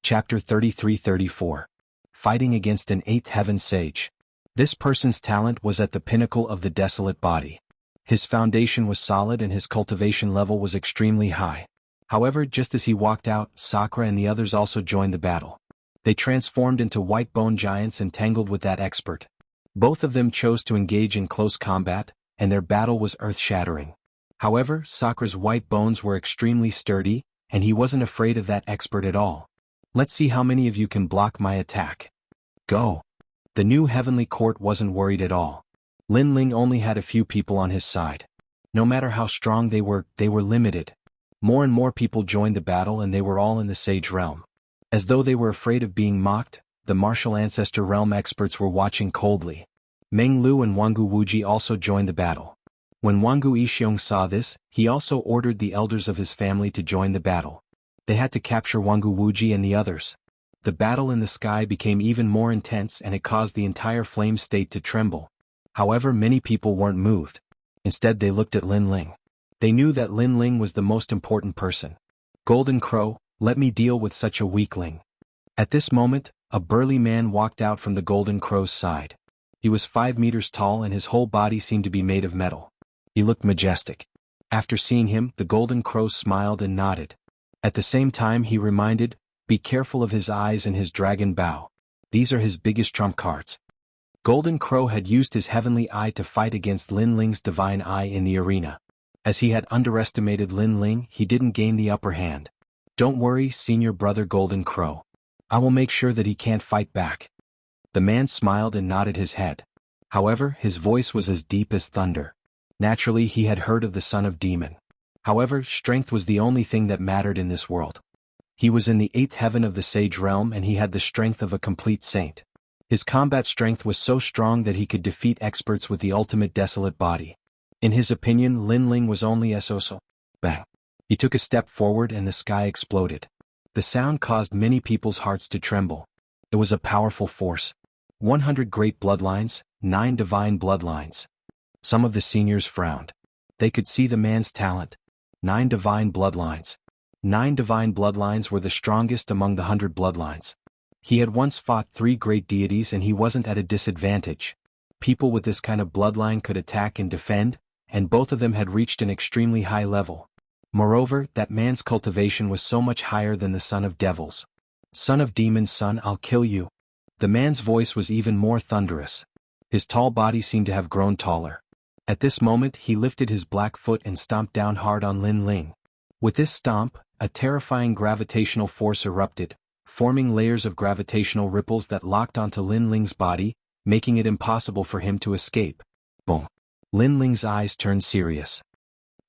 Chapter 33-34. Fighting against an 8th Heaven Sage. This person's talent was at the pinnacle of the desolate body. His foundation was solid and his cultivation level was extremely high. However, just as he walked out, Sakura and the others also joined the battle. They transformed into white bone giants and tangled with that expert. Both of them chose to engage in close combat, and their battle was earth-shattering. However, Sakura's white bones were extremely sturdy, and he wasn't afraid of that expert at all. Let's see how many of you can block my attack. Go. The new heavenly court wasn't worried at all. Lin Ling only had a few people on his side. No matter how strong they were limited. More and more people joined the battle and they were all in the sage realm. As though they were afraid of being mocked, the martial ancestor realm experts were watching coldly. Meng Lu and Wangu Wuji also joined the battle. When Wangu Yixiong saw this, he also ordered the elders of his family to join the battle. They had to capture Wangu Wuji and the others. The battle in the sky became even more intense and it caused the entire flame state to tremble. However, many people weren't moved. Instead they looked at Lin Ling. They knew that Lin Ling was the most important person. Golden Crow, let me deal with such a weakling. At this moment, a burly man walked out from the Golden Crow's side. He was 5 meters tall and his whole body seemed to be made of metal. He looked majestic. After seeing him, the Golden Crow smiled and nodded. At the same time he reminded, be careful of his eyes and his dragon bow. These are his biggest trump cards. Golden Crow had used his heavenly eye to fight against Lin Ling's divine eye in the arena. As he had underestimated Lin Ling, he didn't gain the upper hand. Don't worry, senior brother Golden Crow. I will make sure that he can't fight back. The man smiled and nodded his head. However, his voice was as deep as thunder. Naturally, he had heard of the son of demon. However, strength was the only thing that mattered in this world. He was in the 8th heaven of the sage realm and he had the strength of a complete saint. His combat strength was so strong that he could defeat experts with the ultimate desolate body. In his opinion, Lin Ling was only a so-so. Bang. He took a step forward and the sky exploded. The sound caused many people's hearts to tremble. It was a powerful force. 100 great bloodlines, 9 divine bloodlines. Some of the seniors frowned. They could see the man's talent. 9 divine bloodlines. 9 divine bloodlines were the strongest among the 100 bloodlines. He had once fought 3 great deities and he wasn't at a disadvantage. People with this kind of bloodline could attack and defend, and both of them had reached an extremely high level. Moreover, that man's cultivation was so much higher than the son of devils. Son of demons, son, I'll kill you. The man's voice was even more thunderous. His tall body seemed to have grown taller. At this moment he lifted his black foot and stomped down hard on Lin Ling. With this stomp, a terrifying gravitational force erupted, forming layers of gravitational ripples that locked onto Lin Ling's body, making it impossible for him to escape. Boom. Lin Ling's eyes turned serious.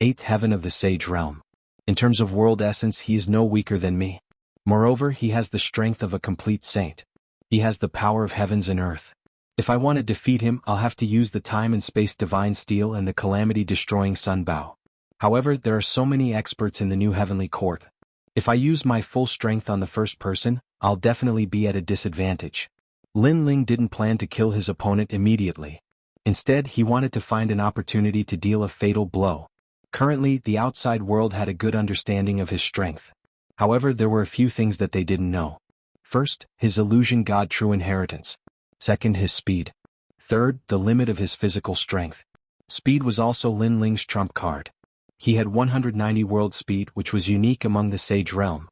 8th heaven of the sage realm. In terms of world essence he is no weaker than me. Moreover, he has the strength of a complete saint. He has the power of heavens and earth. If I want to defeat him, I'll have to use the time and space divine steel and the calamity-destroying sun bow. However, there are so many experts in the new heavenly court. If I use my full strength on the first person, I'll definitely be at a disadvantage. Lin Ling didn't plan to kill his opponent immediately. Instead, he wanted to find an opportunity to deal a fatal blow. Currently, the outside world had a good understanding of his strength. However, there were a few things that they didn't know. First, his illusion god true inheritance. Second, his speed. Third, the limit of his physical strength. Speed was also Lin Ling's trump card. He had 190 world speed, which was unique among the sage realm.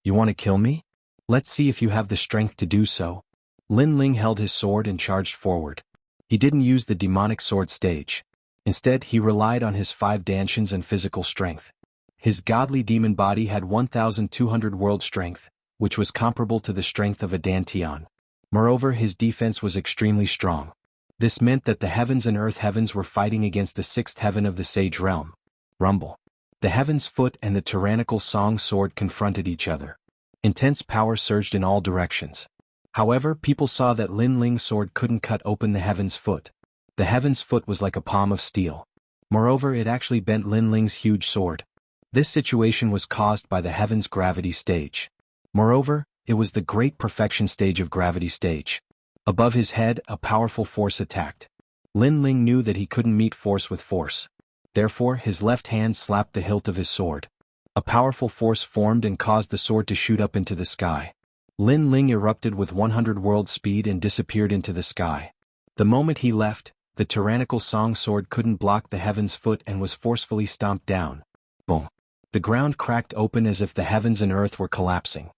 You want to kill me? Let's see if you have the strength to do so. Lin Ling held his sword and charged forward. He didn't use the demonic sword stage. Instead, he relied on his 5 dantians and physical strength. His godly demon body had 1,200 world strength, which was comparable to the strength of a dantian. Moreover, his defense was extremely strong. This meant that the heavens and earth heavens were fighting against the 6th heaven of the sage realm. Rumble. The heaven's foot and the tyrannical song sword confronted each other. Intense power surged in all directions. However, people saw that Lin Ling's sword couldn't cut open the heaven's foot. The heaven's foot was like a palm of steel. Moreover, it actually bent Lin Ling's huge sword. This situation was caused by the heaven's gravity stage. Moreover, it was the great perfection stage of gravity stage. Above his head, a powerful force attacked. Lin Ling knew that he couldn't meet force with force. Therefore, his left hand slapped the hilt of his sword. A powerful force formed and caused the sword to shoot up into the sky. Lin Ling erupted with 100 world speed and disappeared into the sky. The moment he left, the tyrannical song sword couldn't block the heaven's foot and was forcefully stomped down. Boom. The ground cracked open as if the heavens and earth were collapsing.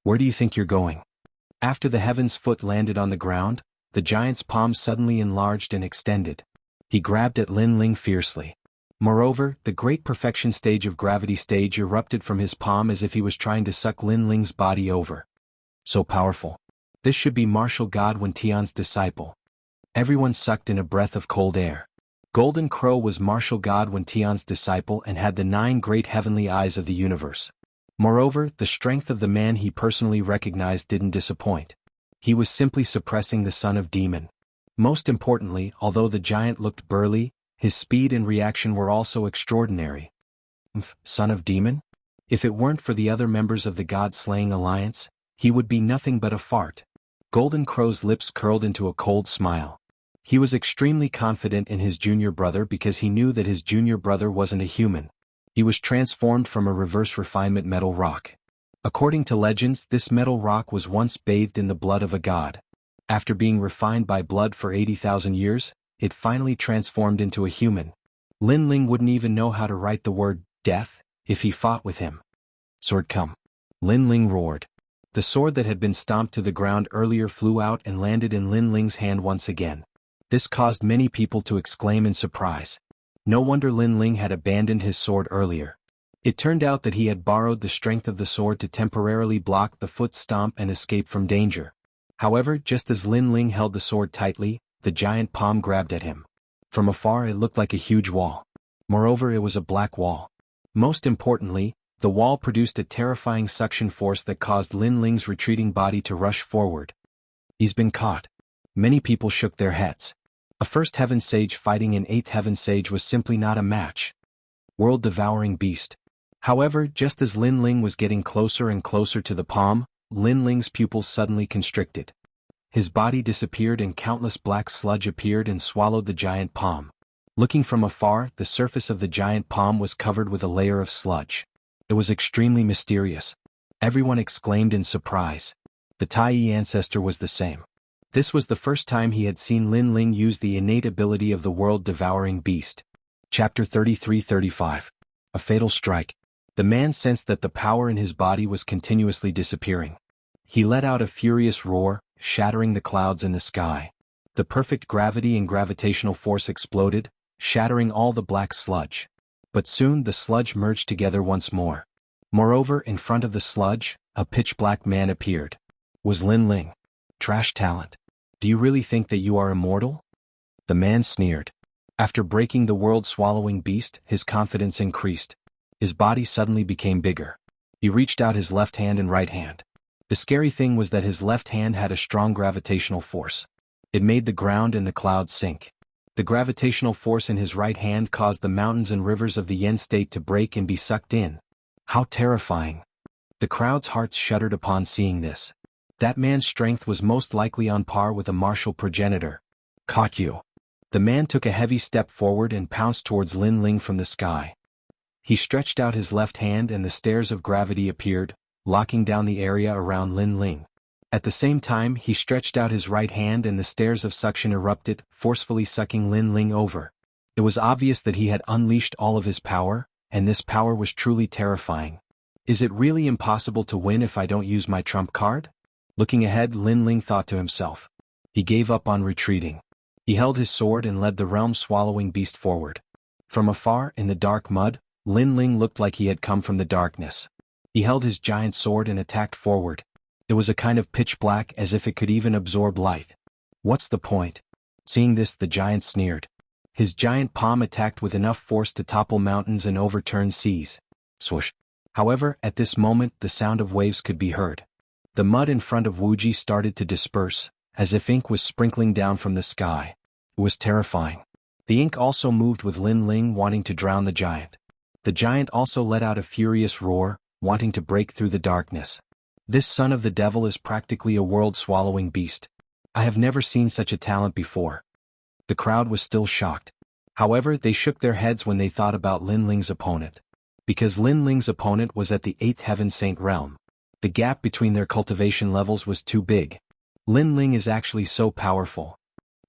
Where do you think you're going? After the heaven's foot landed on the ground, the giant's palm suddenly enlarged and extended. He grabbed at Lin Ling fiercely. Moreover, the great perfection stage of gravity stage erupted from his palm as if he was trying to suck Lin Ling's body over. So powerful. This should be martial god Wen Tian's disciple. Everyone sucked in a breath of cold air. Golden Crow was martial god Wen Tian's disciple and had the 9 great heavenly eyes of the universe. Moreover, the strength of the man he personally recognized didn't disappoint. He was simply suppressing the son of demon. Most importantly, although the giant looked burly, his speed and reaction were also extraordinary. Son of demon? If it weren't for the other members of the god-slaying alliance, he would be nothing but a fart. Golden Crow's lips curled into a cold smile. He was extremely confident in his junior brother because he knew that his junior brother wasn't a human. He was transformed from a reverse refinement metal rock. According to legends, this metal rock was once bathed in the blood of a god. After being refined by blood for 80,000 years, it finally transformed into a human. Lin Ling wouldn't even know how to write the word death if he fought with him. Sword come. Lin Ling roared. The sword that had been stomped to the ground earlier flew out and landed in Lin Ling's hand once again. This caused many people to exclaim in surprise. No wonder Lin Ling had abandoned his sword earlier. It turned out that he had borrowed the strength of the sword to temporarily block the foot stomp and escape from danger. However, just as Lin Ling held the sword tightly, the giant palm grabbed at him. From afar it looked like a huge wall. Moreover, it was a black wall. Most importantly, the wall produced a terrifying suction force that caused Lin Ling's retreating body to rush forward. He's been caught. Many people shook their heads. A first heaven sage fighting an 8th heaven sage was simply not a match. World-devouring beast. However, just as Lin Ling was getting closer and closer to the palm, Lin Ling's pupils suddenly constricted. His body disappeared and countless black sludge appeared and swallowed the giant palm. Looking from afar, the surface of the giant palm was covered with a layer of sludge. It was extremely mysterious. Everyone exclaimed in surprise. The Tai ancestor was the same. This was the first time he had seen Lin Ling use the innate ability of the world-devouring beast. Chapter 33-35. A Fatal Strike. The man sensed that the power in his body was continuously disappearing. He let out a furious roar, shattering the clouds in the sky. The perfect gravity and gravitational force exploded, shattering all the black sludge. But soon the sludge merged together once more. Moreover, in front of the sludge, a pitch-black man appeared. Was Lin Ling. Trash talent. Do you really think that you are immortal? The man sneered. After breaking the world-swallowing beast, his confidence increased. His body suddenly became bigger. He reached out his left hand and right hand. The scary thing was that his left hand had a strong gravitational force. It made the ground and the clouds sink. The gravitational force in his right hand caused the mountains and rivers of the Yen state to break and be sucked in. How terrifying. The crowd's hearts shuddered upon seeing this. That man's strength was most likely on par with a martial progenitor. Caught you. The man took a heavy step forward and pounced towards Lin Ling from the sky. He stretched out his left hand and the stairs of gravity appeared, locking down the area around Lin Ling. At the same time, he stretched out his right hand and the stairs of suction erupted, forcefully sucking Lin Ling over. It was obvious that he had unleashed all of his power, and this power was truly terrifying. Is it really impossible to win if I don't use my trump card? Looking ahead, Lin Ling thought to himself. He gave up on retreating. He held his sword and led the realm-swallowing beast forward. From afar, in the dark mud, Lin Ling looked like he had come from the darkness. He held his giant sword and attacked forward. It was a kind of pitch black as if it could even absorb light. What's the point? Seeing this, the giant sneered. His giant palm attacked with enough force to topple mountains and overturn seas. Swoosh. However, at this moment the sound of waves could be heard. The mud in front of Wuxia started to disperse, as if ink was sprinkling down from the sky. It was terrifying. The ink also moved with Lin Ling wanting to drown the giant. The giant also let out a furious roar, wanting to break through the darkness. This son of the devil is practically a world-swallowing beast. I have never seen such a talent before. The crowd was still shocked. However, they shook their heads when they thought about Lin Ling's opponent. Because Lin Ling's opponent was at the 8th Heaven Saint realm. The gap between their cultivation levels was too big. Lin Ling is actually so powerful.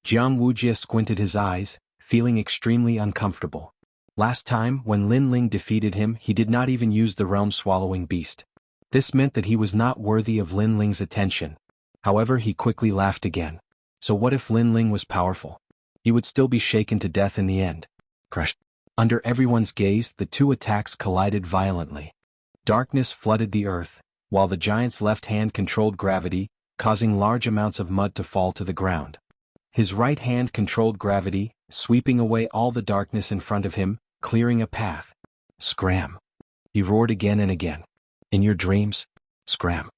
Jianghu squinted his eyes, feeling extremely uncomfortable. Last time, when Lin Ling defeated him, he did not even use the realm-swallowing beast. This meant that he was not worthy of Lin Ling's attention. However, he quickly laughed again. So what if Lin Ling was powerful? He would still be shaken to death in the end. Crash. Under everyone's gaze, the two attacks collided violently. Darkness flooded the earth, while the giant's left hand controlled gravity, causing large amounts of mud to fall to the ground. His right hand controlled gravity, sweeping away all the darkness in front of him, clearing a path. Scram. He roared again and again. In your dreams? Scram.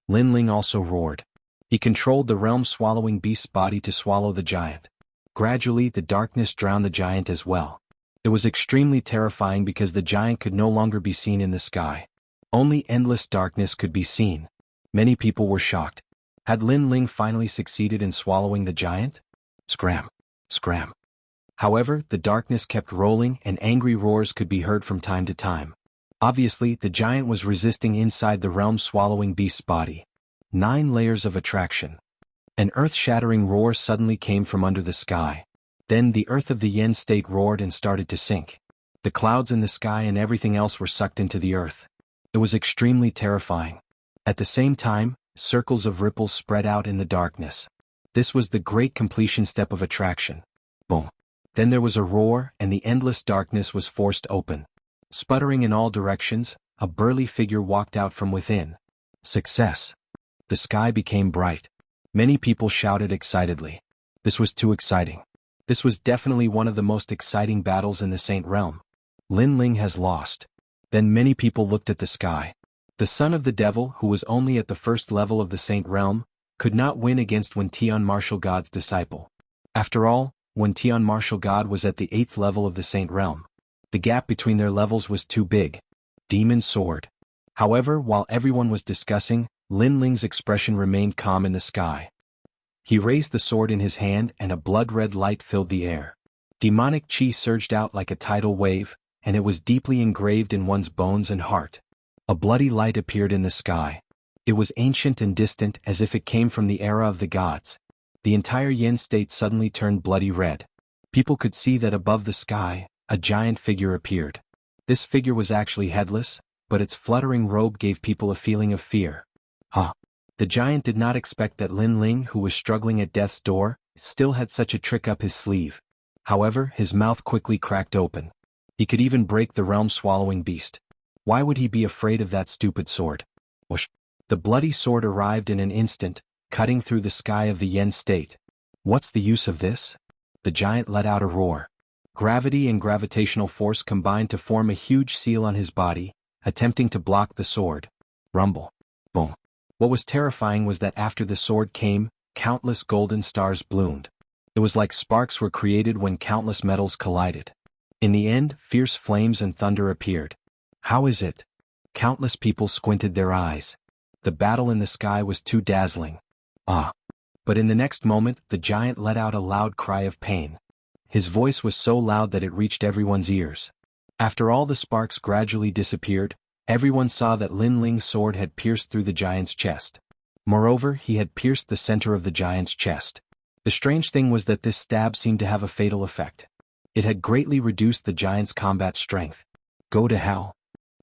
Lin Ling also roared. He controlled the realm-swallowing beast's body to swallow the giant. Gradually, the darkness drowned the giant as well. It was extremely terrifying because the giant could no longer be seen in the sky. Only endless darkness could be seen. Many people were shocked. Had Lin Ling finally succeeded in swallowing the giant? Scram. Scram. However, the darkness kept rolling and angry roars could be heard from time to time. Obviously, the giant was resisting inside the realm-swallowing beast's body. 9 layers of attraction. An earth-shattering roar suddenly came from under the sky. Then the earth of the Yen state roared and started to sink. The clouds in the sky and everything else were sucked into the earth. It was extremely terrifying. At the same time, circles of ripples spread out in the darkness. This was the great completion step of attraction. Boom. Then there was a roar and the endless darkness was forced open. Sputtering in all directions, a burly figure walked out from within. Success. The sky became bright. Many people shouted excitedly. This was too exciting. This was definitely one of the most exciting battles in the Saint Realm. Lin Ling has lost. Then many people looked at the sky. The son of the devil, who was only at the first level of the Saint Realm, could not win against Wen Tian Martial God's disciple. After all, Wen Tian Martial God was at the 8th level of the Saint Realm. The gap between their levels was too big. Demon Sword. However, while everyone was discussing, Lin Ling's expression remained calm in the sky. He raised the sword in his hand and a blood-red light filled the air. Demonic chi surged out like a tidal wave, and it was deeply engraved in one's bones and heart. A bloody light appeared in the sky. It was ancient and distant as if it came from the era of the gods. The entire Yen state suddenly turned bloody red. People could see that above the sky, a giant figure appeared. This figure was actually headless, but its fluttering robe gave people a feeling of fear. The giant did not expect that Lin Ling, who was struggling at death's door, still had such a trick up his sleeve. However, his mouth quickly cracked open. He could even break the realm-swallowing beast. Why would he be afraid of that stupid sword? Whoosh! The bloody sword arrived in an instant, cutting through the sky of the Yen state. What's the use of this? The giant let out a roar. Gravity and gravitational force combined to form a huge seal on his body, attempting to block the sword. Rumble. Boom. What was terrifying was that after the sword came, countless golden stars bloomed. It was like sparks were created when countless metals collided. In the end, fierce flames and thunder appeared. How is it? Countless people squinted their eyes. The battle in the sky was too dazzling. But in the next moment, the giant let out a loud cry of pain. His voice was so loud that it reached everyone's ears. After all the sparks gradually disappeared, everyone saw that Lin Ling's sword had pierced through the giant's chest. Moreover, he had pierced the center of the giant's chest. The strange thing was that this stab seemed to have a fatal effect. It had greatly reduced the giant's combat strength. Go to hell.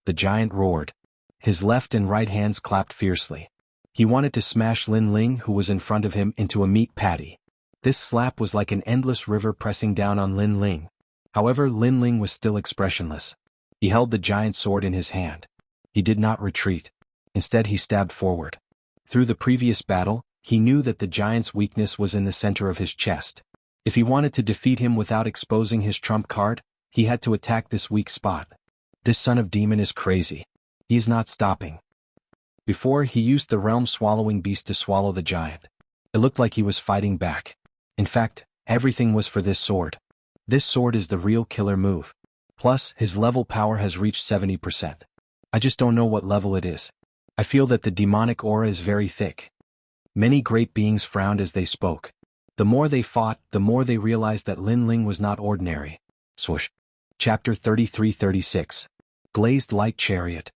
The giant roared. His left and right hands clapped fiercely. He wanted to smash Lin Ling, who was in front of him, into a meat patty. This slap was like an endless river pressing down on Lin Ling. However, Lin Ling was still expressionless. He held the giant sword in his hand. He did not retreat. Instead, he stabbed forward. Through the previous battle, he knew that the giant's weakness was in the center of his chest. If he wanted to defeat him without exposing his trump card, he had to attack this weak spot. This son of demon is crazy. He is not stopping. Before, he used the realm-swallowing beast to swallow the giant. It looked like he was fighting back. In fact, everything was for this sword. This sword is the real killer move. Plus, his level power has reached 70%. I just don't know what level it is. I feel that the demonic aura is very thick. Many great beings frowned as they spoke. The more they fought, the more they realized that Lin Ling was not ordinary. Swoosh. Chapter 33-36. Glazed Light Chariot.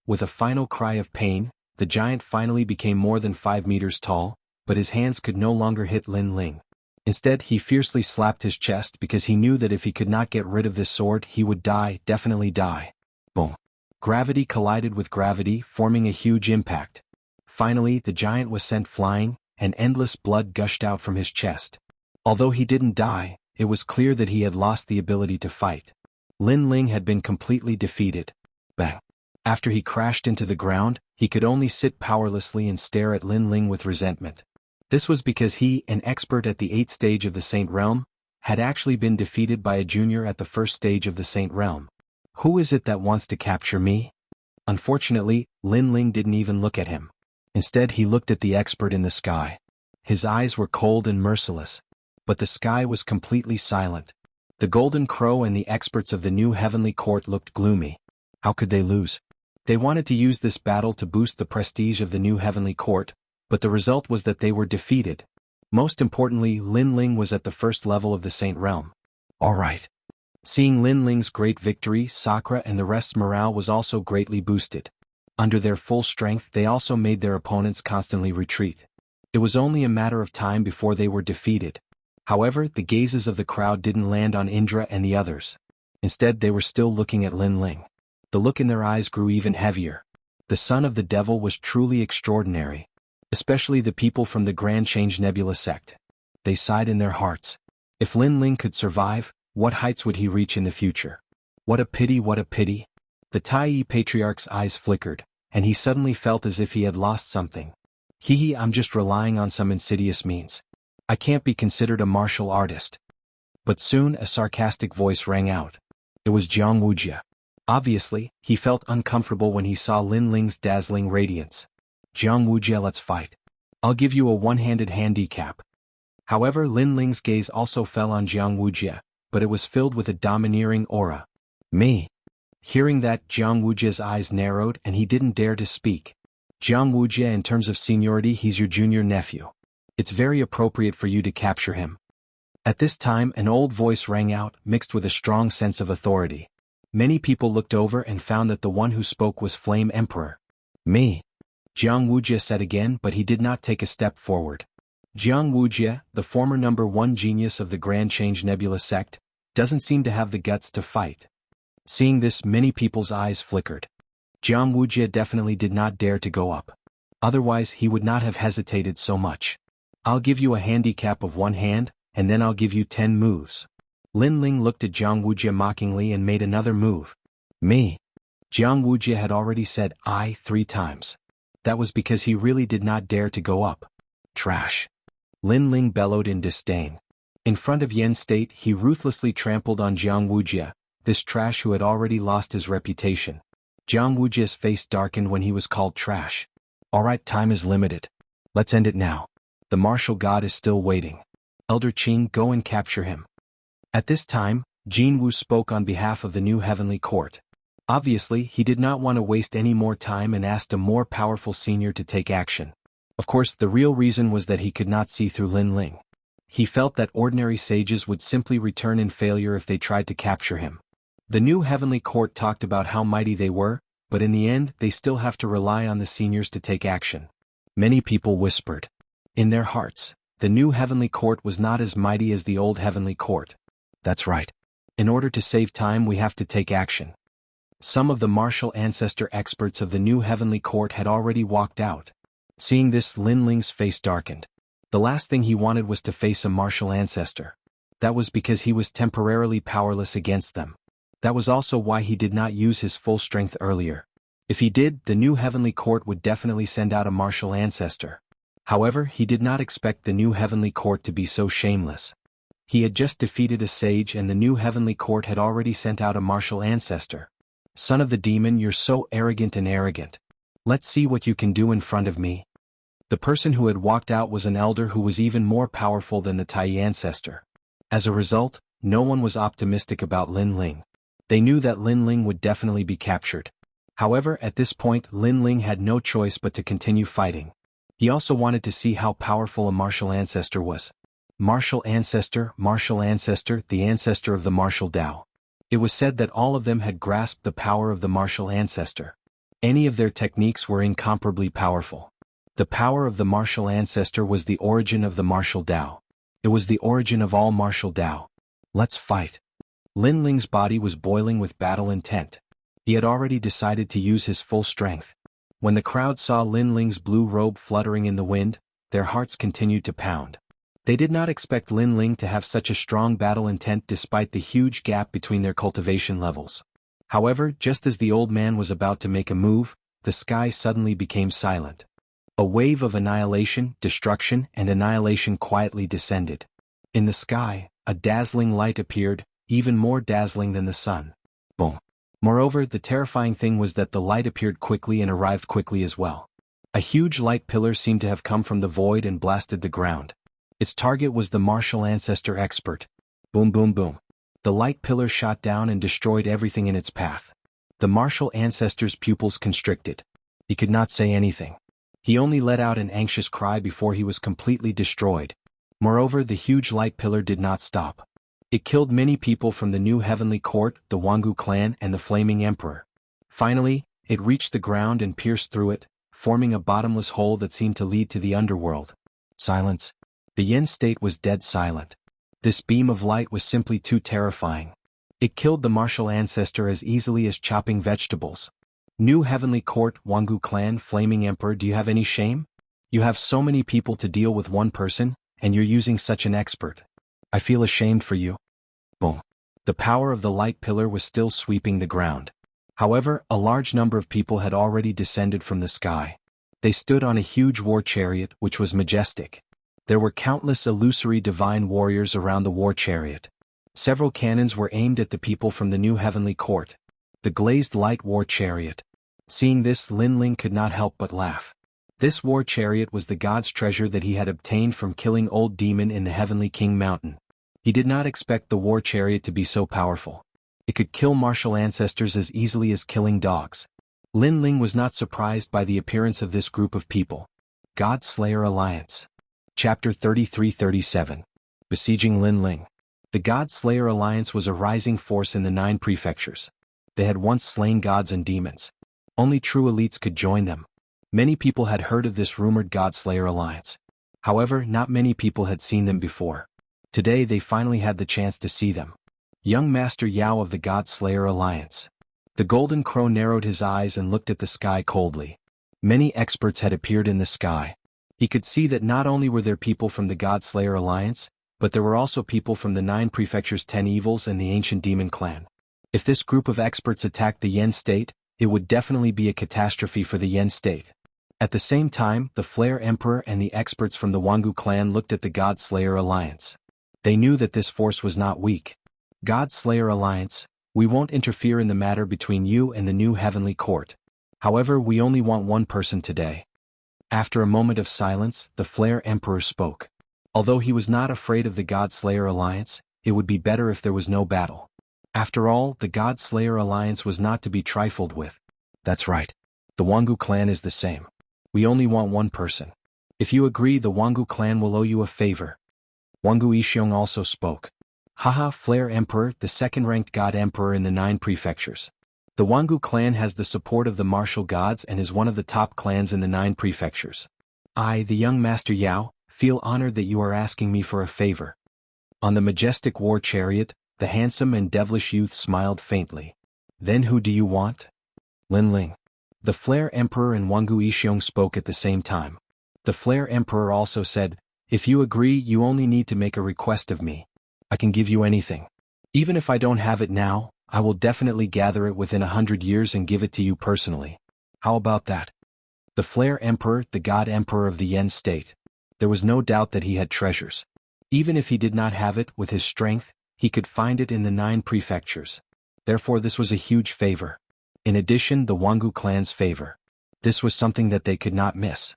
With a final cry of pain, the giant finally became more than 5 meters tall, but his hands could no longer hit Lin Ling. Instead, he fiercely slapped his chest because he knew that if he could not get rid of this sword, he would die, definitely die. Boom. Gravity collided with gravity, forming a huge impact. Finally, the giant was sent flying, and endless blood gushed out from his chest. Although he didn't die, it was clear that he had lost the ability to fight. Lin Ling had been completely defeated. Bang. After he crashed into the ground, he could only sit powerlessly and stare at Lin Ling with resentment. This was because he, an expert at the 8th stage of the Saint Realm, had actually been defeated by a junior at the 1st stage of the Saint Realm. Who is it that wants to capture me? Unfortunately, Lin Ling didn't even look at him. Instead, he looked at the expert in the sky. His eyes were cold and merciless. But the sky was completely silent. The Golden Crow and the experts of the new Heavenly Court looked gloomy. How could they lose? They wanted to use this battle to boost the prestige of the new Heavenly Court, but the result was that they were defeated. Most importantly, Lin Ling was at the 1st level of the Saint Realm. Alright. Seeing Lin Ling's great victory, Sakura and the rest's morale was also greatly boosted. Under their full strength, they also made their opponents constantly retreat. It was only a matter of time before they were defeated. However, the gazes of the crowd didn't land on Indra and the others. Instead, they were still looking at Lin Ling. The look in their eyes grew even heavier. The son of the devil was truly extraordinary. Especially the people from the Grand Change Nebula sect. They sighed in their hearts. If Lin Ling could survive, what heights would he reach in the future? What a pity, what a pity. The Tai Patriarch's eyes flickered, and he suddenly felt as if he had lost something. I'm just relying on some insidious means. I can't be considered a martial artist. But soon a sarcastic voice rang out. It was Jianghu. Obviously, he felt uncomfortable when he saw Lin Ling's dazzling radiance. Jianghu, let's fight. I'll give you a one-handed handicap. However, Lin Ling's gaze also fell on Jianghu, but it was filled with a domineering aura. Me. Hearing that, Jianghu's eyes narrowed and he didn't dare to speak. Jianghu, in terms of seniority, he's your junior nephew. It's very appropriate for you to capture him. At this time, an old voice rang out, mixed with a strong sense of authority. Many people looked over and found that the one who spoke was Flame Emperor. Me. Jianghu said again, but he did not take a step forward. Jianghu, the former #1 genius of the Grand Change Nebula sect, doesn't seem to have the guts to fight. Seeing this, many people's eyes flickered. Jianghu definitely did not dare to go up. Otherwise, he would not have hesitated so much. I'll give you a handicap of 1 hand, and then I'll give you 10 moves. Lin Ling looked at Jianghu mockingly and made another move. Me. Jianghu had already said I 3 times. That was because he really did not dare to go up. Trash. Lin Ling bellowed in disdain. In front of Yen State, he ruthlessly trampled on Jianghu, this trash who had already lost his reputation. Jianghu's face darkened when he was called trash. Alright, time is limited. Let's end it now. The martial god is still waiting. Elder Qing, go and capture him. At this time, Jianghu spoke on behalf of the new Heavenly Court. Obviously, he did not want to waste any more time and asked a more powerful senior to take action. Of course, the real reason was that he could not see through Lin Ling. He felt that ordinary sages would simply return in failure if they tried to capture him. The new Heavenly Court talked about how mighty they were, but in the end, they still have to rely on the seniors to take action. Many people whispered. In their hearts, the new Heavenly Court was not as mighty as the old Heavenly Court. That's right. In order to save time, we have to take action. Some of the martial ancestor experts of the new Heavenly Court had already walked out. Seeing this, Lin Ling's face darkened. The last thing he wanted was to face a martial ancestor. That was because he was temporarily powerless against them. That was also why he did not use his full strength earlier. If he did, the new Heavenly Court would definitely send out a martial ancestor. However, he did not expect the new Heavenly Court to be so shameless. He had just defeated a sage and the new Heavenly Court had already sent out a martial ancestor. Son of the demon, you're so arrogant and arrogant. Let's see what you can do in front of me. The person who had walked out was an elder who was even more powerful than the Tai ancestor. As a result, no one was optimistic about Lin Ling. They knew that Lin Ling would definitely be captured. However, at this point, Lin Ling had no choice but to continue fighting. He also wanted to see how powerful a martial ancestor was. Martial ancestor, the ancestor of the martial Tao. It was said that all of them had grasped the power of the martial ancestor. Any of their techniques were incomparably powerful. The power of the martial ancestor was the origin of the martial Tao. It was the origin of all martial Tao. Let's fight. Lin Ling's body was boiling with battle intent. He had already decided to use his full strength. When the crowd saw Lin Ling's blue robe fluttering in the wind, their hearts continued to pound. They did not expect Lin Ling to have such a strong battle intent despite the huge gap between their cultivation levels. However, just as the old man was about to make a move, the sky suddenly became silent. A wave of annihilation, destruction, and annihilation quietly descended. In the sky, a dazzling light appeared, even more dazzling than the sun. Boom. Moreover, the terrifying thing was that the light appeared quickly and arrived quickly as well. A huge light pillar seemed to have come from the void and blasted the ground. Its target was the martial ancestor expert. Boom boom boom. The light pillar shot down and destroyed everything in its path. The martial ancestor's pupils constricted. He could not say anything. He only let out an anxious cry before he was completely destroyed. Moreover, the huge light pillar did not stop. It killed many people from the new heavenly court, the Jianghu clan, and the flaming emperor. Finally, it reached the ground and pierced through it, forming a bottomless hole that seemed to lead to the underworld. Silence. The Yin state was dead silent. This beam of light was simply too terrifying. It killed the martial ancestor as easily as chopping vegetables. New heavenly court, Jianghu clan, flaming emperor, do you have any shame? You have so many people to deal with one person, and you're using such an expert. I feel ashamed for you. Boom. The power of the light pillar was still sweeping the ground. However, a large number of people had already descended from the sky. They stood on a huge war chariot which was majestic. There were countless illusory divine warriors around the war chariot. Several cannons were aimed at the people from the new heavenly court. The glazed light war chariot. Seeing this, Lin Ling could not help but laugh. This war chariot was the god's treasure that he had obtained from killing old demon in the heavenly king mountain. He did not expect the war chariot to be so powerful. It could kill martial ancestors as easily as killing dogs. Lin Ling was not surprised by the appearance of this group of people. God Slayer Alliance. Chapter 33-37. Besieging Lin Ling. The God Slayer Alliance was a rising force in the 9 prefectures. They had once slain gods and demons. Only true elites could join them. Many people had heard of this rumored God Slayer Alliance. However, not many people had seen them before. Today they finally had the chance to see them. Young Master Yao of the God Slayer Alliance. The Golden Crow narrowed his eyes and looked at the sky coldly. Many experts had appeared in the sky. He could see that not only were there people from the God Slayer Alliance, but there were also people from the 9 prefectures' 10 evils and the ancient demon clan. If this group of experts attacked the Yen state, it would definitely be a catastrophe for the Yen state. At the same time, the Flare Emperor and the experts from the Jianghu clan looked at the God Slayer Alliance. They knew that this force was not weak. God Slayer Alliance, we won't interfere in the matter between you and the new heavenly court. However, we only want one person today. After a moment of silence, the Flare Emperor spoke. Although he was not afraid of the God Slayer Alliance, it would be better if there was no battle. After all, the God Slayer Alliance was not to be trifled with. That's right. The Jianghu clan is the same. We only want one person. If you agree, the Jianghu clan will owe you a favor. Jianghu Yixiong also spoke. Haha, Flare Emperor, the second-ranked god emperor in the 9 prefectures. The Jianghu clan has the support of the martial gods and is one of the top clans in the 9 prefectures. I, the young Master Yao, feel honored that you are asking me for a favor. On the majestic war chariot, the handsome and devilish youth smiled faintly. Then who do you want? Lin Ling. The Flare Emperor and Jianghu Yixiong spoke at the same time. The Flare Emperor also said, if you agree, you only need to make a request of me. I can give you anything. Even if I don't have it now, I will definitely gather it within 100 years and give it to you personally. How about that? The Flare Emperor, the God Emperor of the Yen state. There was no doubt that he had treasures. Even if he did not have it, with his strength, he could find it in the 9 prefectures. Therefore this was a huge favor. In addition, the Jianghu clan's favor. This was something that they could not miss.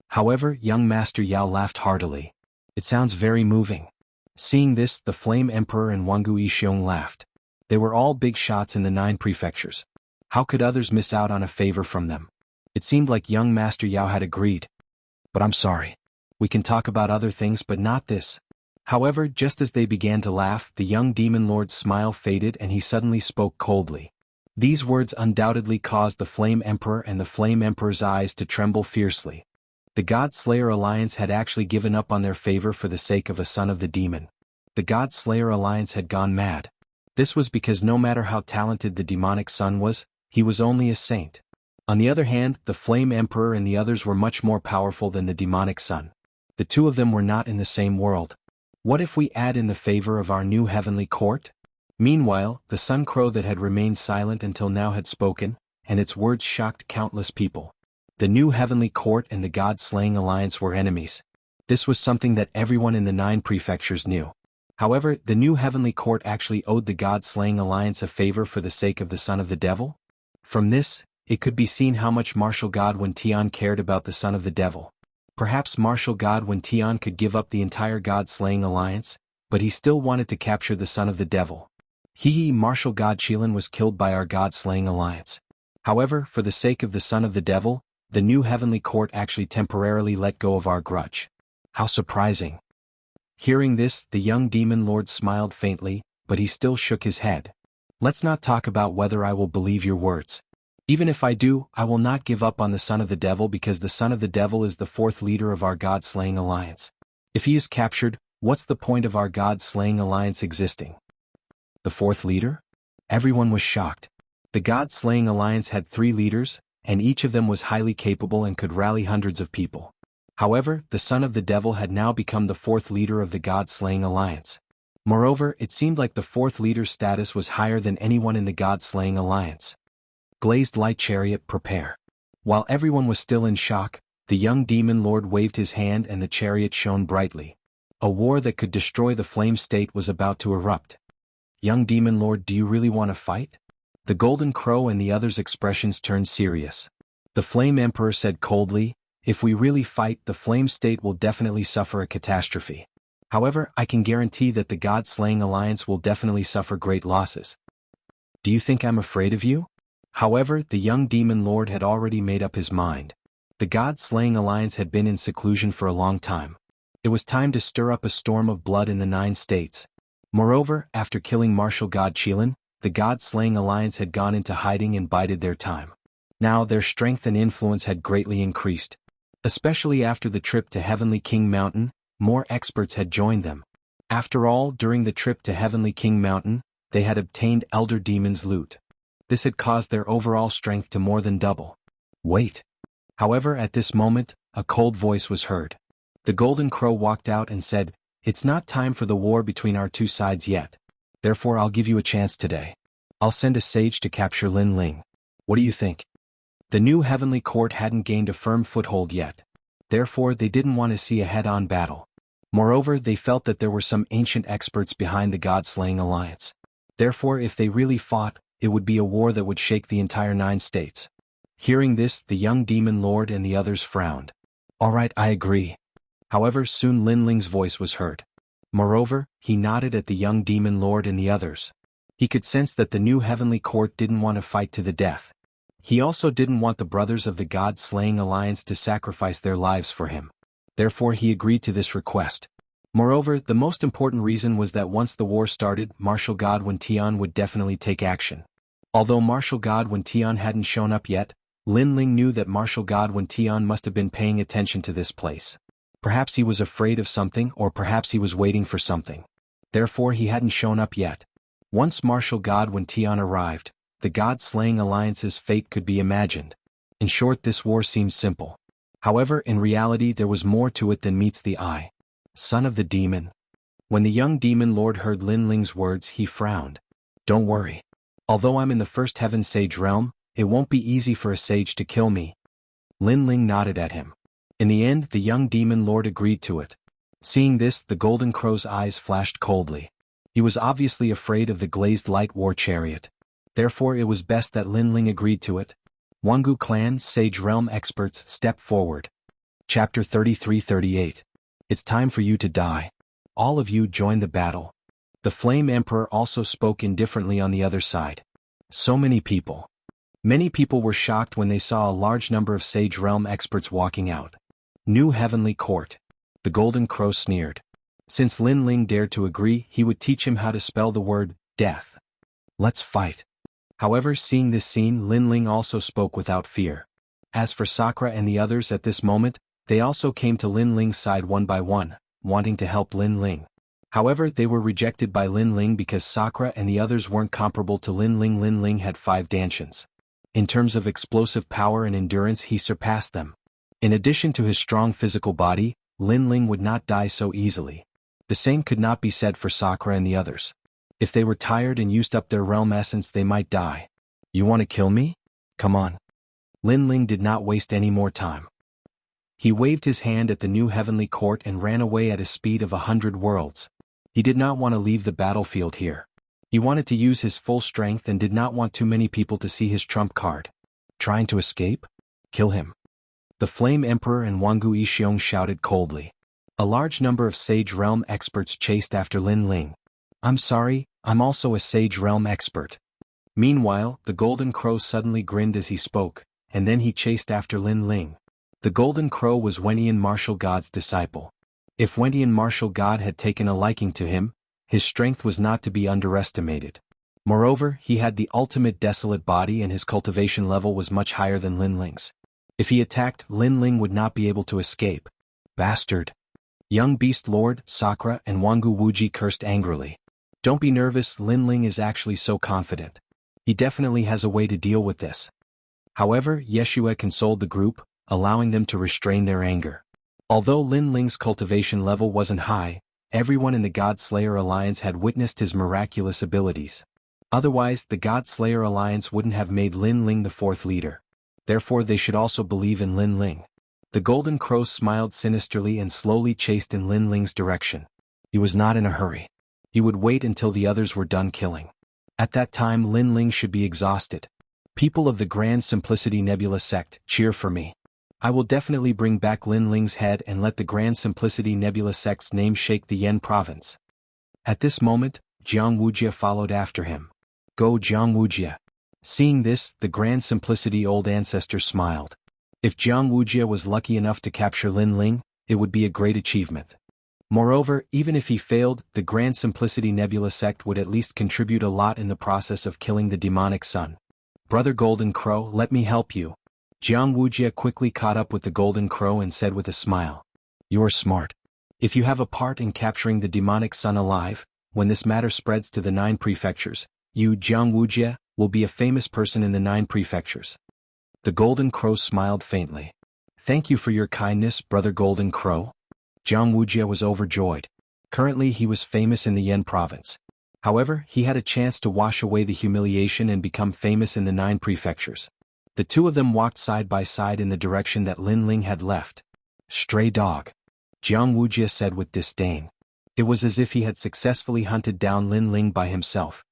However, young Master Yao laughed heartily. It sounds very moving. Seeing this, the Flame Emperor and Jianghu Yixiong laughed. They were all big shots in the 9 prefectures. How could others miss out on a favor from them? It seemed like young Master Yao had agreed. But I'm sorry. We can talk about other things but not this. However, just as they began to laugh, the young demon lord's smile faded and he suddenly spoke coldly. These words undoubtedly caused the Flame Emperor and the Flame Emperor's eyes to tremble fiercely. The God Slayer Alliance had actually given up on their favor for the sake of a son of the demon. The God Slayer Alliance had gone mad. This was because no matter how talented the demonic son was, he was only a saint. On the other hand, the Flame Emperor and the others were much more powerful than the demonic son. The two of them were not in the same world. What if we add in the favor of our new heavenly court? Meanwhile, the Sun Crow that had remained silent until now had spoken, and its words shocked countless people. The new heavenly court and the God-slaying alliance were enemies. This was something that everyone in the 9 prefectures knew. However, the new heavenly court actually owed the God-slaying alliance a favor for the sake of the son of the devil. From this, it could be seen how much Martial God Wen Tian cared about the son of the devil. Perhaps Martial God Wen Tian could give up the entire God-slaying alliance, but he still wanted to capture the son of the devil. Martial God Qilin was killed by our God-slaying alliance. However, for the sake of the son of the devil, the new heavenly court actually temporarily let go of our grudge. How surprising. Hearing this, the young demon lord smiled faintly, but he still shook his head. Let's not talk about whether I will believe your words. Even if I do, I will not give up on the son of the devil because the son of the devil is the 4th leader of our God-slaying alliance. If he is captured, what's the point of our God-slaying alliance existing? The 4th leader? Everyone was shocked. The God-slaying alliance had 3 leaders, and each of them was highly capable and could rally hundreds of people. However, the son of the devil had now become the 4th leader of the God-slaying alliance. Moreover, it seemed like the 4th leader's status was higher than anyone in the God-slaying alliance. Glazed light chariot, prepare. While everyone was still in shock, the young demon lord waved his hand and the chariot shone brightly. A war that could destroy the flame state was about to erupt. Young demon lord, do you really want to fight? The golden crow and the others' expressions turned serious. The flame emperor said coldly, if we really fight, the flame state will definitely suffer a catastrophe. However, I can guarantee that the God-slaying alliance will definitely suffer great losses. Do you think I'm afraid of you? However, the young demon lord had already made up his mind. The God-slaying alliance had been in seclusion for a long time. It was time to stir up a storm of blood in the 9 states. Moreover, after killing Martial God Qilin, the God-slaying alliance had gone into hiding and bided their time. Now their strength and influence had greatly increased. Especially after the trip to Heavenly King Mountain, more experts had joined them. After all, during the trip to Heavenly King Mountain, they had obtained Elder Demon's loot. This had caused their overall strength to more than double. Wait. However, at this moment, a cold voice was heard. The Golden Crow walked out and said, it's not time for the war between our 2 sides yet. Therefore I'll give you a chance today. I'll send a sage to capture Lin Ling. What do you think? The new heavenly court hadn't gained a firm foothold yet. Therefore they didn't want to see a head-on battle. Moreover, they felt that there were some ancient experts behind the God-slaying alliance. Therefore, if they really fought, it would be a war that would shake the entire 9 states. Hearing this, the young demon lord and the others frowned. All right, I agree. However, soon Lin Ling's voice was heard. Moreover, he nodded at the young demon lord and the others. He could sense that the new heavenly court didn't want to fight to the death. He also didn't want the brothers of the God-slaying alliance to sacrifice their lives for him. Therefore he agreed to this request. Moreover, the most important reason was that once the war started, Martial God Wen Tian would definitely take action. Although Martial God Wen Tian hadn't shown up yet, Lin Ling knew that Martial God Wen Tian must have been paying attention to this place. Perhaps he was afraid of something, or perhaps he was waiting for something. Therefore he hadn't shown up yet. Once Martial God Wen Tian arrived, the God-slaying alliance's fate could be imagined. In short, this war seems simple. However, in reality there was more to it than meets the eye. Son of the demon. When the young demon lord heard Lin Ling's words, he frowned. Don't worry. Although I'm in the first heaven sage realm, it won't be easy for a sage to kill me. Lin Ling nodded at him. In the end, the young demon lord agreed to it. Seeing this, the golden crow's eyes flashed coldly. He was obviously afraid of the glazed light war chariot. Therefore it was best that Lin Ling agreed to it. Jianghu clan's sage realm experts stepped forward. Chapter 33-38. It's time for you to die. All of you join the battle. The Flame Emperor also spoke indifferently on the other side. So many people. Many people were shocked when they saw a large number of sage realm experts walking out. New heavenly court. The golden crow sneered. Since Lin Ling dared to agree, he would teach him how to spell the word death. Let's fight. However, seeing this scene, Lin Ling also spoke without fear. As for Sakura and the others at this moment, they also came to Lin Ling's side one by one, wanting to help Lin Ling. However, they were rejected by Lin Ling because Sakura and the others weren't comparable to Lin Ling. Lin Ling had 5 dantians. In terms of explosive power and endurance, he surpassed them. In addition to his strong physical body, Lin Ling would not die so easily. The same could not be said for Sakura and the others. If they were tired and used up their realm essence, they might die. You want to kill me? Come on. Lin Ling did not waste any more time. He waved his hand at the new heavenly court and ran away at a speed of 100 worlds. He did not want to leave the battlefield here. He wanted to use his full strength and did not want too many people to see his trump card. Trying to escape? Kill him. The Flame Emperor and Jianghu Yixiong shouted coldly. A large number of Sage Realm experts chased after Lin Ling. I'm sorry, I'm also a Sage Realm expert. Meanwhile, the Golden Crow suddenly grinned as he spoke, and then he chased after Lin Ling. The Golden Crow was Wentian Martial God's disciple. If Wentian Martial God had taken a liking to him, his strength was not to be underestimated. Moreover, he had the ultimate desolate body and his cultivation level was much higher than Lin Ling's. If he attacked, Lin Ling would not be able to escape. Bastard. Young Beast Lord, Sakura and Jianghu Wuji cursed angrily. Don't be nervous, Lin Ling is actually so confident. He definitely has a way to deal with this. However, Yeshua consoled the group, allowing them to restrain their anger. Although Lin Ling's cultivation level wasn't high, everyone in the God Slayer Alliance had witnessed his miraculous abilities. Otherwise, the God Slayer Alliance wouldn't have made Lin Ling the 4th leader. Therefore they should also believe in Lin Ling. The Golden Crow smiled sinisterly and slowly chased in Lin Ling's direction. He was not in a hurry. He would wait until the others were done killing. At that time Lin Ling should be exhausted. People of the Grand Simplicity Nebula sect, cheer for me. I will definitely bring back Lin Ling's head and let the Grand Simplicity Nebula sect's name shake the Yen province. At this moment, Jianghu followed after him. Go Jianghu. Seeing this, the Grand Simplicity Old Ancestor smiled. If Jianghu was lucky enough to capture Lin Ling, it would be a great achievement. Moreover, even if he failed, the Grand Simplicity Nebula sect would at least contribute a lot in the process of killing the demonic sun. Brother Golden Crow, let me help you. Jianghu quickly caught up with the Golden Crow and said with a smile. You're smart. If you have a part in capturing the demonic sun alive, when this matter spreads to the 9 prefectures, you, Jianghu, will be a famous person in the 9 prefectures. The Golden Crow smiled faintly. Thank you for your kindness, Brother Golden Crow. Jianghu was overjoyed. Currently he was famous in the Yen province. However, he had a chance to wash away the humiliation and become famous in the 9 prefectures. The two of them walked side by side in the direction that Lin Ling had left. Stray dog. Jianghu said with disdain. It was as if he had successfully hunted down Lin Ling by himself.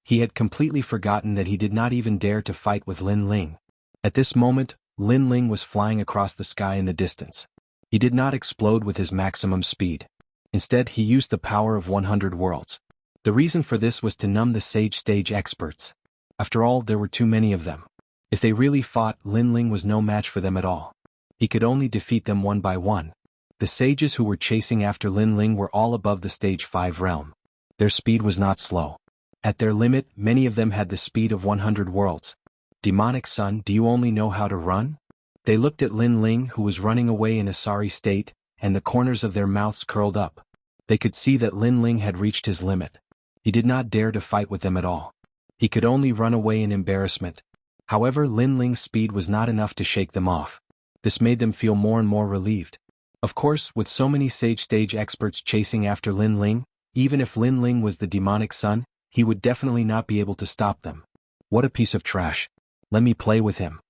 He had completely forgotten that he did not even dare to fight with Lin Ling. At this moment, Lin Ling was flying across the sky in the distance. He did not explode with his maximum speed. Instead, he used the power of 100 worlds. The reason for this was to numb the Sage Stage experts. After all, there were too many of them. If they really fought, Lin Ling was no match for them at all. He could only defeat them one by one. The sages who were chasing after Lin Ling were all above the stage 5 realm. Their speed was not slow. At their limit, many of them had the speed of 100 worlds. Demonic Sun, do you only know how to run? They looked at Lin Ling, who was running away in a sorry state, and the corners of their mouths curled up. They could see that Lin Ling had reached his limit. He did not dare to fight with them at all. He could only run away in embarrassment. However, Lin Ling's speed was not enough to shake them off. This made them feel more and more relieved. Of course, with so many Sage Stage experts chasing after Lin Ling, even if Lin Ling was the demonic sun, he would definitely not be able to stop them. What a piece of trash. Let me play with him.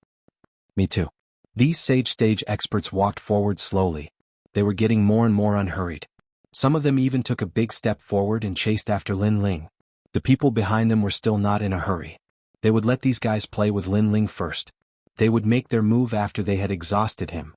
Me too. These Sage Stage experts walked forward slowly. They were getting more and more unhurried. Some of them even took a big step forward and chased after Lin Ling. The people behind them were still not in a hurry. They would let these guys play with Lin Ling first. They would make their move after they had exhausted him.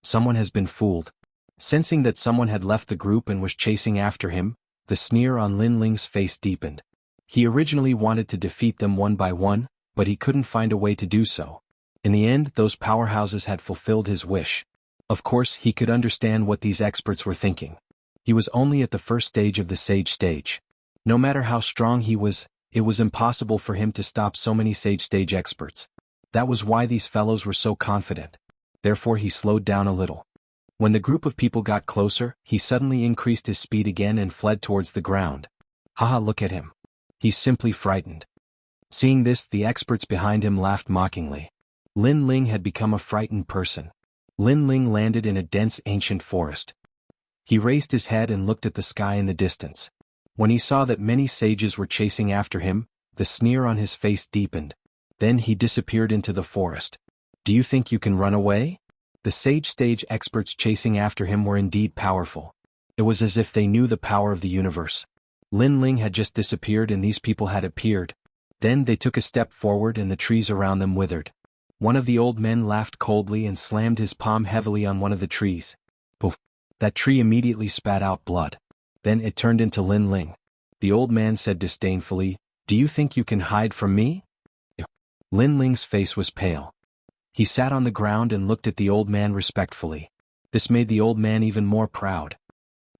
Someone has been fooled. Sensing that someone had left the group and was chasing after him, the sneer on Lin Ling's face deepened. He originally wanted to defeat them one by one, but he couldn't find a way to do so. In the end, those powerhouses had fulfilled his wish. Of course, he could understand what these experts were thinking. He was only at the first stage of the Sage Stage. No matter how strong he was, It was impossible for him to stop so many stage experts. That was why these fellows were so confident. Therefore he slowed down a little. When the group of people got closer, he suddenly increased his speed again and fled towards the ground. Haha, look at him. He's simply frightened. Seeing this, the experts behind him laughed mockingly. Lin Ling had become a frightened person. Lin Ling landed in a dense ancient forest. He raised his head and looked at the sky in the distance. When he saw that many sages were chasing after him, the sneer on his face deepened. Then he disappeared into the forest. Do you think you can run away? The stage experts chasing after him were indeed powerful. It was as if they knew the power of the universe. Lin Ling had just disappeared and these people had appeared. Then they took a step forward and the trees around them withered. One of the old men laughed coldly and slammed his palm heavily on one of the trees. Poof! That tree immediately spat out blood. Then it turned into Lin Ling. The old man said disdainfully, "Do you think you can hide from me?" Lin Ling's face was pale. He sat on the ground and looked at the old man respectfully. This made the old man even more proud.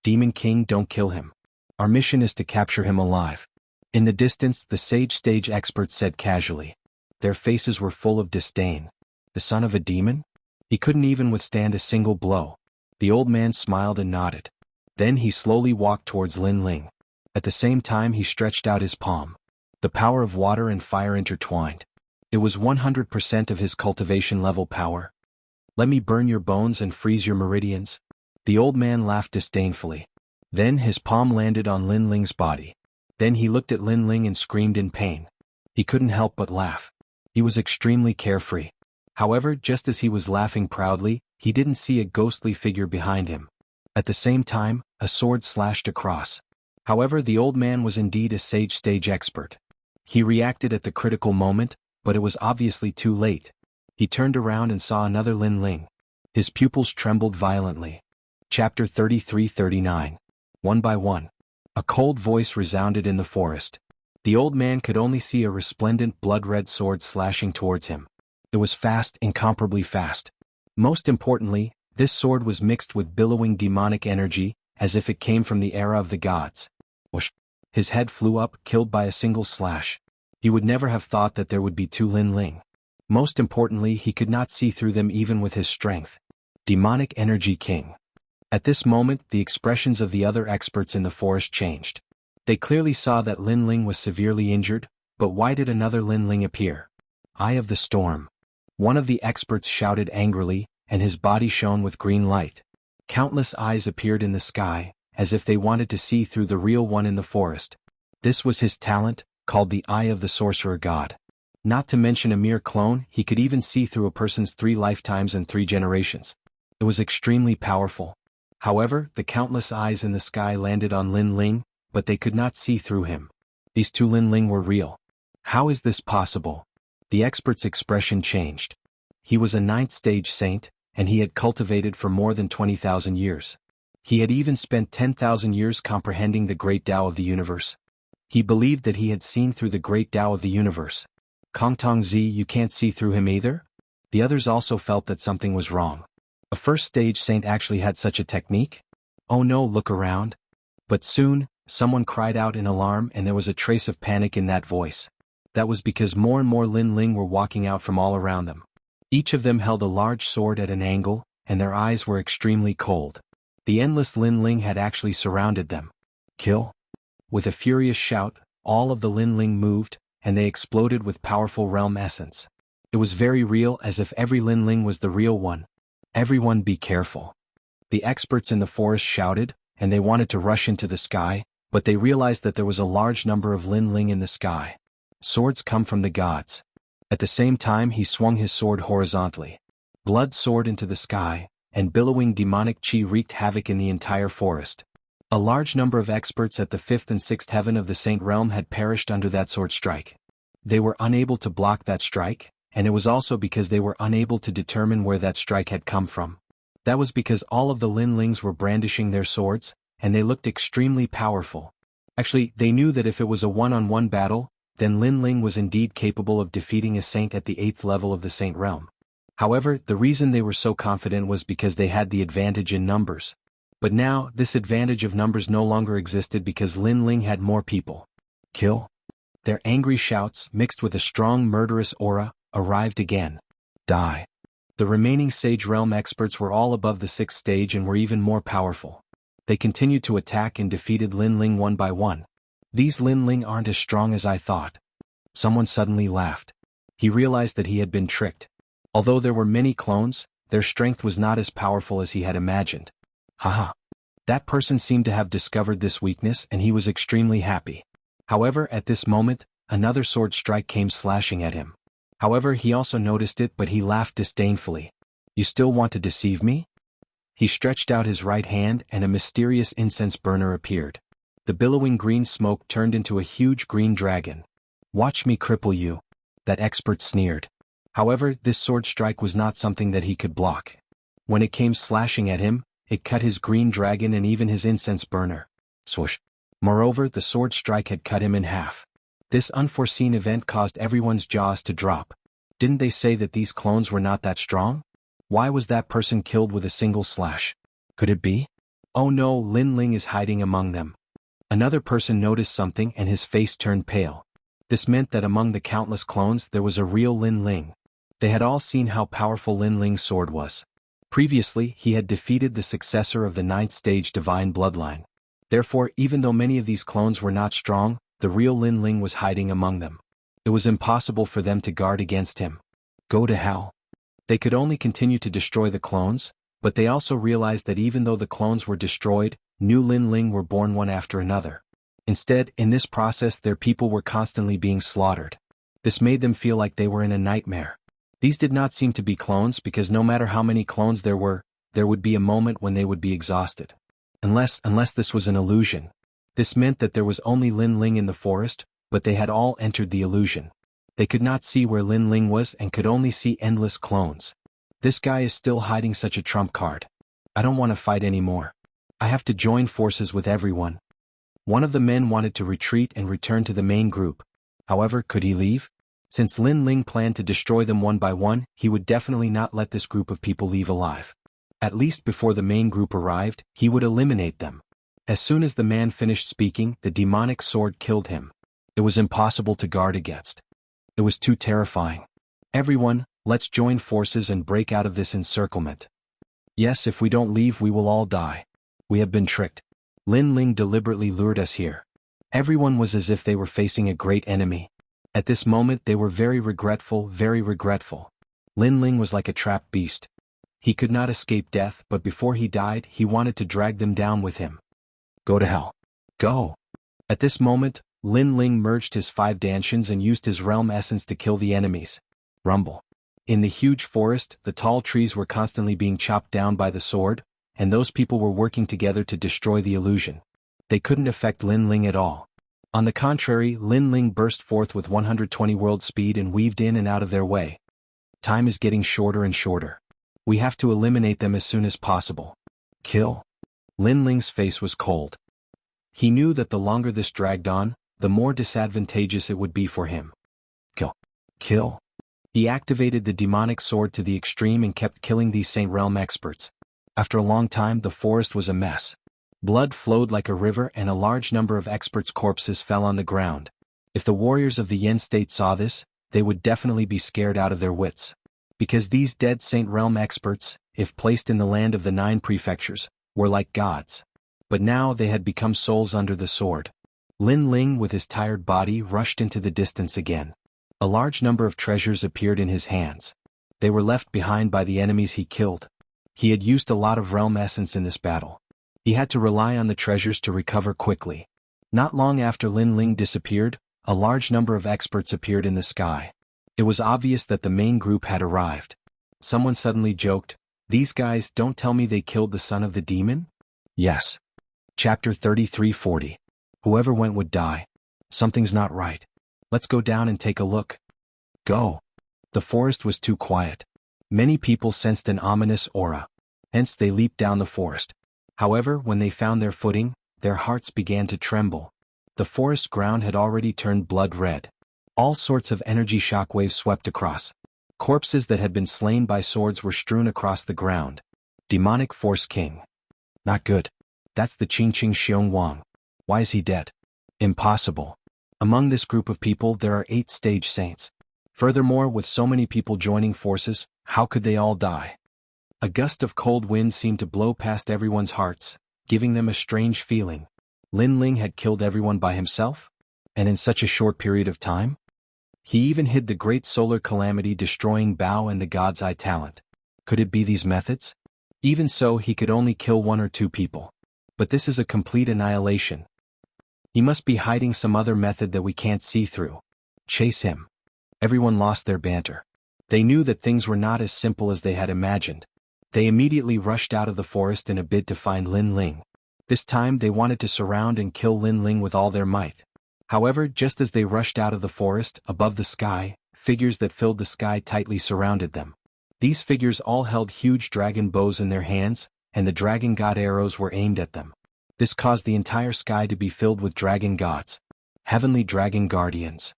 "Demon King, don't kill him. Our mission is to capture him alive." In the distance, the stage experts said casually. Their faces were full of disdain. The son of a demon? He couldn't even withstand a single blow. The old man smiled and nodded. Then he slowly walked towards Lin Ling. At the same time he stretched out his palm. The power of water and fire intertwined. It was 100% of his cultivation level power. "Let me burn your bones and freeze your meridians." The old man laughed disdainfully. Then his palm landed on Lin Ling's body. Then he looked at Lin Ling and screamed in pain. He couldn't help but laugh. He was extremely carefree. However, just as he was laughing proudly, he didn't see a ghostly figure behind him. At the same time, a sword slashed across. However, the old man was indeed a stage expert. He reacted at the critical moment, but it was obviously too late. He turned around and saw another Lin Ling. His pupils trembled violently. Chapter 33-39. One by one. A cold voice resounded in the forest. The old man could only see a resplendent blood-red sword slashing towards him. It was fast, incomparably fast. Most importantly, this sword was mixed with billowing demonic energy, as if it came from the era of the gods. Whoosh! His head flew up, killed by a single slash. He would never have thought that there would be two Lin Ling. Most importantly, he could not see through them even with his strength. Demonic Energy King. At this moment, the expressions of the other experts in the forest changed. They clearly saw that Lin Ling was severely injured, but why did another Lin Ling appear? Eye of the Storm. One of the experts shouted angrily, and his body shone with green light. Countless eyes appeared in the sky, as if they wanted to see through the real one in the forest. This was his talent, called the Eye of the Sorcerer God. Not to mention a mere clone, he could even see through a person's 3 lifetimes and 3 generations. It was extremely powerful. However, the countless eyes in the sky landed on Lin Ling, but they could not see through him. These two Lin Ling were real. How is this possible? The expert's expression changed. He was a 9th stage saint, and he had cultivated for more than 20,000 years. He had even spent 10,000 years comprehending the great Tao of the universe. He believed that he had seen through the great Tao of the universe. Kong Tong Zi, you can't see through him either? The others also felt that something was wrong. A 1st stage saint actually had such a technique? Oh no, look around. But soon, someone cried out in alarm and there was a trace of panic in that voice. That was because more and more Lin Ling were walking out from all around them. Each of them held a large sword at an angle, and their eyes were extremely cold. The endless Lin Ling had actually surrounded them. Kill? With a furious shout, all of the Lin Ling moved, and they exploded with powerful realm essence. It was very real, as if every Lin Ling was the real one. Everyone be careful. The experts in the forest shouted, and they wanted to rush into the sky, but they realized that there was a large number of Lin Ling in the sky. Swords come from the gods. At the same time he swung his sword horizontally. Blood soared into the sky, and billowing demonic chi wreaked havoc in the entire forest. A large number of experts at the 5th and 6th heaven of the Saint Realm had perished under that sword strike. They were unable to block that strike, and it was also because they were unable to determine where that strike had come from. That was because all of the Lin Lings were brandishing their swords, and they looked extremely powerful. Actually, they knew that if it was a one-on-one battle, then Lin Ling was indeed capable of defeating a saint at the 8th level of the Saint Realm. However, the reason they were so confident was because they had the advantage in numbers. But now, this advantage of numbers no longer existed because Lin Ling had more people. Kill? Their angry shouts, mixed with a strong murderous aura, arrived again. Die. The remaining Sage Realm experts were all above the 6th stage and were even more powerful. They continued to attack and defeated Lin Ling one by one. These Lin Ling aren't as strong as I thought. Someone suddenly laughed. He realized that he had been tricked. Although there were many clones, their strength was not as powerful as he had imagined. Haha. That person seemed to have discovered this weakness and he was extremely happy. However, at this moment, another sword strike came slashing at him. However, he also noticed it, but he laughed disdainfully. You still want to deceive me? He stretched out his right hand and a mysterious incense burner appeared. The billowing green smoke turned into a huge green dragon. Watch me cripple you. That expert sneered. However, this sword strike was not something that he could block. When it came slashing at him, it cut his green dragon and even his incense burner. Swoosh. Moreover, the sword strike had cut him in half. This unforeseen event caused everyone's jaws to drop. Didn't they say that these clones were not that strong? Why was that person killed with a single slash? Could it be? Oh no, Lin Ling is hiding among them. Another person noticed something and his face turned pale. This meant that among the countless clones there was a real Lin Ling. They had all seen how powerful Lin Ling's sword was. Previously, he had defeated the successor of the 9th stage divine bloodline. Therefore, even though many of these clones were not strong, the real Lin Ling was hiding among them. It was impossible for them to guard against him. Go to hell. They could only continue to destroy the clones, but they also realized that even though the clones were destroyed, new Lin Ling were born one after another. Instead, in this process their people were constantly being slaughtered. This made them feel like they were in a nightmare. These did not seem to be clones because no matter how many clones there were, there would be a moment when they would be exhausted. Unless this was an illusion. This meant that there was only Lin Ling in the forest, but they had all entered the illusion. They could not see where Lin Ling was and could only see endless clones. This guy is still hiding such a trump card. I don't want to fight anymore. I have to join forces with everyone. One of the men wanted to retreat and return to the main group. However, could he leave? Since Lin Ling planned to destroy them one by one, he would definitely not let this group of people leave alive. At least before the main group arrived, he would eliminate them. As soon as the man finished speaking, the demonic sword killed him. It was impossible to guard against. It was too terrifying. Everyone, let's join forces and break out of this encirclement. Yes, if we don't leave we will all die. We have been tricked. Lin Ling deliberately lured us here. Everyone was as if they were facing a great enemy. At this moment they were very regretful, very regretful. Lin Ling was like a trapped beast. He could not escape death, but before he died he wanted to drag them down with him. Go to hell. Go. At this moment, Lin Ling merged his 5 Dantians and used his realm essence to kill the enemies. Rumble. In the huge forest, the tall trees were constantly being chopped down by the sword, and those people were working together to destroy the illusion. They couldn't affect Lin Ling at all. On the contrary, Lin Ling burst forth with 120 world speed and weaved in and out of their way. Time is getting shorter and shorter. We have to eliminate them as soon as possible. Kill. Lin Ling's face was cold. He knew that the longer this dragged on, the more disadvantageous it would be for him. Kill. Kill. He activated the demonic sword to the extreme and kept killing these Saint Realm experts. After a long time the forest was a mess. Blood flowed like a river and a large number of experts' corpses fell on the ground. If the warriors of the Yen state saw this, they would definitely be scared out of their wits. Because these dead Saint Realm experts, if placed in the land of the 9 prefectures, were like gods. But now they had become souls under the sword. Lin Ling with his tired body rushed into the distance again. A large number of treasures appeared in his hands. They were left behind by the enemies he killed. He had used a lot of realm essence in this battle. He had to rely on the treasures to recover quickly. Not long after Lin Ling disappeared, a large number of experts appeared in the sky. It was obvious that the main group had arrived. Someone suddenly joked, "These guys don't tell me they killed the son of the demon?" Yes. Chapter 3340. Whoever went would die. Something's not right. Let's go down and take a look. Go. The forest was too quiet. Many people sensed an ominous aura. Hence they leaped down the forest. However, when they found their footing, their hearts began to tremble. The forest ground had already turned blood red. All sorts of energy shockwaves swept across. Corpses that had been slain by swords were strewn across the ground. Demonic Force King. Not good. That's the Qingqing Xiong Wang. Why is he dead? Impossible. Among this group of people there are 8 stage saints. Furthermore, with so many people joining forces, how could they all die? A gust of cold wind seemed to blow past everyone's hearts, giving them a strange feeling. Lin Ling had killed everyone by himself? And in such a short period of time? He even hid the great solar calamity destroying Bao and the God's Eye talent. Could it be these methods? Even so, he could only kill 1 or 2 people. But this is a complete annihilation. He must be hiding some other method that we can't see through. Chase him. Everyone lost their banter. They knew that things were not as simple as they had imagined. They immediately rushed out of the forest in a bid to find Lin Ling. This time they wanted to surround and kill Lin Ling with all their might. However, just as they rushed out of the forest, above the sky, figures that filled the sky tightly surrounded them. These figures all held huge dragon bows in their hands, and the dragon god arrows were aimed at them. This caused the entire sky to be filled with dragon gods. Heavenly dragon guardians.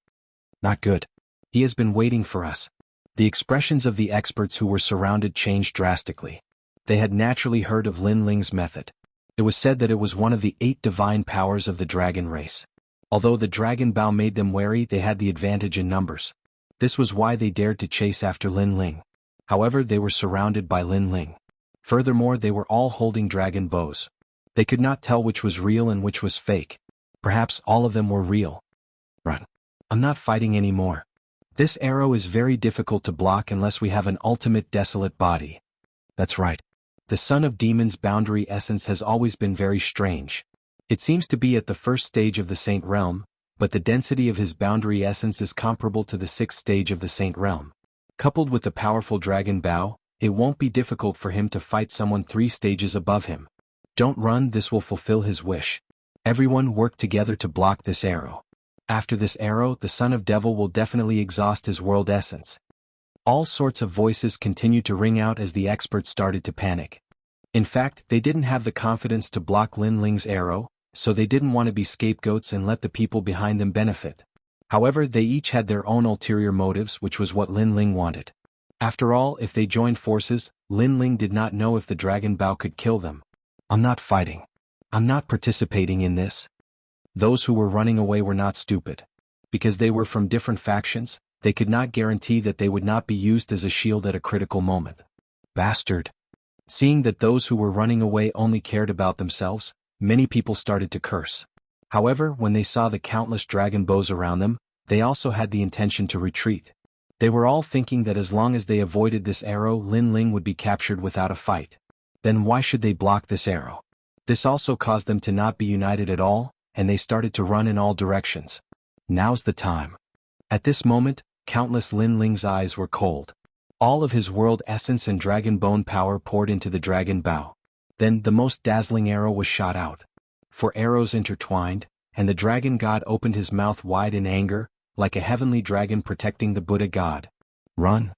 Not good. He has been waiting for us. The expressions of the experts who were surrounded changed drastically. They had naturally heard of Lin Ling's method. It was said that it was one of the 8 divine powers of the dragon race. Although the dragon bow made them wary, they had the advantage in numbers. This was why they dared to chase after Lin Ling. However, they were surrounded by Lin Ling. Furthermore, they were all holding dragon bows. They could not tell which was real and which was fake. Perhaps all of them were real. Run. I'm not fighting anymore. This arrow is very difficult to block unless we have an ultimate desolate body. That's right. The son of demon's boundary essence has always been very strange. It seems to be at the first stage of the saint realm, but the density of his boundary essence is comparable to the 6th stage of the saint realm. Coupled with the powerful dragon bow, it won't be difficult for him to fight someone 3 stages above him. Don't run, this will fulfill his wish. Everyone work together to block this arrow. After this arrow, the son of devil will definitely exhaust his world essence. All sorts of voices continued to ring out as the experts started to panic. In fact, they didn't have the confidence to block Lin Ling's arrow, so they didn't want to be scapegoats and let the people behind them benefit. However, they each had their own ulterior motives, which was what Lin Ling wanted. After all, if they joined forces, Lin Ling did not know if the dragon bow could kill them. I'm not fighting. I'm not participating in this. Those who were running away were not stupid. Because they were from different factions, they could not guarantee that they would not be used as a shield at a critical moment. Bastard. Seeing that those who were running away only cared about themselves, many people started to curse. However, when they saw the countless dragon bows around them, they also had the intention to retreat. They were all thinking that as long as they avoided this arrow, Lin Ling would be captured without a fight. Then why should they block this arrow? This also caused them to not be united at all, and they started to run in all directions. Now's the time. At this moment, countless Lin Ling's eyes were cold. All of his world essence and dragon bone power poured into the dragon bow. Then the most dazzling arrow was shot out. 4 arrows intertwined, and the dragon god opened his mouth wide in anger, like a heavenly dragon protecting the Buddha god. Run.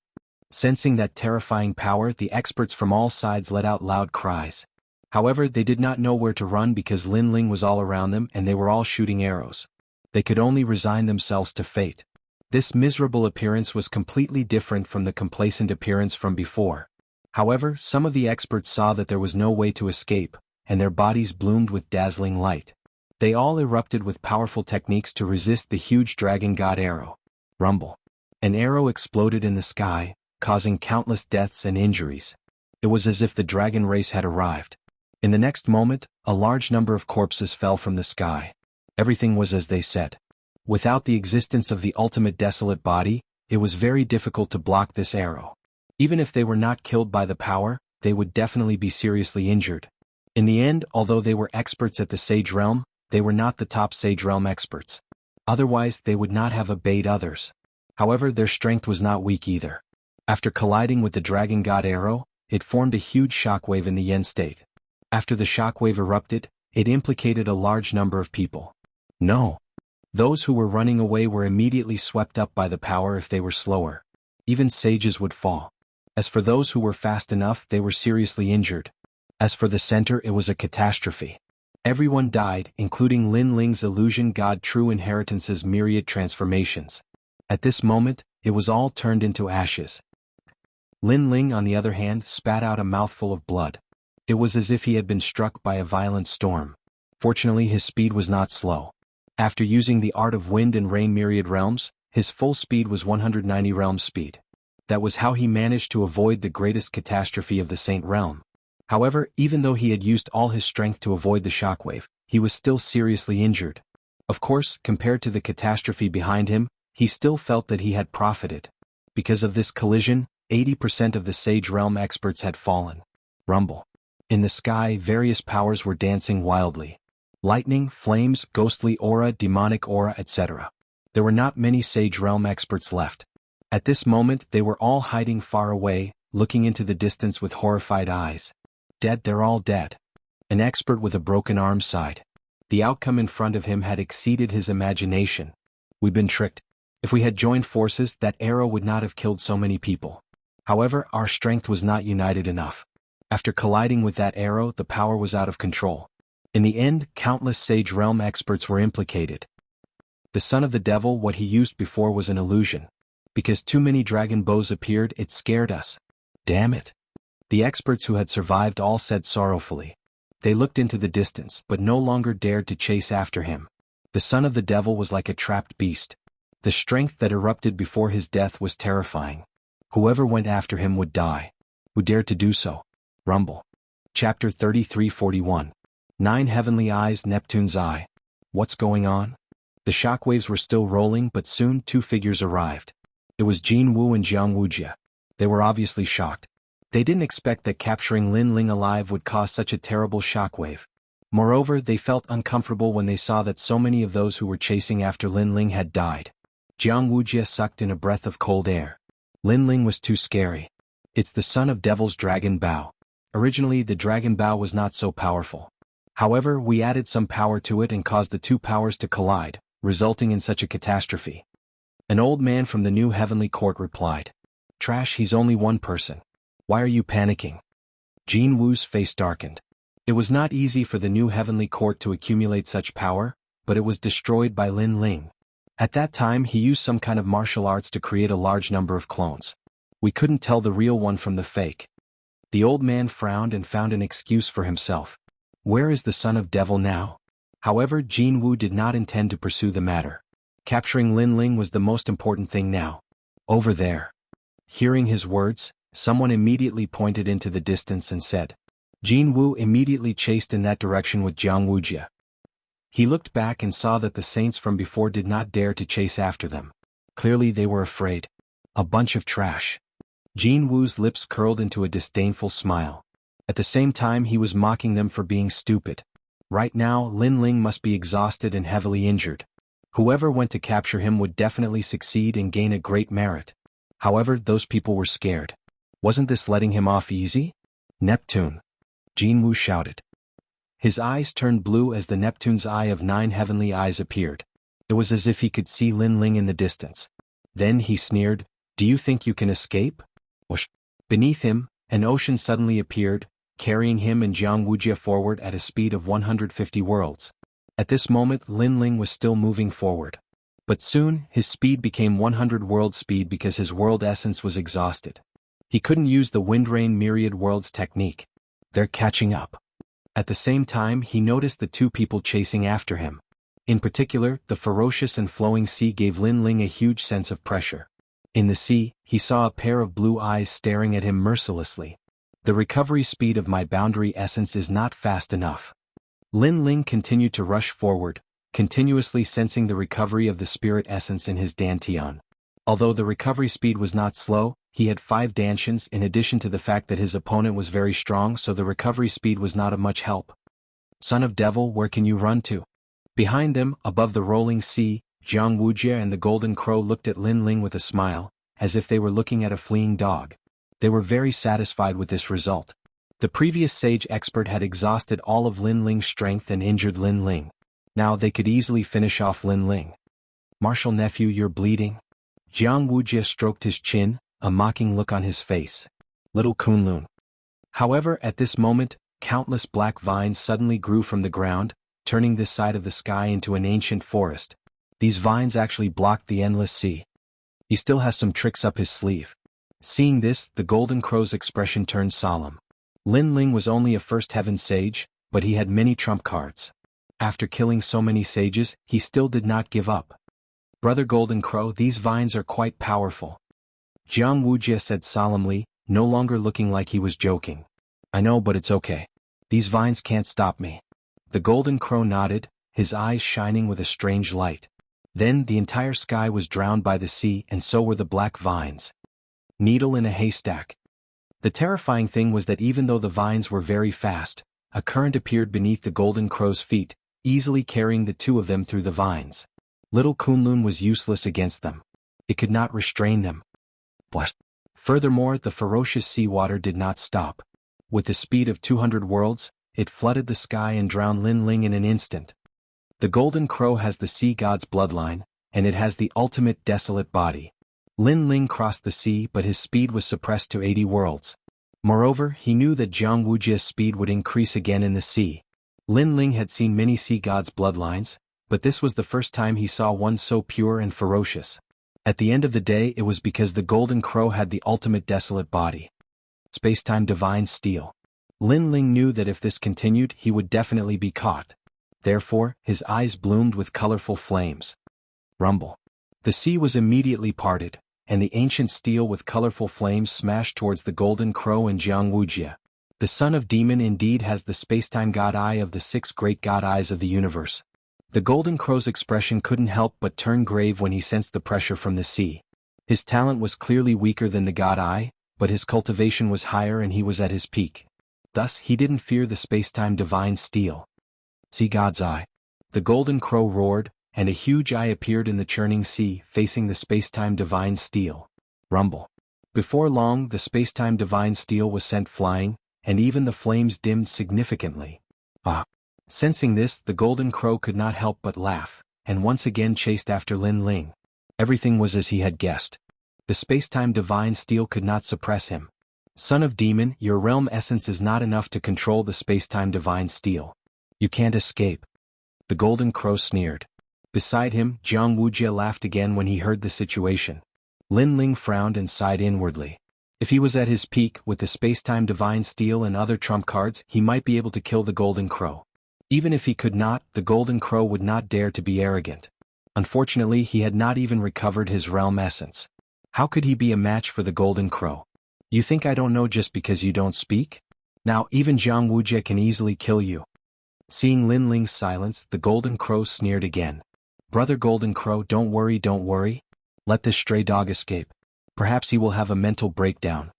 Sensing that terrifying power, the experts from all sides let out loud cries. However, they did not know where to run because Lin Ling was all around them and they were all shooting arrows. They could only resign themselves to fate. This miserable appearance was completely different from the complacent appearance from before. However, some of the experts saw that there was no way to escape, and their bodies bloomed with dazzling light. They all erupted with powerful techniques to resist the huge dragon god arrow. Rumble. An arrow exploded in the sky, causing countless deaths and injuries. It was as if the dragon race had arrived. In the next moment, a large number of corpses fell from the sky. Everything was as they said. Without the existence of the ultimate desolate body, it was very difficult to block this arrow. Even if they were not killed by the power, they would definitely be seriously injured. In the end, although they were experts at the Sage Realm, they were not the top Sage Realm experts. Otherwise, they would not have obeyed others. However, their strength was not weak either. After colliding with the dragon god arrow, it formed a huge shockwave in the Yen state. After the shockwave erupted, it implicated a large number of people. No. Those who were running away were immediately swept up by the power if they were slower. Even sages would fall. As for those who were fast enough, they were seriously injured. As for the center, it was a catastrophe. Everyone died, including Lin Ling's illusion god True Inheritance's myriad transformations. At this moment, it was all turned into ashes. Lin Ling, on the other hand, spat out a mouthful of blood. It was as if he had been struck by a violent storm. Fortunately, his speed was not slow. After using the art of wind and rain myriad realms, his full speed was 190 realm speed. That was how he managed to avoid the greatest catastrophe of the Saint Realm. However, even though he had used all his strength to avoid the shockwave, he was still seriously injured. Of course, compared to the catastrophe behind him, he still felt that he had profited. Because of this collision, 80% of the Sage Realm experts had fallen. Rumble. In the sky, various powers were dancing wildly. Lightning, flames, ghostly aura, demonic aura, etc. There were not many Sage Realm experts left. At this moment, they were all hiding far away, looking into the distance with horrified eyes. Dead, they're all dead. An expert with a broken arm sighed. The outcome in front of him had exceeded his imagination. We've been tricked. If we had joined forces, that arrow would not have killed so many people. However, our strength was not united enough. After colliding with that arrow, the power was out of control. In the end, countless Sage Realm experts were implicated. The son of the devil, what he used before was an illusion. Because too many dragon bows appeared, it scared us. Damn it. The experts who had survived all said sorrowfully. They looked into the distance, but no longer dared to chase after him. The son of the devil was like a trapped beast. The strength that erupted before his death was terrifying. Whoever went after him would die. Who dared to do so? Rumble. Chapter 33:41. 9 Heavenly Eyes, Neptune's Eye. What's going on? The shockwaves were still rolling, but soon 2 figures arrived. It was Jianghu and Wuxia. They were obviously shocked. They didn't expect that capturing Lin Ling alive would cause such a terrible shockwave. Moreover, they felt uncomfortable when they saw that so many of those who were chasing after Lin Ling had died. Wuxia sucked in a breath of cold air. Lin Ling was too scary. It's the son of Devil's Dragon Bow. Originally, the Dragon Bow was not so powerful. However, we added some power to it and caused the 2 powers to collide, resulting in such a catastrophe. An old man from the new heavenly court replied. Trash, he's only one person. Why are you panicking? Jianghu's face darkened. It was not easy for the new heavenly court to accumulate such power, but it was destroyed by Lin Ling. At that time he used some kind of martial arts to create a large number of clones. We couldn't tell the real one from the fake. The old man frowned and found an excuse for himself. Where is the son of devil now? However, Jianghu did not intend to pursue the matter. Capturing Lin Ling was the most important thing now. Over there. Hearing his words, someone immediately pointed into the distance and said. Jianghu immediately chased in that direction with Wuxia. He looked back and saw that the saints from before did not dare to chase after them. Clearly they were afraid. A bunch of trash. Jianghu's lips curled into a disdainful smile. At the same time he was mocking them for being stupid. Right now, Lin Ling must be exhausted and heavily injured. Whoever went to capture him would definitely succeed and gain a great merit. However, those people were scared. Wasn't this letting him off easy? Neptune. Jianghu shouted. His eyes turned blue as the Neptune's eye of 9 heavenly eyes appeared. It was as if he could see Lin Ling in the distance. Then he sneered, Do you think you can escape? Whoosh. Beneath him, an ocean suddenly appeared, carrying him and Wuxia forward at a speed of 150 worlds. At this moment Lin Ling was still moving forward. But soon, his speed became 100 world speed because his world essence was exhausted. He couldn't use the Windrain Myriad Worlds technique. They're catching up. At the same time he noticed the 2 people chasing after him. In particular, the ferocious and flowing sea gave Lin Ling a huge sense of pressure. In the sea, he saw a pair of blue eyes staring at him mercilessly. The recovery speed of my boundary essence is not fast enough. Lin Ling continued to rush forward, continuously sensing the recovery of the spirit essence in his dantian. Although the recovery speed was not slow, he had 5 dantians in addition to the fact that his opponent was very strong, so the recovery speed was not of much help. Son of devil, where can you run to? Behind them, above the rolling sea, Wuxia and the golden crow looked at Lin Ling with a smile, as if they were looking at a fleeing dog. They were very satisfied with this result. The previous sage expert had exhausted all of Lin Ling's strength and injured Lin Ling. Now they could easily finish off Lin Ling. Martial nephew, you're bleeding? Wuxia stroked his chin, a mocking look on his face. Little Kunlun. However, at this moment, countless black vines suddenly grew from the ground, turning this side of the sky into an ancient forest. These vines actually blocked the endless sea. He still has some tricks up his sleeve. Seeing this, the golden crow's expression turned solemn. Lin Ling was only a first heaven sage, but he had many trump cards. After killing so many sages, he still did not give up. Brother Golden Crow, these vines are quite powerful. Jianghu said solemnly, no longer looking like he was joking. I know, but it's okay. These vines can't stop me. The Golden Crow nodded, his eyes shining with a strange light. Then the entire sky was drowned by the sea, and so were the black vines. Needle in a haystack. The terrifying thing was that even though the vines were very fast, a current appeared beneath the Golden Crow's feet, easily carrying the two of them through the vines. Little Kunlun was useless against them. It could not restrain them. What? Furthermore, the ferocious seawater did not stop. With the speed of 200 worlds, it flooded the sky and drowned Lin Ling in an instant. The Golden Crow has the sea god's bloodline, and it has the ultimate desolate body. Lin Ling crossed the sea, but his speed was suppressed to 80 worlds. Moreover, he knew that Jianghu's speed would increase again in the sea. Lin Ling had seen many sea gods' bloodlines, but this was the first time he saw one so pure and ferocious. At the end of the day, it was because the Golden Crow had the ultimate desolate body. Spacetime divine steel. Lin Ling knew that if this continued, he would definitely be caught. Therefore, his eyes bloomed with colorful flames. Rumble. The sea was immediately parted, and the ancient steel with colorful flames smashed towards the Golden Crow and Jianghu. The son of demon indeed has the spacetime god eye of the 6 great god eyes of the universe. The Golden Crow's expression couldn't help but turn grave when he sensed the pressure from the sea. His talent was clearly weaker than the god eye, but his cultivation was higher and he was at his peak. Thus, he didn't fear the spacetime divine steel. Sea god's eye. The Golden Crow roared, and a huge eye appeared in the churning sea, facing the spacetime divine steel. Rumble. Before long, the spacetime divine steel was sent flying, and even the flames dimmed significantly. Ah! Sensing this, the Golden Crow could not help but laugh, and once again chased after Lin Ling. Everything was as he had guessed. The spacetime divine steel could not suppress him. Son of demon, your realm essence is not enough to control the spacetime divine steel. You can't escape. The Golden Crow sneered. Beside him, Jianghu laughed again when he heard the situation. Lin Ling frowned and sighed inwardly. If he was at his peak with the spacetime divine steel and other trump cards, he might be able to kill the Golden Crow. Even if he could not, the Golden Crow would not dare to be arrogant. Unfortunately, he had not even recovered his realm essence. How could he be a match for the Golden Crow? You think I don't know just because you don't speak? Now even Jianghu can easily kill you. Seeing Lin Ling's silence, the Golden Crow sneered again. Brother Golden Crow, don't worry. Let this stray dog escape. Perhaps he will have a mental breakdown.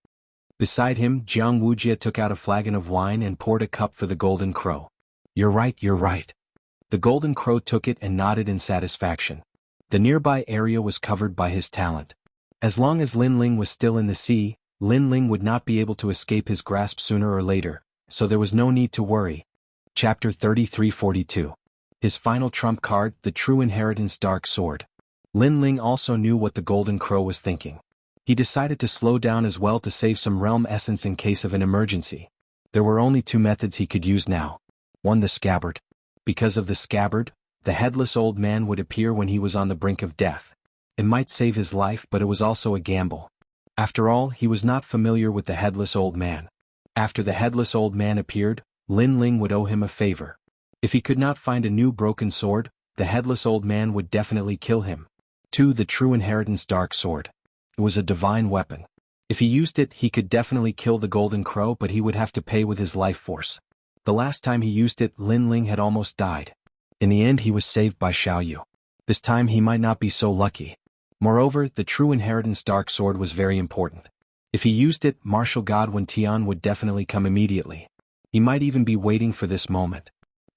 Beside him, Jianghu took out a flagon of wine and poured a cup for the Golden Crow. You're right. The Golden Crow took it and nodded in satisfaction. The nearby area was covered by his talent. As long as Lin Ling was still in the sea, Lin Ling would not be able to escape his grasp sooner or later, so there was no need to worry. Chapter 3342. His final trump card, the True Inheritance Dark Sword. Lin Ling also knew what the Golden Crow was thinking. He decided to slow down as well to save some realm essence in case of an emergency. There were only 2 methods he could use now. 1. The scabbard. Because of the scabbard, the headless old man would appear when he was on the brink of death. It might save his life, but it was also a gamble. After all, he was not familiar with the headless old man. After the headless old man appeared, Lin Ling would owe him a favor. If he could not find a new broken sword, the headless old man would definitely kill him. 2. The True Inheritance Dark Sword. It was a divine weapon. If he used it, he could definitely kill the Golden Crow, but he would have to pay with his life force. The last time he used it, Lin Ling had almost died. In the end, he was saved by Xiaoyu. This time he might not be so lucky. Moreover, the True Inheritance Dark Sword was very important. If he used it, Martial God Wen Tian would definitely come immediately. He might even be waiting for this moment.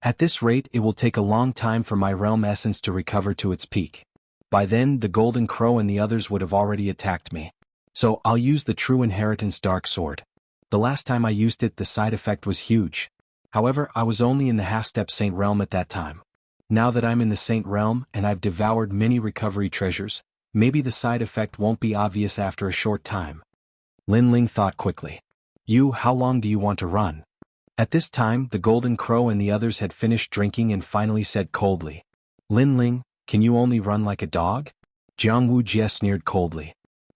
At this rate, it will take a long time for my realm essence to recover to its peak. By then, the Golden Crow and the others would have already attacked me. So, I'll use the True Inheritance Dark Sword. The last time I used it, the side effect was huge. However, I was only in the half-step Saint Realm at that time. Now that I'm in the Saint Realm and I've devoured many recovery treasures, maybe the side effect won't be obvious after a short time. Lin Ling thought quickly. How long do you want to run? At this time, the Golden Crow and the others had finished drinking and finally said coldly. Lin Ling, can you only run like a dog? Jianghu sneered coldly.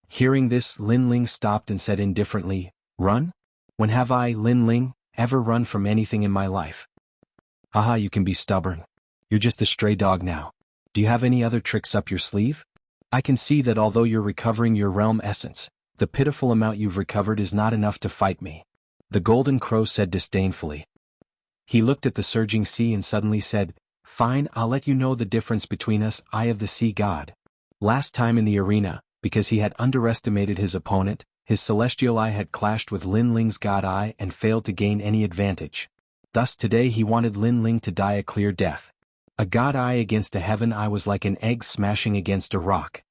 Hearing this, Lin Ling stopped and said indifferently, Run? When have I, Lin Ling, ever run from anything in my life? Haha, you can be stubborn. You're just a stray dog now. Do you have any other tricks up your sleeve? I can see that although you're recovering your realm essence, the pitiful amount you've recovered is not enough to fight me. The golden crow said disdainfully. He looked at the surging sea and suddenly said, "Fine, I'll let you know the difference between us, Eye of the Sea God." Last time in the arena, because he had underestimated his opponent, his celestial eye had clashed with Lin Ling's god eye and failed to gain any advantage. Thus today he wanted Lin Ling to die a clear death. A god eye against a heaven eye was like an egg smashing against a rock.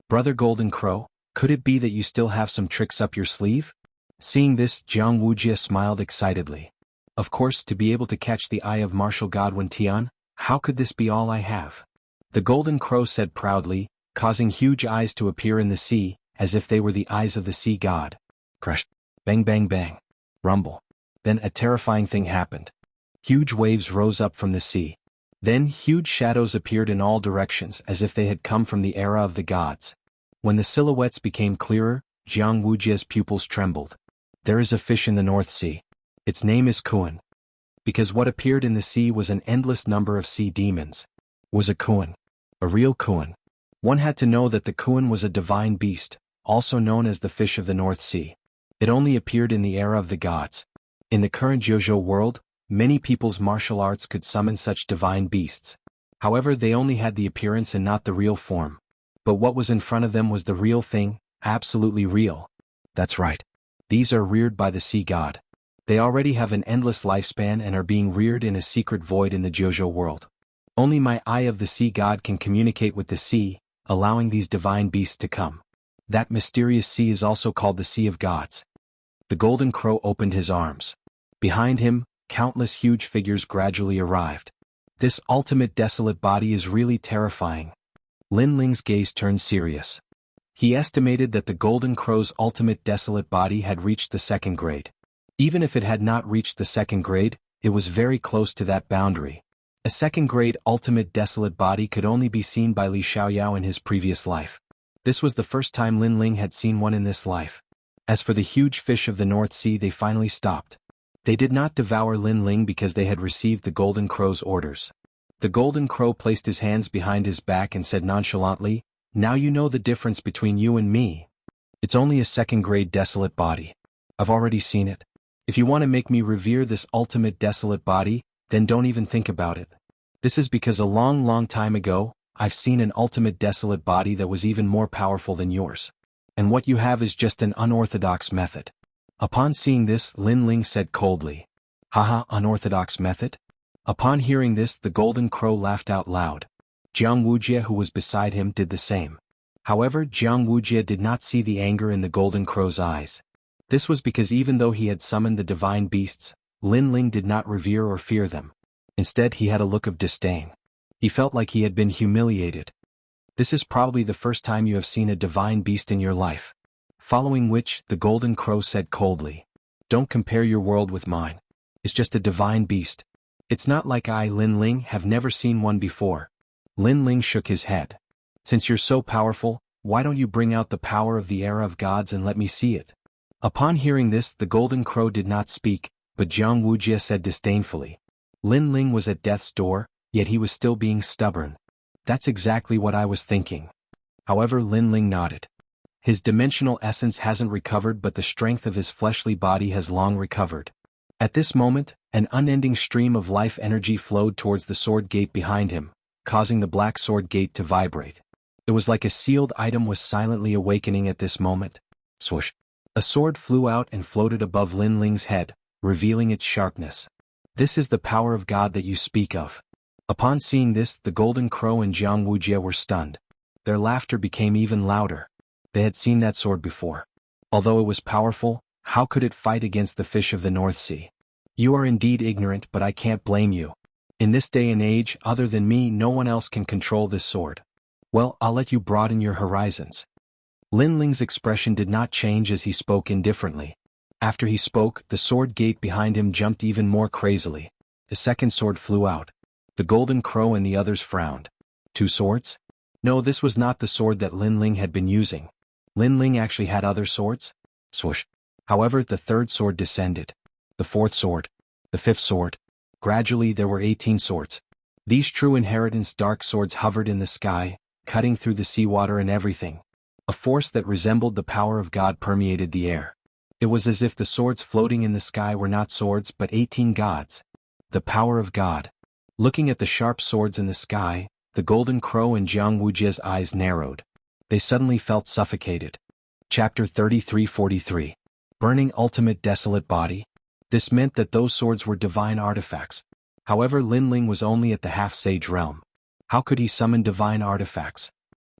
Brother Golden Crow, could it be that you still have some tricks up your sleeve? Seeing this, Jianghu smiled excitedly. Of course, to be able to catch the eye of martial god Wen Tian, how could this be all I have? The Golden Crow said proudly, causing huge eyes to appear in the sea, as if they were the eyes of the sea god. Crash. Bang bang bang. Rumble. Then a terrifying thing happened. Huge waves rose up from the sea. Then huge shadows appeared in all directions as if they had come from the era of the gods. When the silhouettes became clearer, Jianghu's pupils trembled. There is a fish in the North Sea. Its name is Kuan. Because what appeared in the sea was an endless number of sea demons. Was a Kuan. A real Kuan. One had to know that the Kuan was a divine beast, also known as the fish of the North Sea. It only appeared in the era of the gods. In the current JoJo world, many people's martial arts could summon such divine beasts. However, they only had the appearance and not the real form. But what was in front of them was the real thing, absolutely real. That's right. These are reared by the sea god. They already have an endless lifespan and are being reared in a secret void in the JoJo world. Only my Eye of the Sea God can communicate with the sea, allowing these divine beasts to come. That mysterious sea is also called the Sea of Gods. The Golden Crow opened his arms. Behind him, countless huge figures gradually arrived. This ultimate desolate body is really terrifying. Lin Ling's gaze turned serious. He estimated that the Golden Crow's ultimate desolate body had reached the second grade. Even if it had not reached the second grade, it was very close to that boundary. A second grade ultimate desolate body could only be seen by Li Xiaoyao in his previous life. This was the first time Lin Ling had seen one in this life. As for the huge fish of the North Sea, they finally stopped. They did not devour Lin Ling because they had received the Golden Crow's orders. The Golden Crow placed his hands behind his back and said nonchalantly, "Now you know the difference between you and me. It's only a second grade desolate body. I've already seen it. If you want to make me revere this ultimate desolate body, then don't even think about it. This is because a long time ago, I've seen an ultimate desolate body that was even more powerful than yours. And what you have is just an unorthodox method." Upon seeing this, Lin Ling said coldly, "Haha, unorthodox method?" Upon hearing this, the Golden Crow laughed out loud. Jianghu, who was beside him, did the same. However, Jianghu did not see the anger in the Golden Crow's eyes. This was because even though he had summoned the divine beasts, Lin Ling did not revere or fear them. Instead, he had a look of disdain. He felt like he had been humiliated. This is probably the first time you have seen a divine beast in your life. Following which, the Golden Crow said coldly, "Don't compare your world with mine. It's just a divine beast. It's not like I, Lin Ling, have never seen one before." Lin Ling shook his head. "Since you're so powerful, why don't you bring out the power of the era of gods and let me see it?" Upon hearing this, the Golden Crow did not speak, but Jianghu said disdainfully. Lin Ling was at death's door, yet he was still being stubborn. "That's exactly what I was thinking." However, Lin Ling nodded. His dimensional essence hasn't recovered, but the strength of his fleshly body has long recovered. At this moment, an unending stream of life energy flowed towards the sword gate behind him, causing the black sword gate to vibrate. It was like a sealed item was silently awakening at this moment. Swoosh! A sword flew out and floated above Lin Ling's head, revealing its sharpness. "This is the power of God that you speak of." Upon seeing this, the Golden Crow and Jianghu were stunned. Their laughter became even louder. They had seen that sword before. Although it was powerful, how could it fight against the fish of the North Sea? "You are indeed ignorant, but I can't blame you. In this day and age, other than me, no one else can control this sword. Well, I'll let you broaden your horizons." Lin Ling's expression did not change as he spoke indifferently. After he spoke, the sword gate behind him jumped even more crazily. The second sword flew out. The Golden Crow and the others frowned. Two swords? No, this was not the sword that Lin Ling had been using. Lin Ling actually had other swords? Swoosh. However, the third sword descended. The fourth sword. The fifth sword. Gradually there were 18 swords. These true inheritance dark swords hovered in the sky, cutting through the seawater and everything. A force that resembled the power of God permeated the air. It was as if the swords floating in the sky were not swords but 18 gods. The power of God. Looking at the sharp swords in the sky, the golden crow and Jianghu's eyes narrowed. They suddenly felt suffocated. Chapter 33:43. Burning ultimate desolate body. This meant that those swords were divine artifacts. However, Linling was only at the half-sage realm. How could he summon divine artifacts?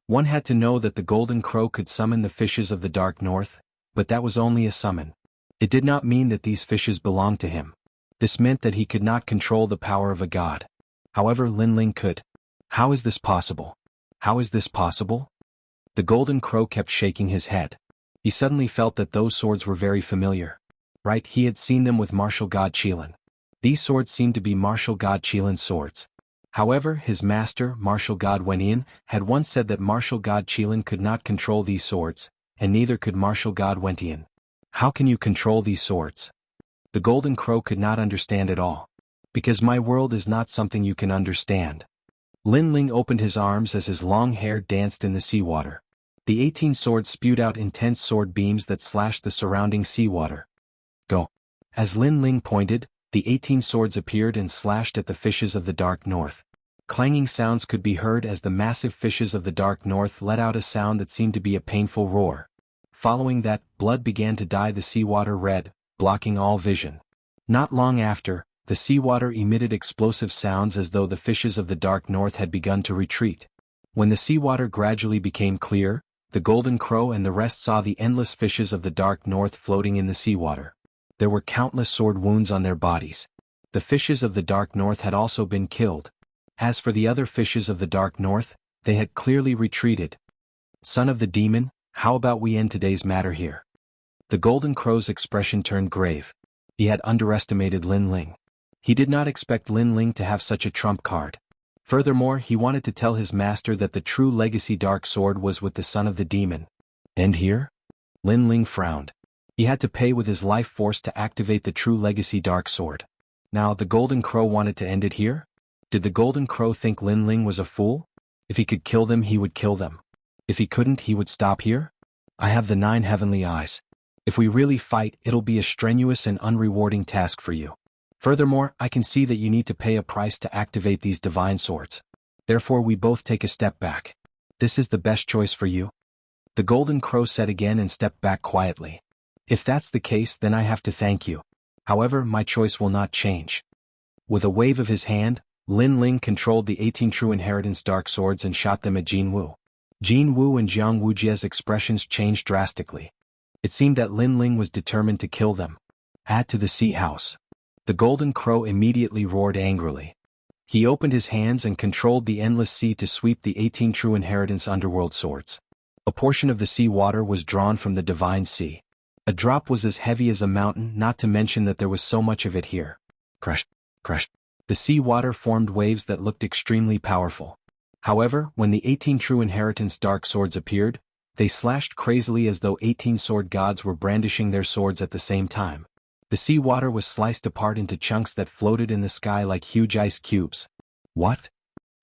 One had to know that the golden crow could summon the fishes of the dark north, but that was only a summon. It did not mean that these fishes belonged to him. This meant that he could not control the power of a god. However, Linling could. How is this possible? How is this possible? The golden crow kept shaking his head. He suddenly felt that those swords were very familiar. Right, he had seen them with martial god Qilin. These swords seemed to be martial god Qilin's swords. However, his master, martial god Wenyin, had once said that martial god Qilin could not control these swords, and neither could martial god Wentian. How can you control these swords? The golden crow could not understand at all. Because my world is not something you can understand. Linling opened his arms as his long hair danced in the seawater. The 18 swords spewed out intense sword beams that slashed the surrounding seawater. Go. As Linling pointed, the 18 swords appeared and slashed at the fishes of the dark north. Clanging sounds could be heard as the massive fishes of the dark north let out a sound that seemed to be a painful roar. Following that, blood began to dye the seawater red, blocking all vision. Not long after, the seawater emitted explosive sounds as though the fishes of the dark north had begun to retreat. When the seawater gradually became clear, the golden crow and the rest saw the endless fishes of the dark north floating in the seawater. There were countless sword wounds on their bodies. The fishes of the dark north had also been killed. As for the other fishes of the dark north, they had clearly retreated. Son of the demon, how about we end today's matter here? The golden crow's expression turned grave. He had underestimated Linling. He did not expect Linling to have such a trump card. Furthermore, he wanted to tell his master that the true legacy dark sword was with the son of the demon. And here? Linling frowned. He had to pay with his life force to activate the true legacy dark sword. Now the golden crow wanted to end it here? Did the golden crow think Linling was a fool? If he could kill them, he would kill them. If he couldn't, he would stop here? I have the 9 heavenly eyes. If we really fight, it'll be a strenuous and unrewarding task for you. Furthermore, I can see that you need to pay a price to activate these divine swords. Therefore we both take a step back. This is the best choice for you? The golden crow said again and stepped back quietly. If that's the case, then I have to thank you. However, my choice will not change. With a wave of his hand, Linling controlled the 18 true inheritance dark swords and shot them at Jianghu. Jianghu and Jianghu's expressions changed drastically. It seemed that Linling was determined to kill them. Add to the sea house. The golden crow immediately roared angrily. He opened his hands and controlled the endless sea to sweep the 18 true inheritance underworld swords. A portion of the sea water was drawn from the divine sea. A drop was as heavy as a mountain, not to mention that there was so much of it here. Crush, crush. The sea water formed waves that looked extremely powerful. However, when the 18 true inheritance dark swords appeared, they slashed crazily as though 18 sword gods were brandishing their swords at the same time. The sea water was sliced apart into chunks that floated in the sky like huge ice cubes. What?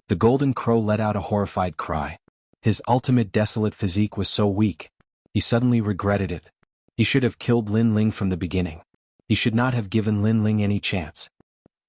The golden crow let out a horrified cry. His ultimate desolate physique was so weak. He suddenly regretted it. He should have killed Linling from the beginning. He should not have given Linling any chance.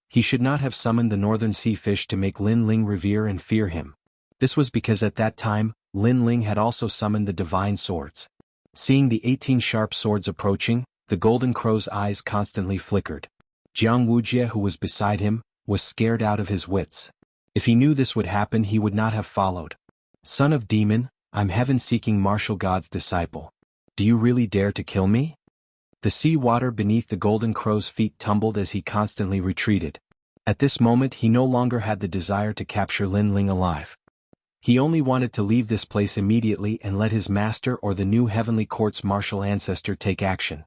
He should not have summoned the northern sea fish to make Linling revere and fear him. This was because at that time, Linling had also summoned the divine swords. Seeing the 18 sharp swords approaching, the golden crow's eyes constantly flickered. Wuxia, who was beside him, was scared out of his wits. If he knew this would happen, he would not have followed. Son of demon, I'm heaven-seeking martial god's disciple. Do you really dare to kill me? The sea water beneath the golden crow's feet tumbled as he constantly retreated. At this moment he no longer had the desire to capture Linling alive. He only wanted to leave this place immediately and let his master or the new heavenly court's martial ancestor take action.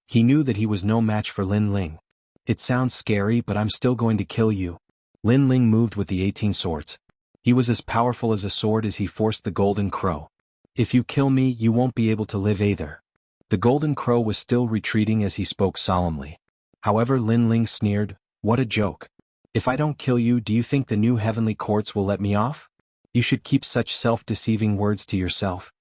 He knew that he was no match for Linling. It sounds scary, but I'm still going to kill you. Linling moved with the 18 swords. He was as powerful as a sword as he forced the golden crow. If you kill me, you won't be able to live either. The golden crow was still retreating as he spoke solemnly. However, Linling sneered, what a joke. If I don't kill you, do you think the new heavenly courts will let me off? You should keep such self-deceiving words to yourself.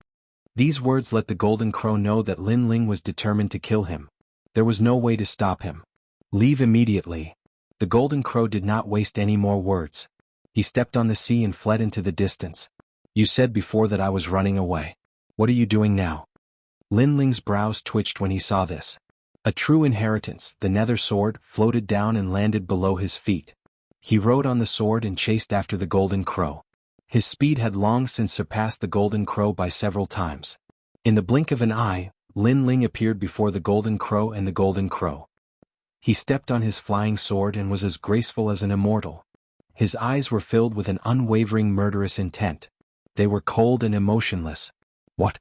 These words let the Golden Crow know that Lin Ling was determined to kill him. There was no way to stop him. Leave immediately. The Golden Crow did not waste any more words. He stepped on the sea and fled into the distance. You said before that I was running away. What are you doing now? Lin Ling's brows twitched when he saw this. A true inheritance, the nether sword, floated down and landed below his feet. He rode on the sword and chased after the Golden Crow. His speed had long since surpassed the Golden Crow by several times. In the blink of an eye, Lin Ling appeared before the Golden Crow and the Golden Crow. He stepped on his flying sword and was as graceful as an immortal. His eyes were filled with an unwavering murderous intent. They were cold and emotionless. What?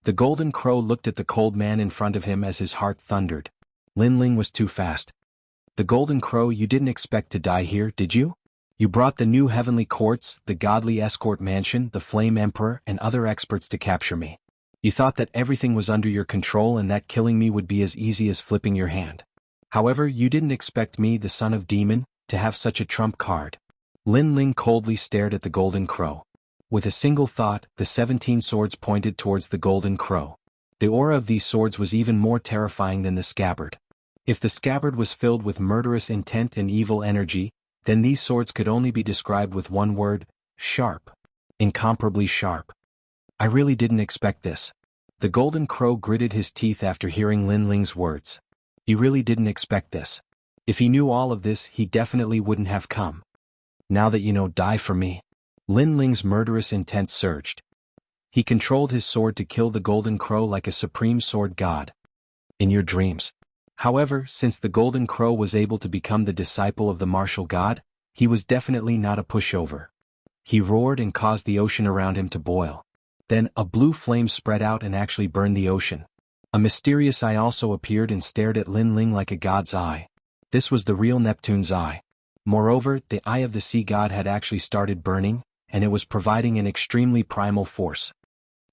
The Golden Crow looked at the cold man in front of him as his heart thundered. Lin Ling was too fast. The Golden Crow, you didn't expect to die here, did you? You brought the new heavenly courts, the godly escort mansion, the Flame Emperor, and other experts to capture me. You thought that everything was under your control and that killing me would be as easy as flipping your hand. However, you didn't expect me, the son of demon, to have such a trump card. Lin Ling coldly stared at the Golden Crow. With a single thought, the 17 swords pointed towards the Golden Crow. The aura of these swords was even more terrifying than the scabbard. If the scabbard was filled with murderous intent and evil energy, then these swords could only be described with one word: sharp. Incomparably sharp. I really didn't expect this. The Golden Crow gritted his teeth after hearing Lin Ling's words. He really didn't expect this. If he knew all of this, he definitely wouldn't have come. Now that you know, die for me. Lin Ling's murderous intent surged. He controlled his sword to kill the Golden Crow like a supreme sword god. In your dreams. However, since the Golden Crow was able to become the disciple of the martial god, he was definitely not a pushover. He roared and caused the ocean around him to boil. Then, a blue flame spread out and actually burned the ocean. A mysterious eye also appeared and stared at Lin Ling like a god's eye. This was the real Neptune's eye. Moreover, the eye of the sea god had actually started burning, and it was providing an extremely primal force.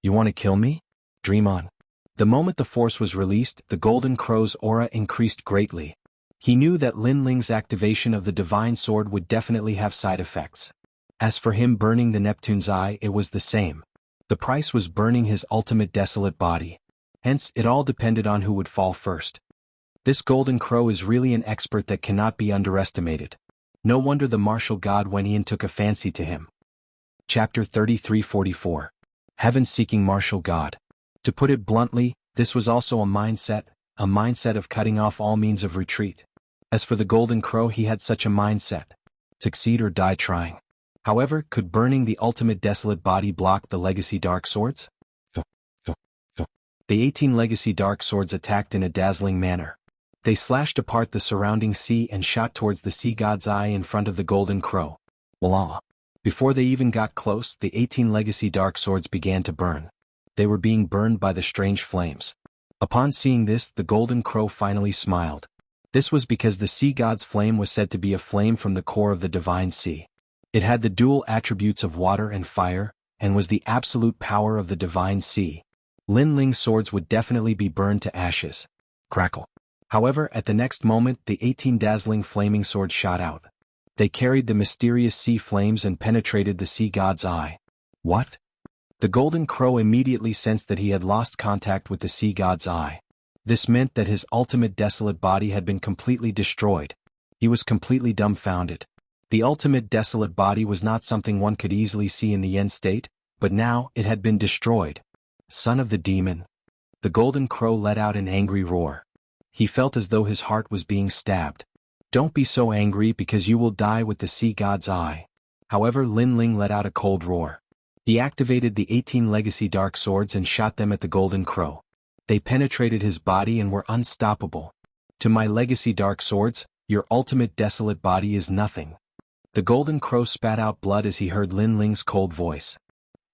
You want to kill me? Dream on. The moment the force was released, the Golden Crow's aura increased greatly. He knew that Lin Ling's activation of the divine sword would definitely have side effects. As for him burning the Neptune's eye, it was the same. The price was burning his ultimate desolate body. Hence, it all depended on who would fall first. This Golden Crow is really an expert that cannot be underestimated. No wonder the martial god Wenyan took a fancy to him. Chapter 33-44. Heaven-seeking martial god. To put it bluntly, this was also a mindset of cutting off all means of retreat. As for the Golden Crow, he had such a mindset. Succeed or die trying. However, could burning the ultimate desolate body block the legacy dark swords? The 18 legacy dark swords attacked in a dazzling manner. They slashed apart the surrounding sea and shot towards the sea god's eye in front of the Golden Crow. Voila! Before they even got close, the 18 legacy dark swords began to burn. They were being burned by the strange flames. Upon seeing this, the Golden Crow finally smiled. This was because the sea god's flame was said to be a flame from the core of the divine sea. It had the dual attributes of water and fire, and was the absolute power of the divine sea. Lin Ling's swords would definitely be burned to ashes. Crackle. However, at the next moment, the 18 dazzling flaming swords shot out. They carried the mysterious sea flames and penetrated the sea god's eye. What? The Golden Crow immediately sensed that he had lost contact with the sea god's eye. This meant that his ultimate desolate body had been completely destroyed. He was completely dumbfounded. The ultimate desolate body was not something one could easily see in the end state, but now it had been destroyed. Son of the demon. The Golden Crow let out an angry roar. He felt as though his heart was being stabbed. Don't be so angry, because you will die with the sea god's eye. However, Lin Ling let out a cold roar. He activated the 18 legacy dark swords and shot them at the Golden Crow. They penetrated his body and were unstoppable. To my legacy dark swords, your ultimate desolate body is nothing. The Golden Crow spat out blood as he heard Lin Ling's cold voice.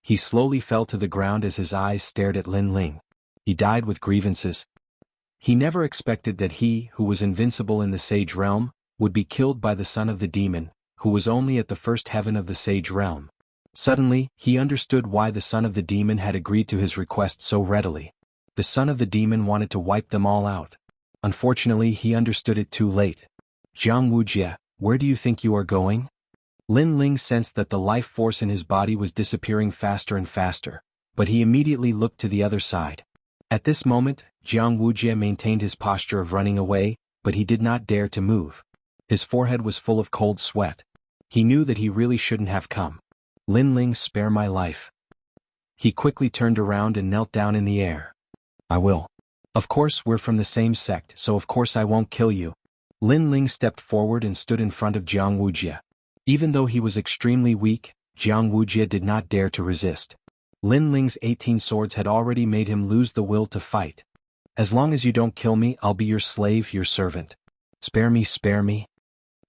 He slowly fell to the ground as his eyes stared at Lin Ling. He died with grievances. He never expected that he, who was invincible in the Sage Realm, would be killed by the son of the demon, who was only at the first heaven of the Sage Realm. Suddenly, he understood why the son of the demon had agreed to his request so readily. The son of the demon wanted to wipe them all out. Unfortunately, he understood it too late. Jianghu, Where do you think you are going? Lin Ling sensed that the life force in his body was disappearing faster and faster, but he immediately looked to the other side. At this moment, Wuxia maintained his posture of running away, but he did not dare to move. His forehead was full of cold sweat. He knew that he really shouldn't have come. Lin Ling, spare my life. He quickly turned around and knelt down in the air. I will. Of course we're from the same sect, so of course I won't kill you. Lin Ling stepped forward and stood in front of Wuxia. Even though he was extremely weak, Wuxia did not dare to resist. Lin Ling's 18 swords had already made him lose the will to fight. As long as you don't kill me, I'll be your slave, your servant. Spare me, spare me.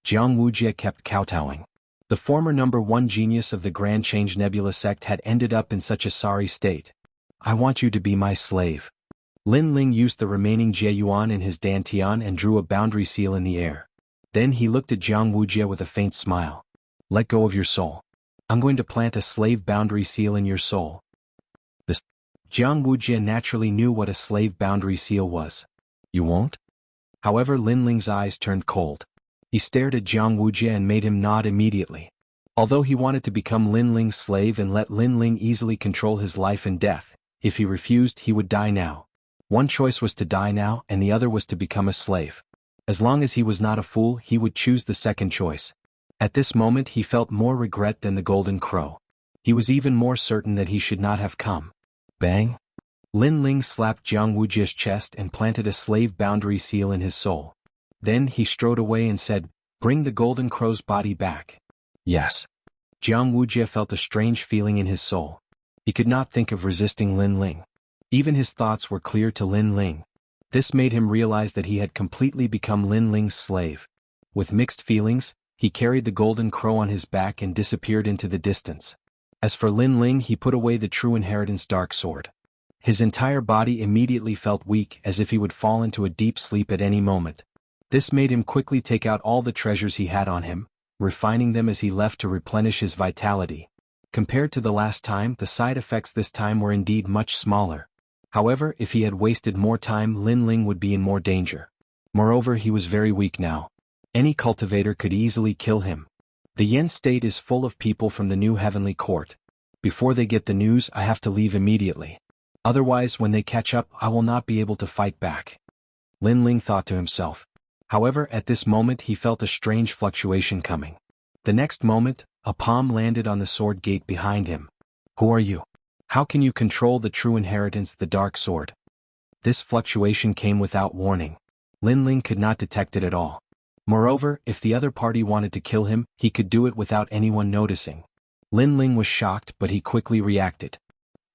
Wuxia kept kowtowing. The former #1 genius of the Grand Change Nebula sect had ended up in such a sorry state. I want you to be my slave. Lin Ling used the remaining Jieyuan in his dantian and drew a boundary seal in the air. Then he looked at Wuxia with a faint smile. Let go of your soul. I'm going to plant a slave boundary seal in your soul. Wuxia naturally knew what a slave boundary seal was. You won't? However, Lin Ling's eyes turned cold. He stared at Wuxia and made him nod immediately. Although he wanted to become Lin Ling's slave and let Lin Ling easily control his life and death, if he refused he would die now. One choice was to die now and the other was to become a slave. As long as he was not a fool, he would choose the second choice. At this moment he felt more regret than the Golden Crow. He was even more certain that he should not have come. Bang! Lin Ling slapped Wuxia's chest and planted a slave boundary seal in his soul. Then he strode away and said, Bring the Golden Crow's body back. Yes. Wuxia felt a strange feeling in his soul. He could not think of resisting Lin Ling. Even his thoughts were clear to Lin Ling. This made him realize that he had completely become Lin Ling's slave. With mixed feelings, he carried the Golden Crow on his back and disappeared into the distance. As for Lin Ling, he put away the True Inheritance Dark Sword. His entire body immediately felt weak, as if he would fall into a deep sleep at any moment. This made him quickly take out all the treasures he had on him, refining them as he left to replenish his vitality. Compared to the last time, the side effects this time were indeed much smaller. However, if he had wasted more time, Lin Ling would be in more danger. Moreover, he was very weak now. Any cultivator could easily kill him. The Yen state is full of people from the new heavenly court. Before they get the news, I have to leave immediately. Otherwise, when they catch up, I will not be able to fight back. Lin Ling thought to himself. However, at this moment he felt a strange fluctuation coming. The next moment, a palm landed on the sword gate behind him. Who are you? How can you control the true inheritance, the dark sword? This fluctuation came without warning. Lin Ling could not detect it at all. Moreover, if the other party wanted to kill him, he could do it without anyone noticing. Lin Ling was shocked, but he quickly reacted.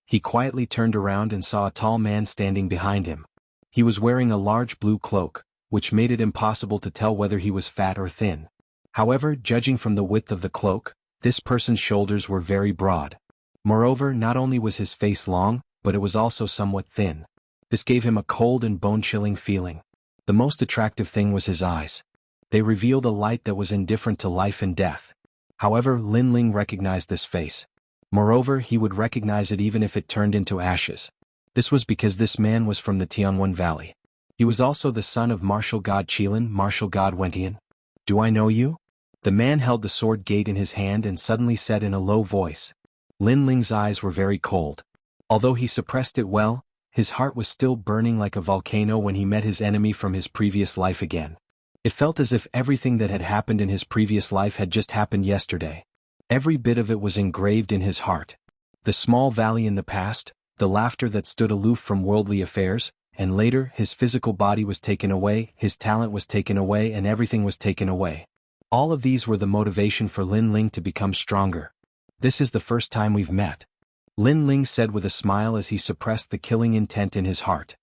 He quietly turned around and saw a tall man standing behind him. He was wearing a large blue cloak, which made it impossible to tell whether he was fat or thin. However, judging from the width of the cloak, this person's shoulders were very broad. Moreover, not only was his face long, but it was also somewhat thin. This gave him a cold and bone-chilling feeling. The most attractive thing was his eyes. They revealed a light that was indifferent to life and death. However, Lin Ling recognized this face. Moreover, he would recognize it even if it turned into ashes. This was because this man was from the Tianwen Valley. He was also the son of martial god Qilin, martial god Wentian. Do I know you? The man held the sword gate in his hand and suddenly said in a low voice. Lin Ling's eyes were very cold. Although he suppressed it well, his heart was still burning like a volcano when he met his enemy from his previous life again. It felt as if everything that had happened in his previous life had just happened yesterday. Every bit of it was engraved in his heart. The small valley in the past, the laughter that stood aloof from worldly affairs, and later his physical body was taken away, his talent was taken away, and everything was taken away. All of these were the motivation for Lin Ling to become stronger. This is the first time we've met. Lin Ling said with a smile as he suppressed the killing intent in his heart.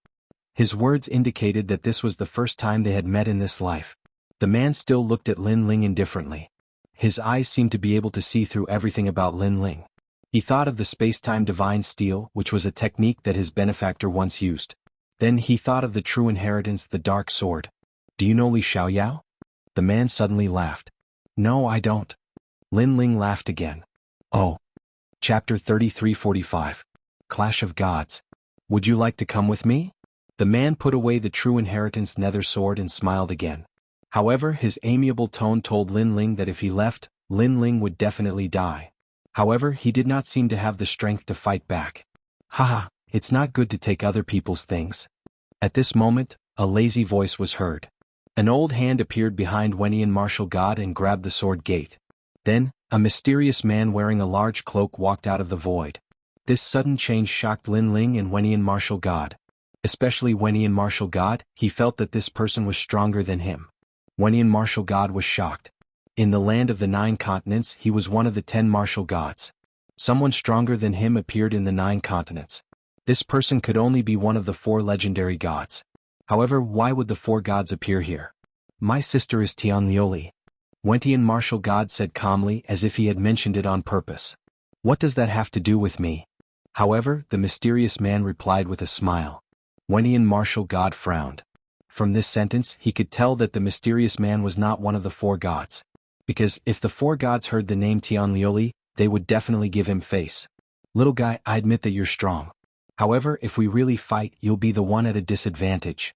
His words indicated that this was the first time they had met in this life. The man still looked at Lin Ling indifferently. His eyes seemed to be able to see through everything about Lin Ling. He thought of the space-time divine steel, which was a technique that his benefactor once used. Then he thought of the true inheritance, the dark sword. Do you know Li Xiaoyao? The man suddenly laughed. No, I don't. Lin Ling laughed again. Oh. Chapter 3345. Clash of Gods. Would you like to come with me? The man put away the true inheritance nether sword and smiled again. However, his amiable tone told Lin Ling that if he left, Lin Ling would definitely die. However, he did not seem to have the strength to fight back. Haha, it's not good to take other people's things. At this moment, a lazy voice was heard. An old hand appeared behind Wenian martial god and grabbed the sword gate. Then, a mysterious man wearing a large cloak walked out of the void. This sudden change shocked Lin Ling and Wenian martial god. Especially Wenian martial god, he felt that this person was stronger than him. Wenian martial god was shocked. In the land of the 9 continents, he was one of the 10 martial gods. Someone stronger than him appeared in the 9 continents. This person could only be one of the 4 legendary gods. However, why would the 4 gods appear here? My sister is Tianlioli. Wentian martial god said calmly as if he had mentioned it on purpose. What does that have to do with me? However, the mysterious man replied with a smile. Wentian martial god frowned. From this sentence, he could tell that the mysterious man was not one of the 4 gods. Because if the 4 gods heard the name Tianlioli, they would definitely give him face. Little guy, I admit that you're strong. However, if we really fight, you'll be the one at a disadvantage.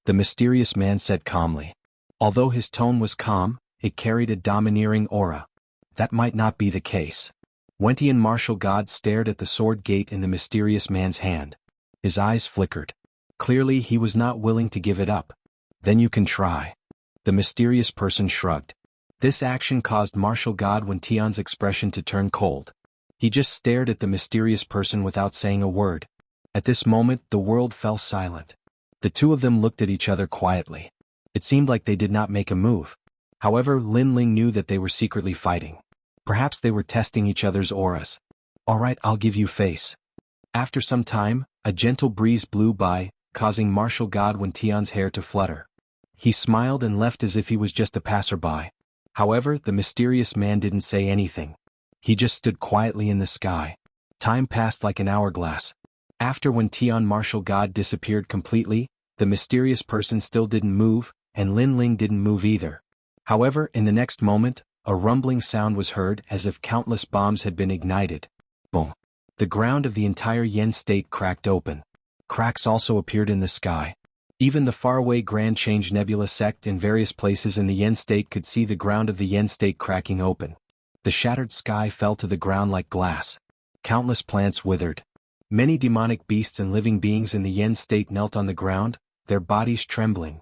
The mysterious man said calmly. Although his tone was calm, it carried a domineering aura. That might not be the case. Wentian martial god stared at the sword gate in the mysterious man's hand. His eyes flickered. Clearly he was not willing to give it up. Then you can try. The mysterious person shrugged. This action caused martial god Wentian's expression to turn cold. He just stared at the mysterious person without saying a word. At this moment, the world fell silent. The two of them looked at each other quietly. It seemed like they did not make a move. However, Lin Ling knew that they were secretly fighting. Perhaps they were testing each other's auras. Alright, I'll give you face. After some time, a gentle breeze blew by, causing martial god Wentian's hair to flutter. He smiled and left as if he was just a passerby. However, the mysterious man didn't say anything. He just stood quietly in the sky. Time passed like an hourglass. After Wentian martial god disappeared completely, the mysterious person still didn't move, and Lin Ling didn't move either. However, in the next moment, a rumbling sound was heard as if countless bombs had been ignited. Boom. The ground of the entire Yen state cracked open. Cracks also appeared in the sky. Even the faraway Grand Change Nebula sect in various places in the Yen state could see the ground of the Yen state cracking open. The shattered sky fell to the ground like glass. Countless plants withered. Many demonic beasts and living beings in the Yen state knelt on the ground, their bodies trembling.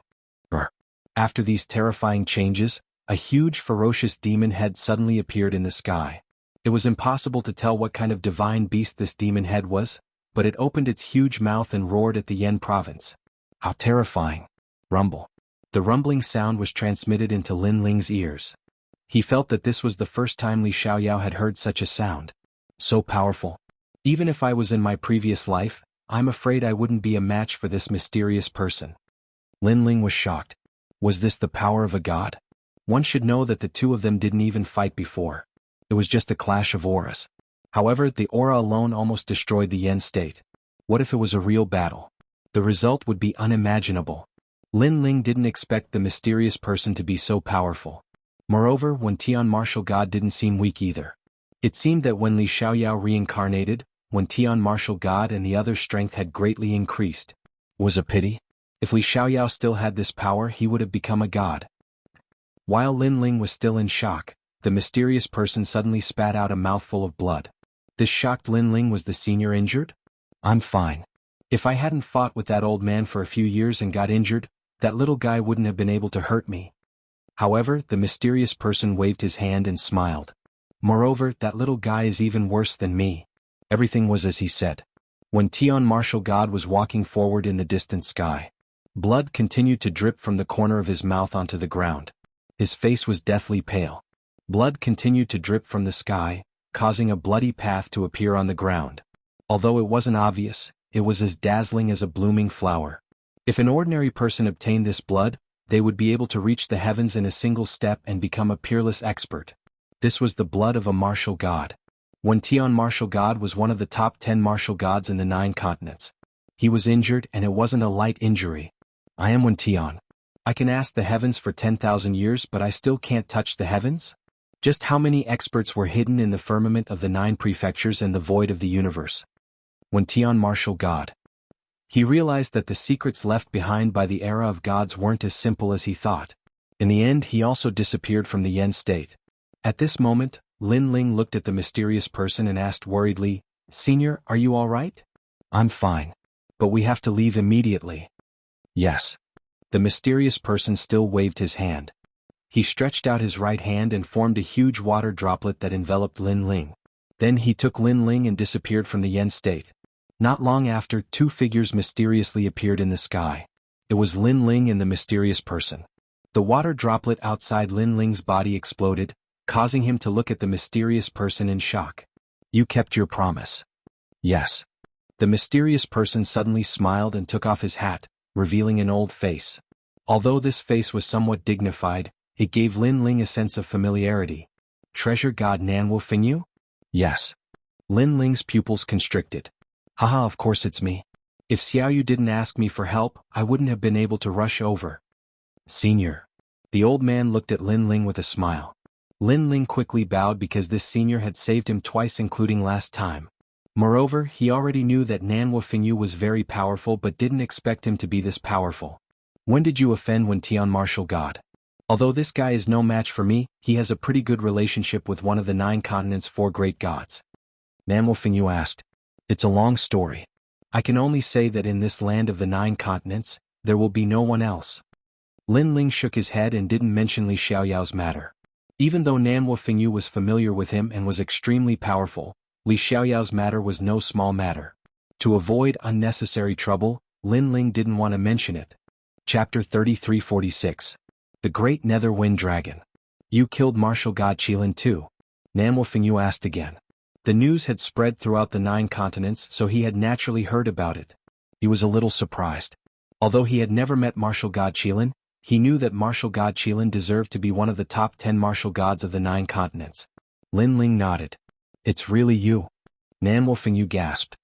After these terrifying changes, a huge ferocious demon head suddenly appeared in the sky. It was impossible to tell what kind of divine beast this demon head was, but it opened its huge mouth and roared at the Yen province. How terrifying. Rumble. The rumbling sound was transmitted into Lin Ling's ears. He felt that this was the first time Li Xiaoyao had heard such a sound. So powerful. Even if I was in my previous life, I'm afraid I wouldn't be a match for this mysterious person. Lin Ling was shocked. Was this the power of a god? One should know that the two of them didn't even fight before. It was just a clash of auras. However, the aura alone almost destroyed the Yen state. What if it was a real battle? The result would be unimaginable. Lin Ling didn't expect the mysterious person to be so powerful. Moreover, Wentian martial god didn't seem weak either. It seemed that when Li Xiaoyao reincarnated, Wentian martial god and the other's strength had greatly increased. Was a pity? If Li Xiaoyao still had this power, he would have become a god. While Lin Ling was still in shock, the mysterious person suddenly spat out a mouthful of blood. This shocked Lin Ling. Was the senior injured? I'm fine. If I hadn't fought with that old man for a few years and got injured, that little guy wouldn't have been able to hurt me. However, the mysterious person waved his hand and smiled. Moreover, that little guy is even worse than me. Everything was as he said. When Tian martial god was walking forward in the distant sky, blood continued to drip from the corner of his mouth onto the ground. His face was deathly pale. Blood continued to drip from the sky, causing a bloody path to appear on the ground. Although it wasn't obvious, it was as dazzling as a blooming flower. If an ordinary person obtained this blood, they would be able to reach the heavens in a single step and become a peerless expert. This was the blood of a martial god. When Tian martial god was one of the top 10 martial gods in the 9 continents. He was injured, and it wasn't a light injury. I am Wen Tian. I can ask the heavens for 10,000 years, but I still can't touch the heavens? Just how many experts were hidden in the firmament of the 9 prefectures and the void of the universe? When Tian martial god. He realized that the secrets left behind by the era of gods weren't as simple as he thought. In the end, he also disappeared from the Yen state. At this moment, Lin Ling looked at the mysterious person and asked worriedly, "Senior, are you all right?" "I'm fine. But we have to leave immediately." "Yes." The mysterious person still waved his hand. He stretched out his right hand and formed a huge water droplet that enveloped Lin Ling. Then he took Lin Ling and disappeared from the Yen state. Not long after, two figures mysteriously appeared in the sky. It was Lin Ling and the mysterious person. The water droplet outside Lin Ling's body exploded, causing him to look at the mysterious person in shock. "You kept your promise." "Yes." The mysterious person suddenly smiled and took off his hat, revealing an old face. Although this face was somewhat dignified, it gave Lin Ling a sense of familiarity. "Treasure god Nanwu Fingyu?" "Yes." Lin Ling's pupils constricted. "Haha, of course it's me. If Xiaoyu didn't ask me for help, I wouldn't have been able to rush over." "Senior." The old man looked at Lin Ling with a smile. Lin Ling quickly bowed because this senior had saved him twice, including last time. Moreover, he already knew that Nanwu Fingyu was very powerful but didn't expect him to be this powerful. "When did you offend Wen Tian martial god? Although this guy is no match for me, he has a pretty good relationship with one of the 9 continents' 4 great gods." Nanwu Fingyu asked. "It's a long story. I can only say that in this land of the 9 continents, there will be no one else." Lin Ling shook his head and didn't mention Li Xiaoyao's matter. Even though Nanwu Fingyu was familiar with him and was extremely powerful, Li Xiaoyao's matter was no small matter. To avoid unnecessary trouble, Lin Ling didn't want to mention it. Chapter 3346. The Great Nether Wind Dragon. "You killed martial god Qilin too?" Nanwu Fingyu asked again. The news had spread throughout the 9 continents, so he had naturally heard about it. He was a little surprised. Although he had never met martial god Qilin, he knew that martial god Qilin deserved to be one of the top 10 martial gods of the 9 continents. Lin Ling nodded. "It's really you?" Nanwu Fingyu gasped.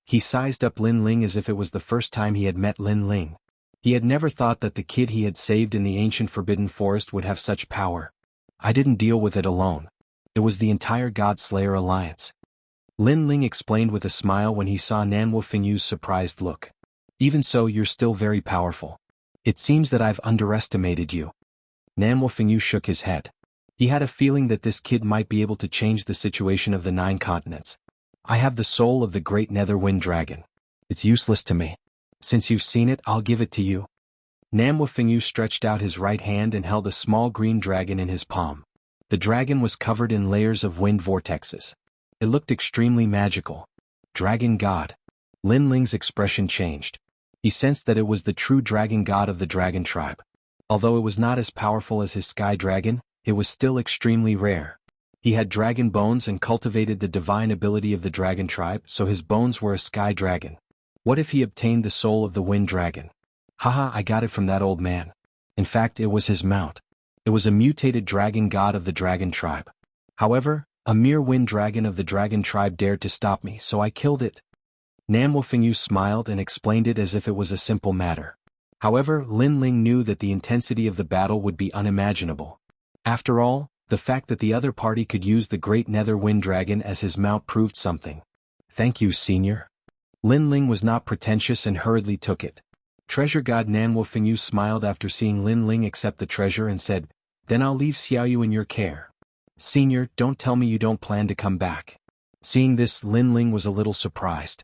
He sized up Lin Ling as if it was the first time he had met Lin Ling. He had never thought that the kid he had saved in the ancient Forbidden Forest would have such power. "I didn't deal with it alone. It was the entire God Slayer alliance." Lin Ling explained with a smile when he saw Nanwu Fingyu's surprised look. "Even so, you're still very powerful. It seems that I've underestimated you." Nanwu Fingyu shook his head. He had a feeling that this kid might be able to change the situation of the 9 continents. "I have the soul of the great Nether Wind Dragon. It's useless to me. Since you've seen it, I'll give it to you." Nanwu Fingyu stretched out his right hand and held a small green dragon in his palm. The dragon was covered in layers of wind vortexes. It looked extremely magical. "Dragon God." Lin Ling's expression changed. He sensed that it was the true dragon god of the dragon tribe. Although it was not as powerful as his sky dragon, it was still extremely rare. He had dragon bones and cultivated the divine ability of the dragon tribe, so his bones were a sky dragon. What if he obtained the soul of the wind dragon? "Haha, I got it from that old man. In fact, it was his mount. It was a mutated dragon god of the dragon tribe. However, a mere wind dragon of the dragon tribe dared to stop me, so I killed it." Nanwu Fingyu smiled and explained it as if it was a simple matter. However, Lin Ling knew that the intensity of the battle would be unimaginable. After all, the fact that the other party could use the great Nether Wind Dragon as his mount proved something. "Thank you, senior." Lin Ling was not pretentious and hurriedly took it. Treasure god Nanwu Fingyu smiled after seeing Lin Ling accept the treasure and said, "Then I'll leave Xiaoyu in your care. Senior, don't tell me you don't plan to come back." Seeing this, Lin Ling was a little surprised.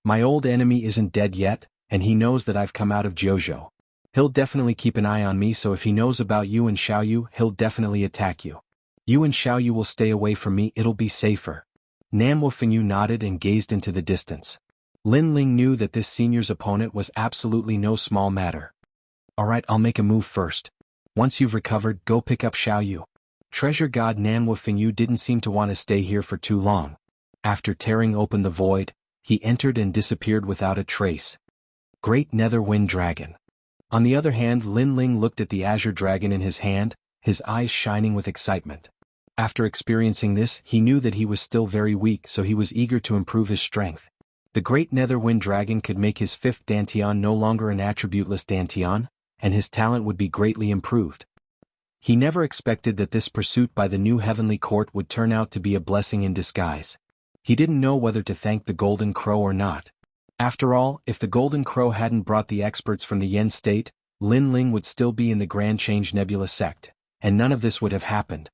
"My old enemy isn't dead yet, and he knows that I've come out of Jianghu. He'll definitely keep an eye on me, so if he knows about you and Xiaoyu, he'll definitely attack you. You and Xiaoyu will stay away from me, it'll be safer." Nanwu Fingyu nodded and gazed into the distance. Lin Ling knew that this senior's opponent was absolutely no small matter. "Alright, I'll make a move first. Once you've recovered, go pick up Xiaoyu." Treasure god Nanwu Fingyu didn't seem to want to stay here for too long. After tearing open the void, he entered and disappeared without a trace. Great Nether Wind Dragon. On the other hand, Lin Ling looked at the azure dragon in his hand, his eyes shining with excitement. After experiencing this, he knew that he was still very weak, so he was eager to improve his strength. The great Nether Wind Dragon could make his 5th Dantian no longer an attributeless Dantian, and his talent would be greatly improved. He never expected that this pursuit by the new heavenly court would turn out to be a blessing in disguise. He didn't know whether to thank the Golden Crow or not. After all, if the Golden Crow hadn't brought the experts from the Yen state, Lin Ling would still be in the Grand Change Nebula sect, and none of this would have happened.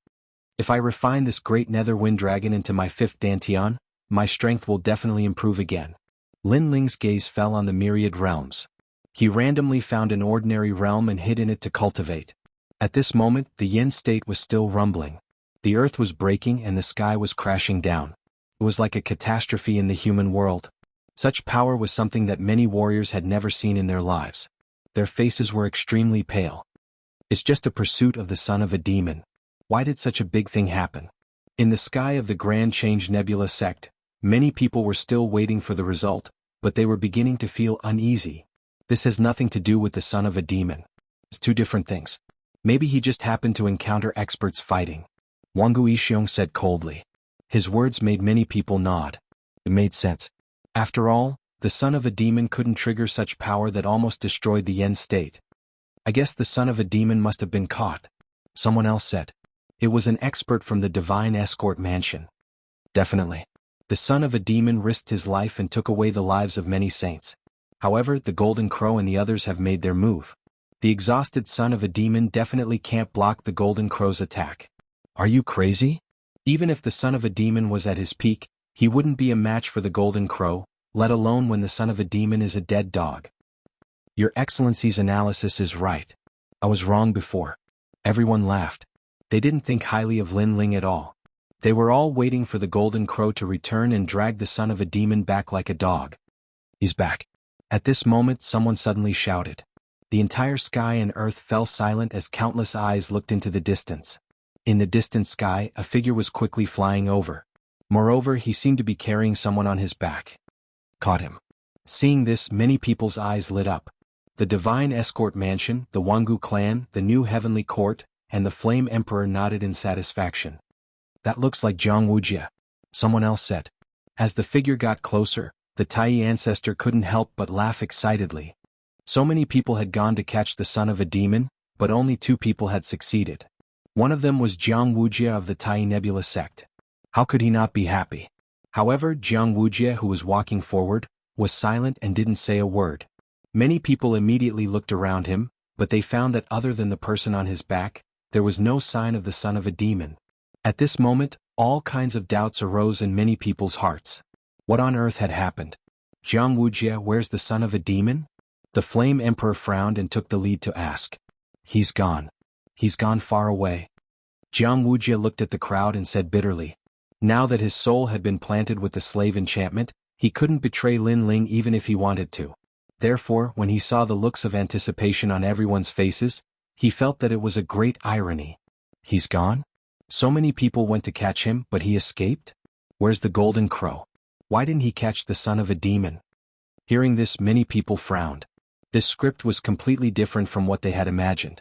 If I refine this great nether wind dragon into my 5th Dantian, my strength will definitely improve again. Lin Ling's gaze fell on the myriad realms. He randomly found an ordinary realm and hid in it to cultivate. At this moment, the yin state was still rumbling. The earth was breaking and the sky was crashing down. It was like a catastrophe in the human world. Such power was something that many warriors had never seen in their lives. Their faces were extremely pale. It's just a pursuit of the son of a demon. Why did such a big thing happen? In the sky of the Grand Change Nebula sect, many people were still waiting for the result, but they were beginning to feel uneasy. This has nothing to do with the son of a demon. It's two different things. Maybe he just happened to encounter experts fighting. Jianghu Yixiong said coldly. His words made many people nod. It made sense. After all, the son of a demon couldn't trigger such power that almost destroyed the yin state. I guess the son of a demon must have been caught. Someone else said. It was an expert from the Divine Escort Mansion. Definitely. The son of a demon risked his life and took away the lives of many saints. However, the Golden Crow and the others have made their move. The exhausted son of a demon definitely can't block the Golden Crow's attack. Are you crazy? Even if the son of a demon was at his peak, he wouldn't be a match for the Golden Crow, let alone when the son of a demon is a dead dog. Your Excellency's analysis is right. I was wrong before. Everyone laughed. They didn't think highly of Lin Ling at all. They were all waiting for the Golden Crow to return and drag the son of a demon back like a dog. He's back. At this moment, someone suddenly shouted. The entire sky and earth fell silent as countless eyes looked into the distance. In the distant sky, a figure was quickly flying over. Moreover, he seemed to be carrying someone on his back. Caught him. Seeing this, many people's eyes lit up. The Divine Escort Mansion, the Jianghu clan, the new Heavenly Court, and the Flame Emperor nodded in satisfaction. That looks like Wuxia, someone else said. As the figure got closer, the Tai ancestor couldn't help but laugh excitedly. So many people had gone to catch the son of a demon, but only 2 people had succeeded. One of them was Wuxia of the Tai Nebula sect. How could he not be happy? However, Wuxia, who was walking forward, was silent and didn't say a word. Many people immediately looked around him, but they found that other than the person on his back, there was no sign of the son of a demon. At this moment, all kinds of doubts arose in many people's hearts. What on earth had happened? Wuxia, where's the son of a demon? The Flame Emperor frowned and took the lead to ask. He's gone. He's gone far away. Wuxia looked at the crowd and said bitterly. Now that his soul had been planted with the slave enchantment, he couldn't betray Lin Ling even if he wanted to. Therefore, when he saw the looks of anticipation on everyone's faces, he felt that it was a great irony. He's gone? So many people went to catch him, but he escaped? Where's the Golden Crow? Why didn't he catch the son of a demon? Hearing this, many people frowned. This script was completely different from what they had imagined.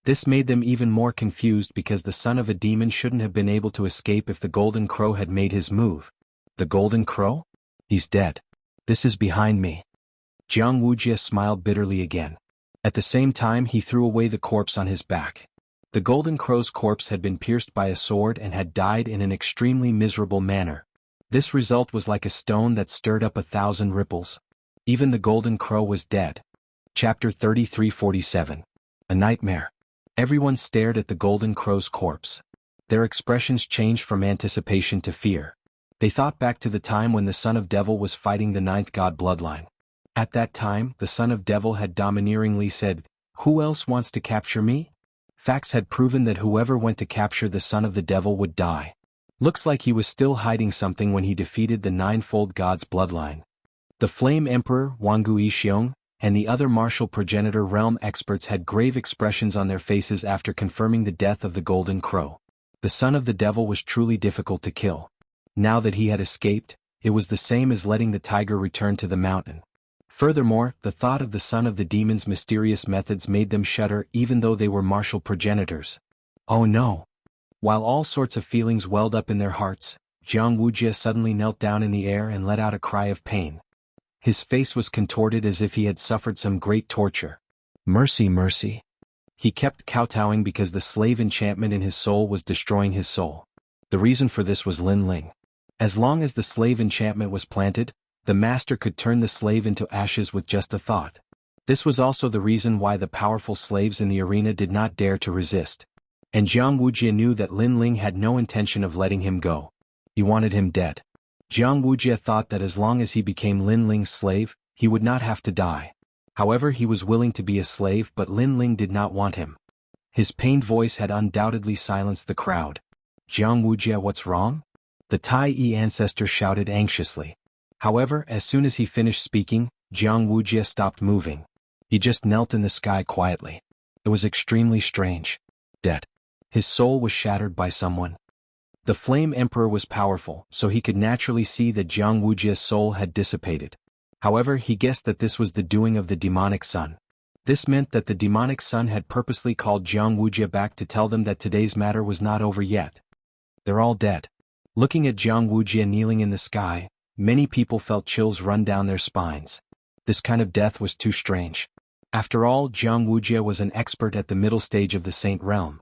This made them even more confused because the son of a demon shouldn't have been able to escape if the Golden Crow had made his move. The Golden Crow? He's dead. This is behind me. Wuxia smiled bitterly again. At the same time, he threw away the corpse on his back. The Golden Crow's corpse had been pierced by a sword and had died in an extremely miserable manner. This result was like a stone that stirred up 1,000 ripples. Even the Golden Crow was dead. Chapter 3347. A Nightmare. Everyone stared at the Golden Crow's corpse. Their expressions changed from anticipation to fear. They thought back to the time when the Son of Devil was fighting the 9th God bloodline. At that time, the Son of Devil had domineeringly said, "Who else wants to capture me?" Facts had proven that whoever went to capture the Son of the Devil would die. Looks like he was still hiding something when he defeated the 9-fold God's bloodline. The Flame Emperor, Jianghu Yixiong, and the other martial progenitor realm experts had grave expressions on their faces after confirming the death of the Golden Crow. The Son of the Devil was truly difficult to kill. Now that he had escaped, it was the same as letting the tiger return to the mountain. Furthermore, the thought of the son of the demon's mysterious methods made them shudder even though they were martial progenitors. Oh no! While all sorts of feelings welled up in their hearts, Wuxia suddenly knelt down in the air and let out a cry of pain. His face was contorted as if he had suffered some great torture. Mercy, mercy. He kept kowtowing because the slave enchantment in his soul was destroying his soul. The reason for this was Lin Ling. As long as the slave enchantment was planted, the master could turn the slave into ashes with just a thought. This was also the reason why the powerful slaves in the arena did not dare to resist. And Jianghu knew that Lin Ling had no intention of letting him go. He wanted him dead. Jianghu thought that as long as he became Lin Ling's slave, he would not have to die. However, he was willing to be a slave, but Lin Ling did not want him. His pained voice had undoubtedly silenced the crowd. Jianghu, what's wrong? The Tai Yi ancestor shouted anxiously. However, as soon as he finished speaking, Jianghu stopped moving. He just knelt in the sky quietly. It was extremely strange. Dead. His soul was shattered by someone. The Flame Emperor was powerful, so he could naturally see that Jianghu's soul had dissipated. However, he guessed that this was the doing of the demonic sun. This meant that the demonic sun had purposely called Jianghu back to tell them that today's matter was not over yet. They're all dead. Looking at Jianghu kneeling in the sky, many people felt chills run down their spines. This kind of death was too strange. After all, Jianghu was an expert at the middle stage of the Saint Realm.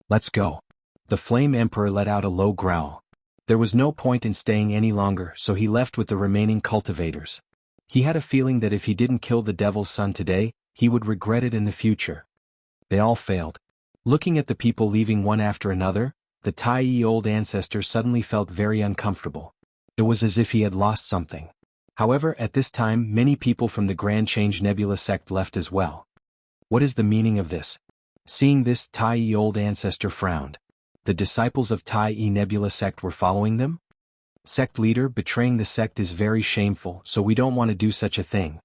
Let's go. The Flame Emperor let out a low growl. There was no point in staying any longer, so he left with the remaining cultivators. He had a feeling that if he didn't kill the Devil's Son today, he would regret it in the future. They all failed. Looking at the people leaving one after another, the Tai Yi old ancestor suddenly felt very uncomfortable. It was as if he had lost something. However, at this time many people from the Grand Change Nebula sect left as well. What is the meaning of this? Seeing this, Tai Yi old ancestor frowned. The disciples of Tai Yi Nebula sect were following them? Sect leader, betraying the sect is very shameful, so we don't want to do such a thing.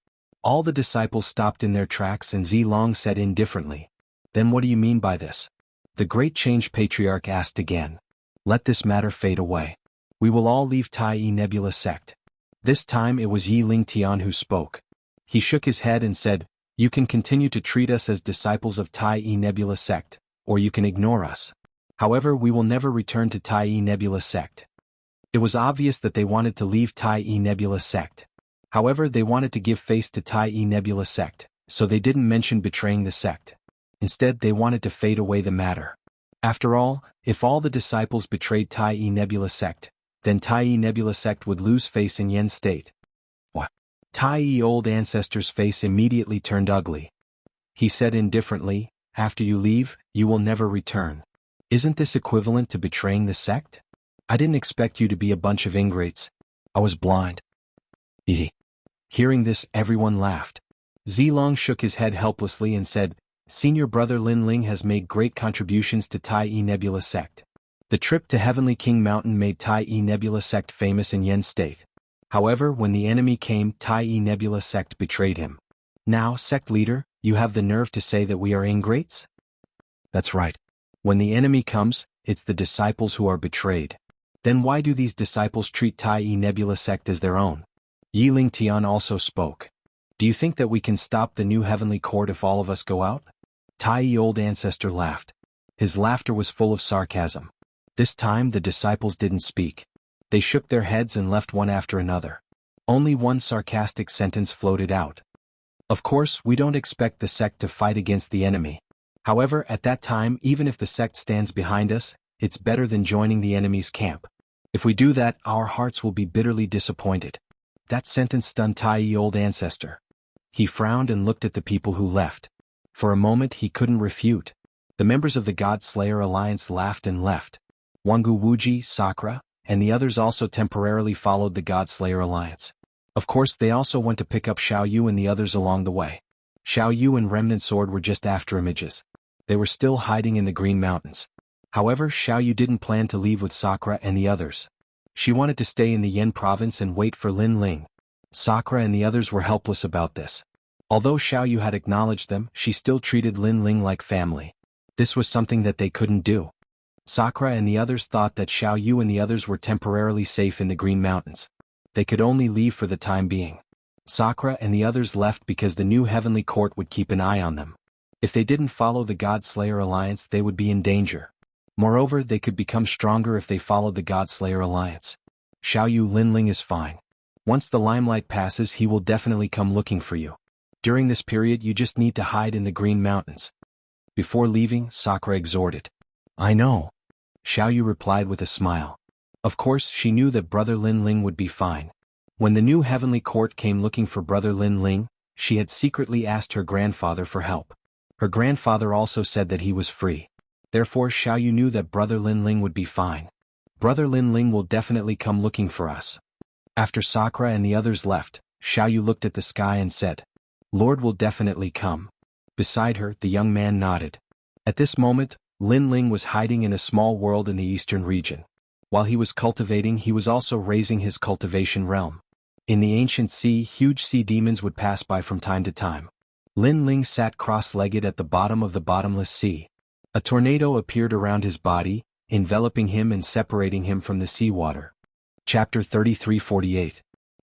All the disciples stopped in their tracks and Zilong said indifferently. Then what do you mean by this? The Great Change Patriarch asked again. Let this matter fade away. We will all leave Tai Yi Nebula sect. This time it was Yi Ling Tian who spoke. He shook his head and said, you can continue to treat us as disciples of Tai Yi Nebula sect, or you can ignore us. However, we will never return to Tai Yi Nebula sect. It was obvious that they wanted to leave Tai Yi Nebula sect. However, they wanted to give face to Tai Yi Nebula sect, so they didn't mention betraying the sect. Instead, they wanted to fade away the matter. After all, if all the disciples betrayed Tai Yi Nebula sect, then Tai Yi Nebula sect would lose face in Yen's state. What? Tai Yi old ancestor's face immediately turned ugly. He said indifferently, after you leave, you will never return. Isn't this equivalent to betraying the sect? I didn't expect you to be a bunch of ingrates. I was blind. Hearing this, everyone laughed. Zilong shook his head helplessly and said, Senior brother Lin Ling has made great contributions to Tai Yi Nebula sect. The trip to Heavenly King Mountain made Tai Yi Nebula sect famous in Yen's state. However, when the enemy came, Tai Yi Nebula sect betrayed him. Now, sect leader, you have the nerve to say that we are ingrates? That's right. When the enemy comes, it's the disciples who are betrayed. Then why do these disciples treat Tai Yi Nebula sect as their own? Yi Ling Tian also spoke. Do you think that we can stop the new heavenly court if all of us go out? Tai Yi old ancestor laughed. His laughter was full of sarcasm. This time the disciples didn't speak. They shook their heads and left one after another. Only one sarcastic sentence floated out. Of course, we don't expect the sect to fight against the enemy. However, at that time, even if the sect stands behind us, it's better than joining the enemy's camp. If we do that, our hearts will be bitterly disappointed. That sentence stunned Tai Yi old ancestor. He frowned and looked at the people who left. For a moment he couldn't refute. The members of the God Slayer Alliance laughed and left. Wangu Wuji, Sakura, and the others also temporarily followed the God Slayer Alliance. Of course, they also went to pick up Xiao Yu and the others along the way. Xiao Yu and Remnant Sword were just after images. They were still hiding in the Green Mountains. However, Xiao Yu didn't plan to leave with Sakura and the others. She wanted to stay in the Yen province and wait for Lin Ling. Sakura and the others were helpless about this. Although Xiao Yu had acknowledged them, she still treated Lin Ling like family. This was something that they couldn't do. Sakura and the others thought that Xiao Yu and the others were temporarily safe in the Green Mountains. They could only leave for the time being. Sakura and the others left because the new heavenly court would keep an eye on them. If they didn't follow the God Slayer Alliance, they would be in danger. Moreover, they could become stronger if they followed the God Slayer Alliance. Xiao Yu, Lin Ling is fine. Once the limelight passes, he will definitely come looking for you. During this period, you just need to hide in the Green Mountains. Before leaving, Sakura exhorted. I know. Xiao Yu replied with a smile. Of course, she knew that brother Lin Ling would be fine. When the new heavenly court came looking for brother Lin Ling, she had secretly asked her grandfather for help. Her grandfather also said that he was free. Therefore Xiaoyu knew that Brother Linling would be fine. Brother Linling will definitely come looking for us. After Sakura and the others left, Xiaoyu looked at the sky and said, Lord will definitely come. Beside her, the young man nodded. At this moment, Linling was hiding in a small world in the eastern region. While he was cultivating, he was also raising his cultivation realm. In the ancient sea, huge sea demons would pass by from time to time. Linling sat cross-legged at the bottom of the bottomless sea. A tornado appeared around his body, enveloping him and separating him from the seawater. Chapter 33-48.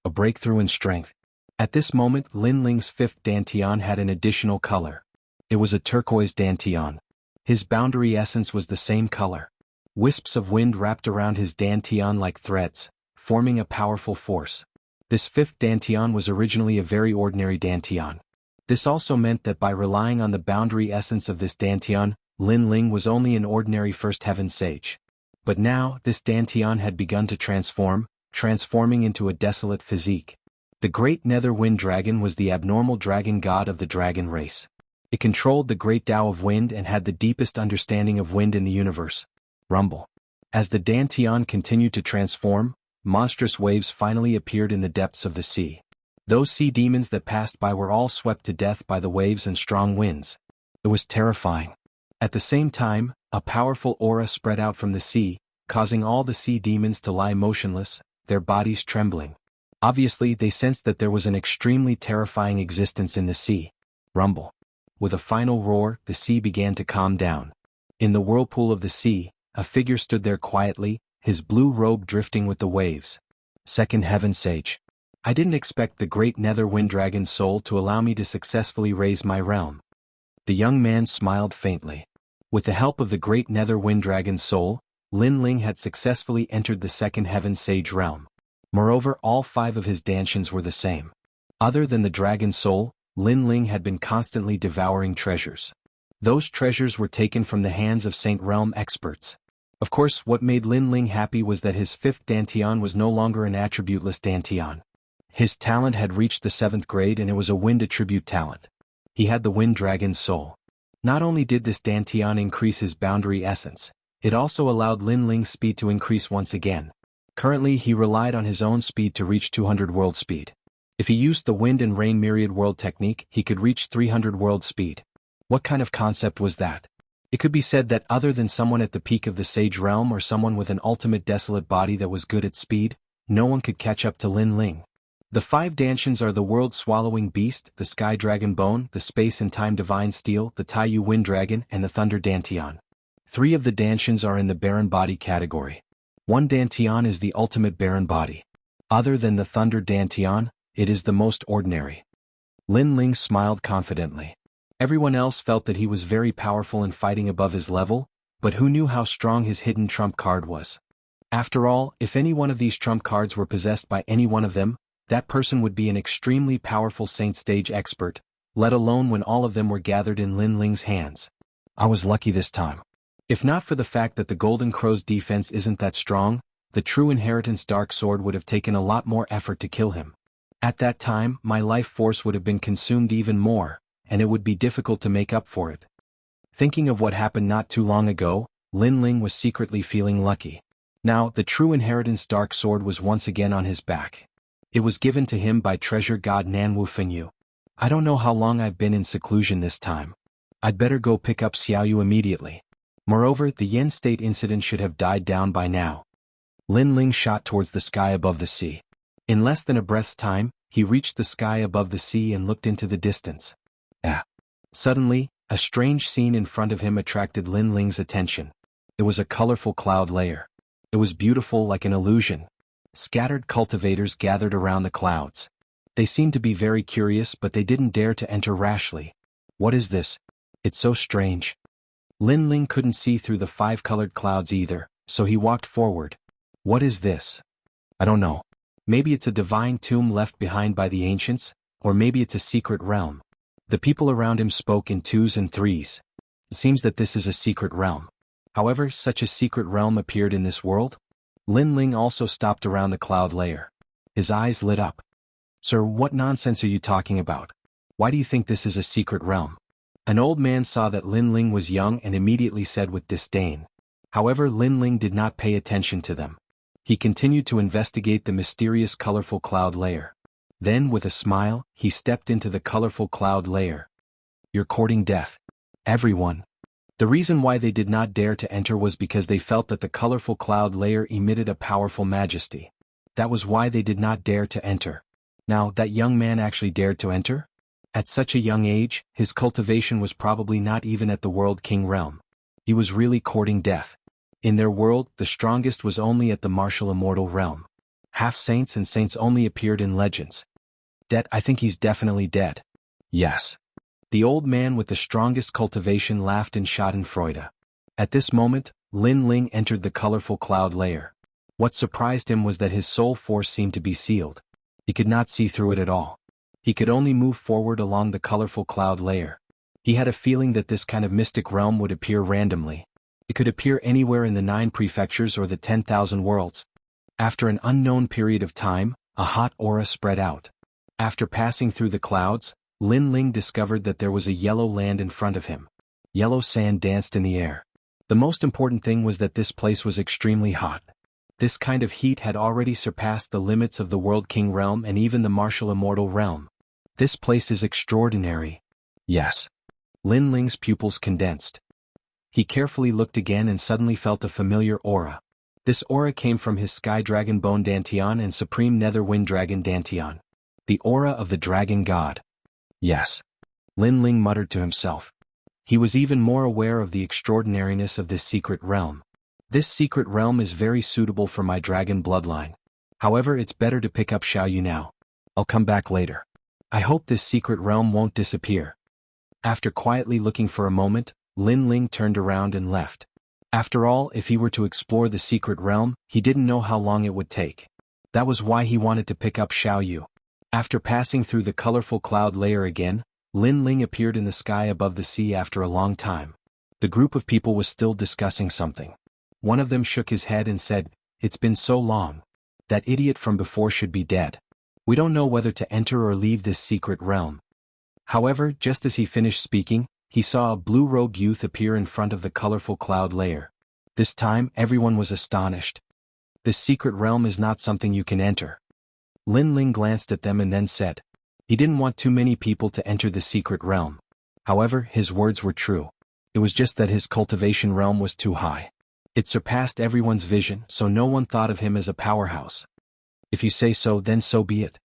A Breakthrough in Strength. At this moment, Linling's fifth dantian had an additional color. It was a turquoise dantian. His boundary essence was the same color. Wisps of wind wrapped around his dantian like threads, forming a powerful force. This fifth dantian was originally a very ordinary dantian. This also meant that by relying on the boundary essence of this dantian, Linling was only an ordinary first heaven sage. But now, this dantian had begun to transforming into a desolate physique. The great nether wind dragon was the abnormal dragon god of the dragon race. It controlled the great Tao of wind and had the deepest understanding of wind in the universe. Rumble. As the dantian continued to transform, monstrous waves finally appeared in the depths of the sea. Those sea demons that passed by were all swept to death by the waves and strong winds. It was terrifying. At the same time, a powerful aura spread out from the sea, causing all the sea demons to lie motionless, their bodies trembling. Obviously, they sensed that there was an extremely terrifying existence in the sea. Rumble. With a final roar, the sea began to calm down. In the whirlpool of the sea, a figure stood there quietly, his blue robe drifting with the waves. Second Heaven Sage. I didn't expect the great Nether Wind Dragon's soul to allow me to successfully raise my realm. The young man smiled faintly. With the help of the great Nether Wind Dragon's soul, Linling had successfully entered the Second Heaven Sage realm. Moreover, all 5 of his dantians were the same. Other than the dragon's soul, Linling had been constantly devouring treasures. Those treasures were taken from the hands of Saint Realm experts. Of course, what made Linling happy was that his 5th dantian was no longer an attributeless dantian. His talent had reached the 7th grade and it was a wind attribute talent. He had the wind dragon's soul. Not only did this dantian increase his boundary essence, it also allowed Linling's speed to increase once again. Currently, he relied on his own speed to reach 200 world speed. If he used the wind and rain myriad world technique, he could reach 300 world speed. What kind of concept was that? It could be said that other than someone at the peak of the sage realm or someone with an ultimate desolate body that was good at speed, no one could catch up to Linling. The 5 dantians are the world-swallowing beast, the sky dragon bone, the space and time divine steel, the Taiyu wind dragon, and the thunder dantian. 3 of the dantians are in the barren body category. 1 dantian is the ultimate barren body. Other than the thunder dantian, it is the most ordinary. Linling smiled confidently. Everyone else felt that he was very powerful and fighting above his level, but who knew how strong his hidden trump card was? After all, if any one of these trump cards were possessed by any one of them, that person would be an extremely powerful Saint Stage expert, let alone when all of them were gathered in Linling's hands. I was lucky this time. If not for the fact that the Golden Crow's defense isn't that strong, the True Inheritance Dark Sword would have taken a lot more effort to kill him. At that time, my life force would have been consumed even more, and it would be difficult to make up for it. Thinking of what happened not too long ago, Linling was secretly feeling lucky. Now, the True Inheritance Dark Sword was once again on his back. It was given to him by treasure god Nanwu Fengyu. I don't know how long I've been in seclusion this time. I'd better go pick up Xiaoyu immediately. Moreover, the Yen State incident should have died down by now. Linling shot towards the sky above the sea. In less than a breath's time, he reached the sky above the sea and looked into the distance. Suddenly, a strange scene in front of him attracted Linling's attention. It was a colorful cloud layer. It was beautiful like an illusion. Scattered cultivators gathered around the clouds. They seemed to be very curious, but they didn't dare to enter rashly. What is this? It's so strange. Linling couldn't see through the 5-colored clouds either, so he walked forward. What is this? I don't know. Maybe it's a divine tomb left behind by the ancients, or maybe it's a secret realm. The people around him spoke in 2s and 3s. It seems that this is a secret realm. However, such a secret realm appeared in this world? Linling also stopped around the cloud layer. His eyes lit up. Sir, what nonsense are you talking about? Why do you think this is a secret realm? An old man saw that Lin Ling was young and immediately said with disdain. However, Lin Ling did not pay attention to them. He continued to investigate the mysterious colorful cloud layer. Then, with a smile, he stepped into the colorful cloud layer. You're courting death. Everyone. The reason why they did not dare to enter was because they felt that the colorful cloud layer emitted a powerful majesty. That was why they did not dare to enter. Now, that young man actually dared to enter? At such a young age, his cultivation was probably not even at the World King realm. He was really courting death. In their world, the strongest was only at the martial immortal realm. Half-saints and saints only appeared in legends. I think he's definitely dead. Yes. The old man with the strongest cultivation laughed in schadenfreude. At this moment, Lin Ling entered the colorful cloud layer. What surprised him was that his soul force seemed to be sealed. He could not see through it at all. He could only move forward along the colorful cloud layer. He had a feeling that this kind of mystic realm would appear randomly. It could appear anywhere in the 9 prefectures or the 10,000 worlds. After an unknown period of time, a hot aura spread out. After passing through the clouds, Lin Ling discovered that there was a yellow land in front of him. Yellow sand danced in the air. The most important thing was that this place was extremely hot. This kind of heat had already surpassed the limits of the World King realm and even the martial immortal realm. This place is extraordinary. Yes. Lin Ling's pupils condensed. He carefully looked again and suddenly felt a familiar aura. This aura came from his Sky Dragon Bone Dantian and Supreme Nether Wind Dragon Dantian. The aura of the Dragon God. Yes. Lin Ling muttered to himself. He was even more aware of the extraordinariness of this secret realm. This secret realm is very suitable for my dragon bloodline. However, it's better to pick up Xiaoyu now. I'll come back later. I hope this secret realm won't disappear. After quietly looking for a moment, Lin Ling turned around and left. After all, if he were to explore the secret realm, he didn't know how long it would take. That was why he wanted to pick up Xiaoyu. After passing through the colorful cloud layer again, Lin Ling appeared in the sky above the sea after a long time. The group of people was still discussing something. One of them shook his head and said, "It's been so long. That idiot from before should be dead. We don't know whether to enter or leave this secret realm." However, just as he finished speaking, he saw a blue-robed youth appear in front of the colorful cloud layer. This time, everyone was astonished. This secret realm is not something you can enter. Lin Ling glanced at them and then said. He didn't want too many people to enter the secret realm. However, his words were true. It was just that his cultivation realm was too high. It surpassed everyone's vision, so no one thought of him as a powerhouse. If you say so, then so be it.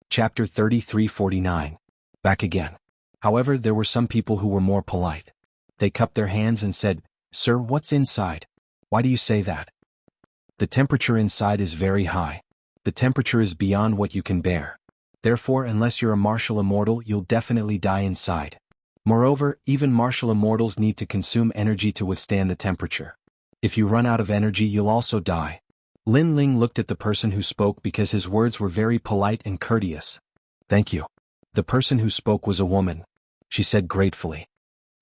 Chapter 3349. Back again. However, there were some people who were more polite. They cupped their hands and said, "Sir, what's inside? Why do you say that?" The temperature inside is very high. The temperature is beyond what you can bear. Therefore, unless you're a martial immortal, you'll definitely die inside. Moreover, even martial immortals need to consume energy to withstand the temperature. If you run out of energy, you'll also die. Lin Ling looked at the person who spoke because his words were very polite and courteous. "Thank you." The person who spoke was a woman. She said gratefully,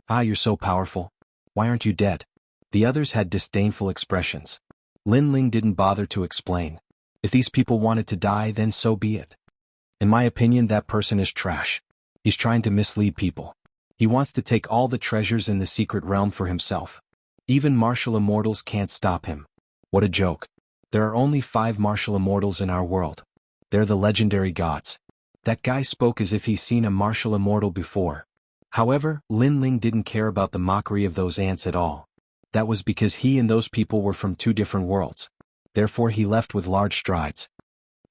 "Ah, you're so powerful. Why aren't you dead?" The others had disdainful expressions. Lin Ling didn't bother to explain. If these people wanted to die, then so be it. In my opinion, that person is trash. He's trying to mislead people. He wants to take all the treasures in the secret realm for himself. Even martial immortals can't stop him. What a joke. There are only 5 martial immortals in our world. They're the legendary gods. That guy spoke as if he's seen a martial immortal before. However, Lin Ling didn't care about the mockery of those ants at all. That was because he and those people were from 2 different worlds. Therefore he left with large strides.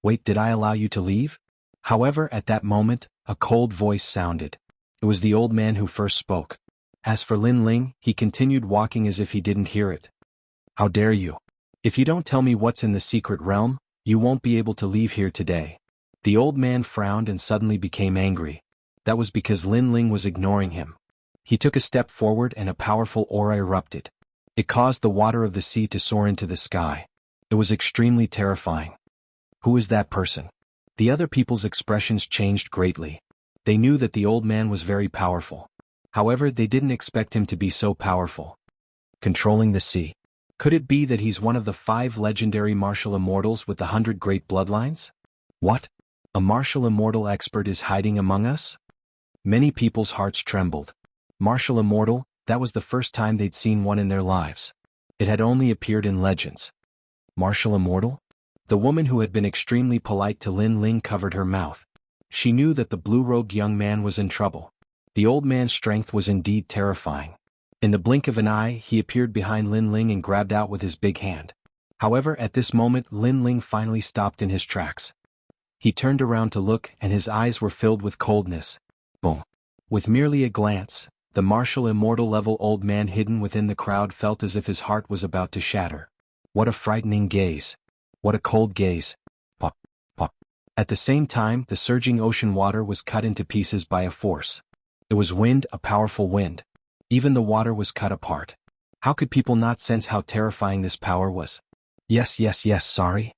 "Wait, did I allow you to leave?" However, at that moment, a cold voice sounded. It was the old man who first spoke. As for Lin Ling, he continued walking as if he didn't hear it. "How dare you? If you don't tell me what's in the secret realm, you won't be able to leave here today." The old man frowned and suddenly became angry. That was because Lin Ling was ignoring him. He took a step forward and a powerful aura erupted. It caused the water of the sea to soar into the sky. It was extremely terrifying. Who is that person? The other people's expressions changed greatly. They knew that the old man was very powerful. However, they didn't expect him to be so powerful. Controlling the sea. Could it be that he's one of the 5 legendary martial immortals with the 100 great bloodlines? What? A martial immortal expert is hiding among us? Many people's hearts trembled. Martial Immortal, that was the first time they'd seen one in their lives. It had only appeared in legends. Martial Immortal? The woman who had been extremely polite to Lin Ling covered her mouth. She knew that the blue-robed young man was in trouble. The old man's strength was indeed terrifying. In the blink of an eye, he appeared behind Lin Ling and grabbed out with his big hand. However, at this moment, Lin Ling finally stopped in his tracks. He turned around to look, and his eyes were filled with coldness. Boom. With merely a glance, the martial immortal-level old man hidden within the crowd felt as if his heart was about to shatter. What a frightening gaze. What a cold gaze. Pop, pop. At the same time, the surging ocean water was cut into pieces by a force. It was wind, a powerful wind. Even the water was cut apart. How could people not sense how terrifying this power was? Yes, sorry.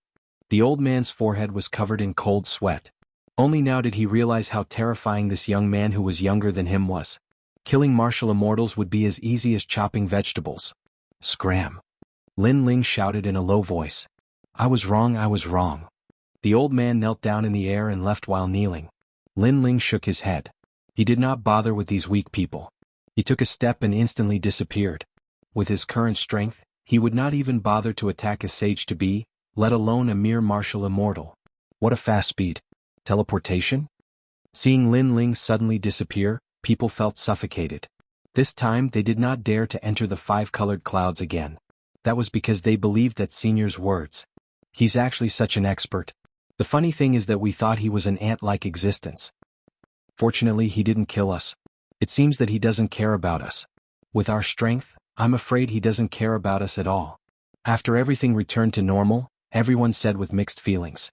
The old man's forehead was covered in cold sweat. Only now did he realize how terrifying this young man who was younger than him was. Killing martial immortals would be as easy as chopping vegetables. Scram. Lin Ling shouted in a low voice. I was wrong. The old man knelt down in the air and left while kneeling. Lin Ling shook his head. He did not bother with these weak people. He took a step and instantly disappeared. With his current strength, he would not even bother to attack a sage-to-be, let alone a mere martial immortal. What a fast speed. Teleportation? Seeing Lin Ling suddenly disappear, people felt suffocated. This time they did not dare to enter the five-colored clouds again. That was because they believed that Senior's words. He's actually such an expert. The funny thing is that we thought he was an ant-like existence. Fortunately, he didn't kill us. It seems that he doesn't care about us. With our strength, I'm afraid he doesn't care about us at all. After everything returned to normal, everyone said with mixed feelings.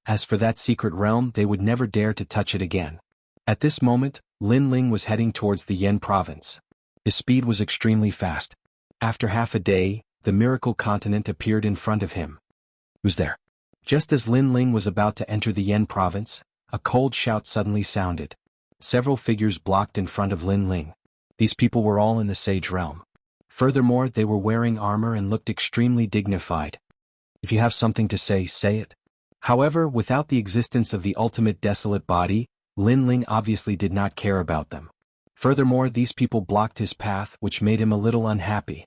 As for that secret realm, they would never dare to touch it again. At this moment, Lin Ling was heading towards the Yan province. His speed was extremely fast. After half a day, the miracle continent appeared in front of him. Who's there? Just as Lin Ling was about to enter the Yan province, a cold shout suddenly sounded. Several figures blocked in front of Lin Ling. These people were all in the sage realm. Furthermore, they were wearing armor and looked extremely dignified. If you have something to say, say it. However, without the existence of the ultimate desolate body, Lin Ling obviously did not care about them. Furthermore, these people blocked his path, which made him a little unhappy.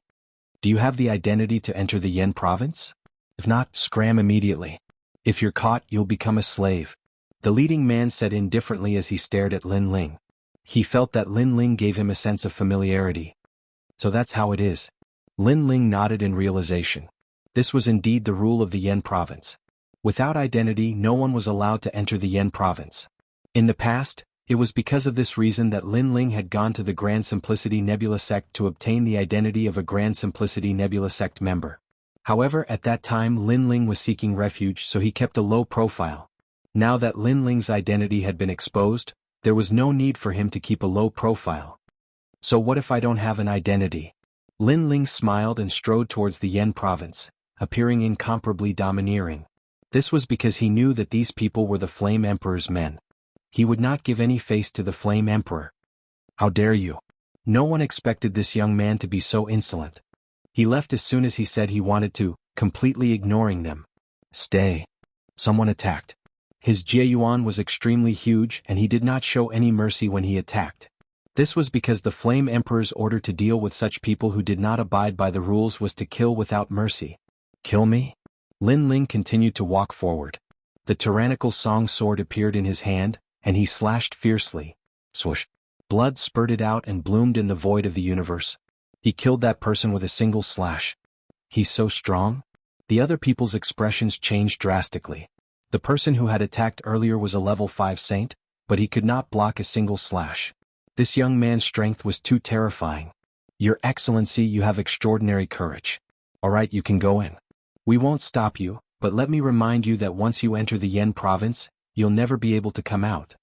Do you have the identity to enter the Yan province? If not, scram immediately. If you're caught, you'll become a slave. The leading man said indifferently as he stared at Lin Ling. He felt that Lin Ling gave him a sense of familiarity. So that's how it is. Lin Ling nodded in realization. This was indeed the rule of the Yan province. Without identity, no one was allowed to enter the Yan province. In the past, it was because of this reason that Lin Ling had gone to the Grand Simplicity Nebula sect to obtain the identity of a Grand Simplicity Nebula sect member. However, at that time Lin Ling was seeking refuge, so he kept a low profile. Now that Lin Ling's identity had been exposed, there was no need for him to keep a low profile. So what if I don't have an identity? Lin Ling smiled and strode towards the Yan province, appearing incomparably domineering. This was because he knew that these people were the Flame Emperor's men. He would not give any face to the Flame Emperor. How dare you? No one expected this young man to be so insolent. He left as soon as he said he wanted to, completely ignoring them. Stay. Someone attacked. His Jiayuan was extremely huge and he did not show any mercy when he attacked. This was because the Flame Emperor's order to deal with such people who did not abide by the rules was to kill without mercy. Kill me? Lin Ling continued to walk forward. The tyrannical song sword appeared in his hand, and he slashed fiercely. Swoosh. Blood spurted out and bloomed in the void of the universe. He killed that person with a single slash. He's so strong? The other people's expressions changed drastically. The person who had attacked earlier was a level 5 saint, but he could not block a single slash. This young man's strength was too terrifying. Your Excellency, you have extraordinary courage. Alright, you can go in. We won't stop you, but let me remind you that once you enter the Yan province, you'll never be able to come out.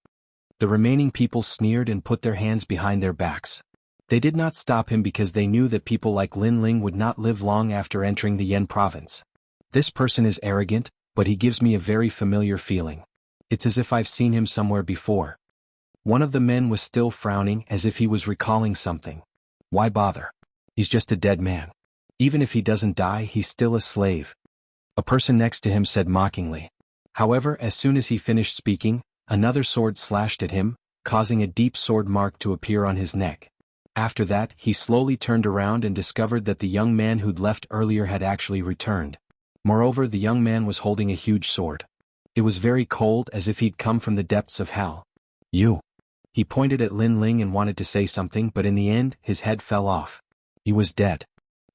The remaining people sneered and put their hands behind their backs. They did not stop him because they knew that people like Lin Ling would not live long after entering the Yan province. This person is arrogant, but he gives me a very familiar feeling. It's as if I've seen him somewhere before. One of the men was still frowning as if he was recalling something. Why bother? He's just a dead man. Even if he doesn't die, he's still a slave. A person next to him said mockingly. However, as soon as he finished speaking, another sword slashed at him, causing a deep sword mark to appear on his neck. After that, he slowly turned around and discovered that the young man who'd left earlier had actually returned. Moreover, the young man was holding a huge sword. It was very cold, as if he'd come from the depths of hell. You. He pointed at Lin Ling and wanted to say something, but in the end, his head fell off. He was dead.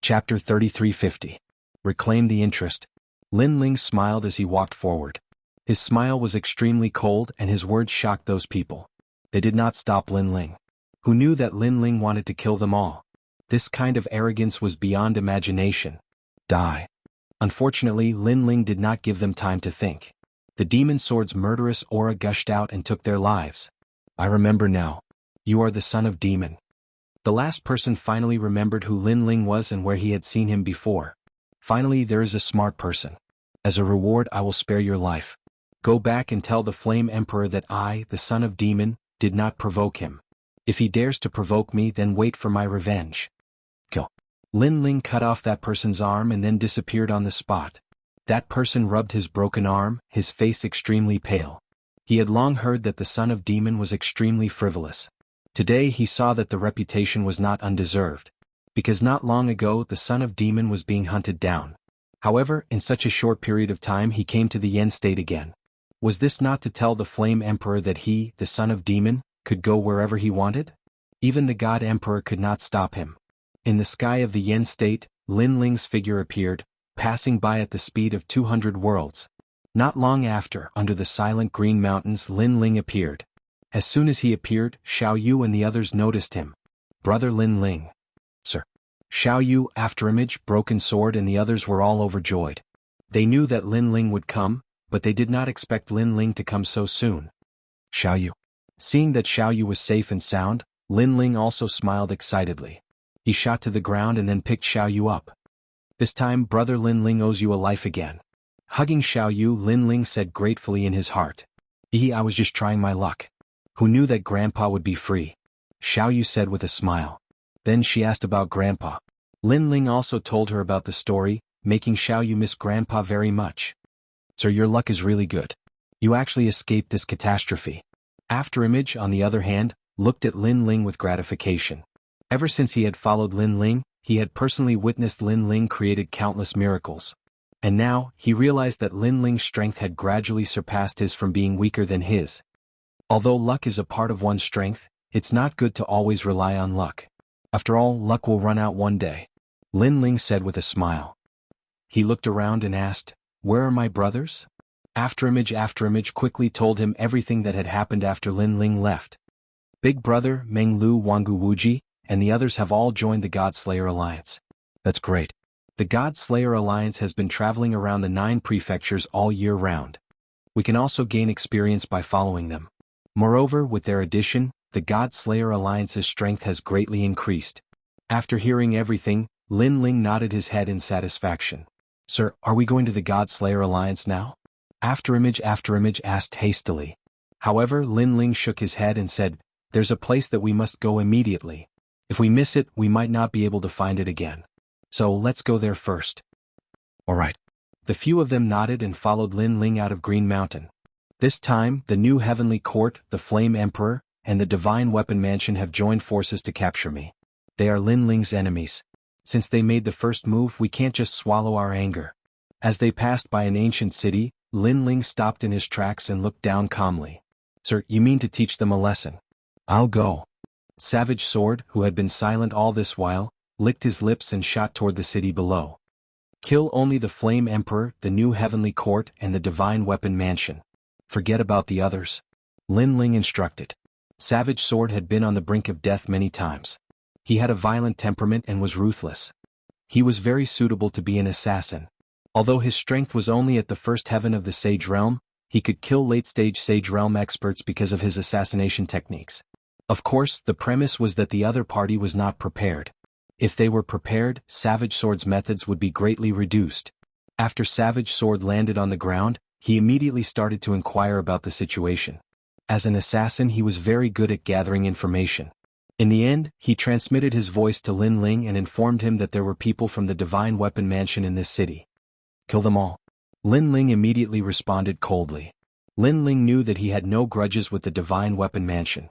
Chapter 3350. Reclaim the interest. Lin Ling smiled as he walked forward. His smile was extremely cold and his words shocked those people. They did not stop Lin Ling, who knew that Lin Ling wanted to kill them all. This kind of arrogance was beyond imagination. Die. Unfortunately, Lin Ling did not give them time to think. The demon sword's murderous aura gushed out and took their lives. I remember now. You are the son of demon. The last person finally remembered who Lin Ling was and where he had seen him before. Finally, there is a smart person. As a reward, I will spare your life. Go back and tell the Flame Emperor that I, the son of demon, did not provoke him. If he dares to provoke me, then wait for my revenge. Kill. Lin Ling cut off that person's arm and then disappeared on the spot. That person rubbed his broken arm, his face extremely pale. He had long heard that the son of demon was extremely frivolous. Today he saw that the reputation was not undeserved. Because not long ago the son of demon was being hunted down. However, in such a short period of time he came to the Yen state again. Was this not to tell the Flame Emperor that he, the son of demon, could go wherever he wanted? Even the God Emperor could not stop him. In the sky of the Yen state, Lin Ling's figure appeared, passing by at the speed of 200 worlds. Not long after, under the silent green mountains, Lin Ling appeared. As soon as he appeared, Xiao Yu and the others noticed him. Brother Lin Ling. Sir. Xiao Yu, Afterimage, Broken Sword and the others were all overjoyed. They knew that Lin Ling would come, but they did not expect Lin Ling to come so soon. Xiao Yu. Seeing that Xiao Yu was safe and sound, Lin Ling also smiled excitedly. He shot to the ground and then picked Xiao Yu up. This time, Brother Lin Ling owes you a life again. Hugging Xiao Yu, Lin Ling said gratefully in his heart. I was just trying my luck. Who knew that Grandpa would be free? Xiao Yu said with a smile. Then she asked about Grandpa. Lin Ling also told her about the story, making Xiao Yu miss Grandpa very much. Sir, your luck is really good. You actually escaped this catastrophe. Afterimage, on the other hand, looked at Lin Ling with gratification. Ever since he had followed Lin Ling, he had personally witnessed Lin Ling created countless miracles. And now, he realized that Lin Ling's strength had gradually surpassed his from being weaker than his. Although luck is a part of one's strength, it's not good to always rely on luck. After all, luck will run out one day. Lin Ling said with a smile. He looked around and asked, "Where are my brothers?" Afterimage quickly told him everything that had happened after Lin Ling left. Big Brother, Meng Lu Wangu Wuji, and the others have all joined the Godslayer Alliance. That's great. The Godslayer Alliance has been traveling around the 9 prefectures all year round. We can also gain experience by following them. Moreover, with their addition, the Godslayer Alliance's strength has greatly increased. After hearing everything, Lin Ling nodded his head in satisfaction. Sir, are we going to the Godslayer Alliance now? Afterimage asked hastily. However, Lin Ling shook his head and said, there's a place that we must go immediately. If we miss it, we might not be able to find it again. So let's go there first. All right. The few of them nodded and followed Lin Ling out of Green Mountain. This time, the new Heavenly Court, the Flame Emperor, and the Divine Weapon Mansion have joined forces to capture me. They are Lin Ling's enemies. Since they made the first move, we can't just swallow our anger. As they passed by an ancient city, Lin Ling stopped in his tracks and looked down calmly. Sir, you mean to teach them a lesson? I'll go. Savage Sword, who had been silent all this while, licked his lips and shot toward the city below. Kill only the Flame Emperor, the new Heavenly Court, and the Divine Weapon Mansion. Forget about the others. Lin Ling instructed. Savage Sword had been on the brink of death many times. He had a violent temperament and was ruthless. He was very suitable to be an assassin. Although his strength was only at the first heaven of the Sage Realm, he could kill late-stage Sage Realm experts because of his assassination techniques. Of course, the premise was that the other party was not prepared. If they were prepared, Savage Sword's methods would be greatly reduced. After Savage Sword landed on the ground, he immediately started to inquire about the situation. As an assassin, he was very good at gathering information. In the end, he transmitted his voice to Lin Ling and informed him that there were people from the Divine Weapon Mansion in this city. Kill them all. Lin Ling immediately responded coldly. Lin Ling knew that he had no grudges with the Divine Weapon Mansion.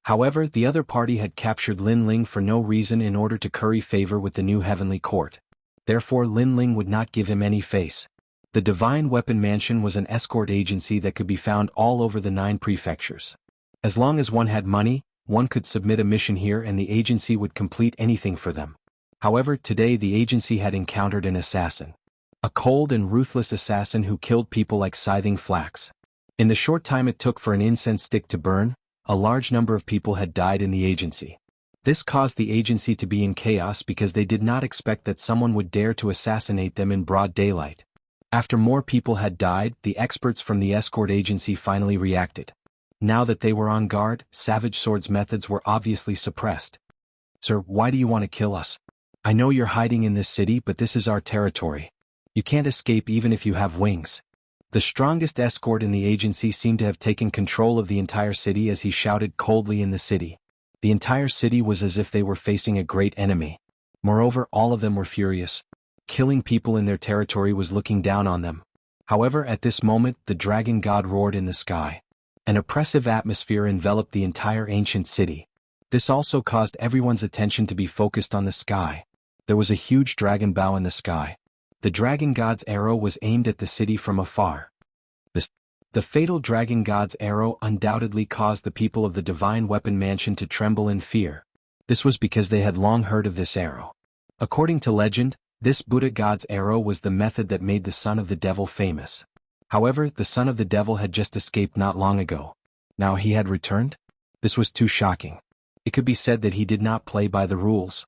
However, the other party had captured Lin Ling for no reason in order to curry favor with the new heavenly court. Therefore Lin Ling would not give him any face. The Divine Weapon Mansion was an escort agency that could be found all over the 9 prefectures. As long as one had money, one could submit a mission here and the agency would complete anything for them. However, today the agency had encountered an assassin. A cold and ruthless assassin who killed people like scything flax. In the short time it took for an incense stick to burn, a large number of people had died in the agency. This caused the agency to be in chaos because they did not expect that someone would dare to assassinate them in broad daylight. After more people had died, the experts from the escort agency finally reacted. Now that they were on guard, Savage Sword's methods were obviously suppressed. "Sir, why do you want to kill us? I know you're hiding in this city, but this is our territory. You can't escape even if you have wings." The strongest escort in the agency seemed to have taken control of the entire city as he shouted coldly in the city. The entire city was as if they were facing a great enemy. Moreover, all of them were furious. Killing people in their territory was looking down on them. However, at this moment, the dragon god roared in the sky. An oppressive atmosphere enveloped the entire ancient city. This also caused everyone's attention to be focused on the sky. There was a huge dragon bow in the sky. The dragon god's arrow was aimed at the city from afar. The fatal dragon god's arrow undoubtedly caused the people of the Divine Weapon Mansion to tremble in fear. This was because they had long heard of this arrow. According to legend, this Buddha god's arrow was the method that made the son of the devil famous. However, the son of the devil had just escaped not long ago. Now he had returned? This was too shocking. It could be said that he did not play by the rules.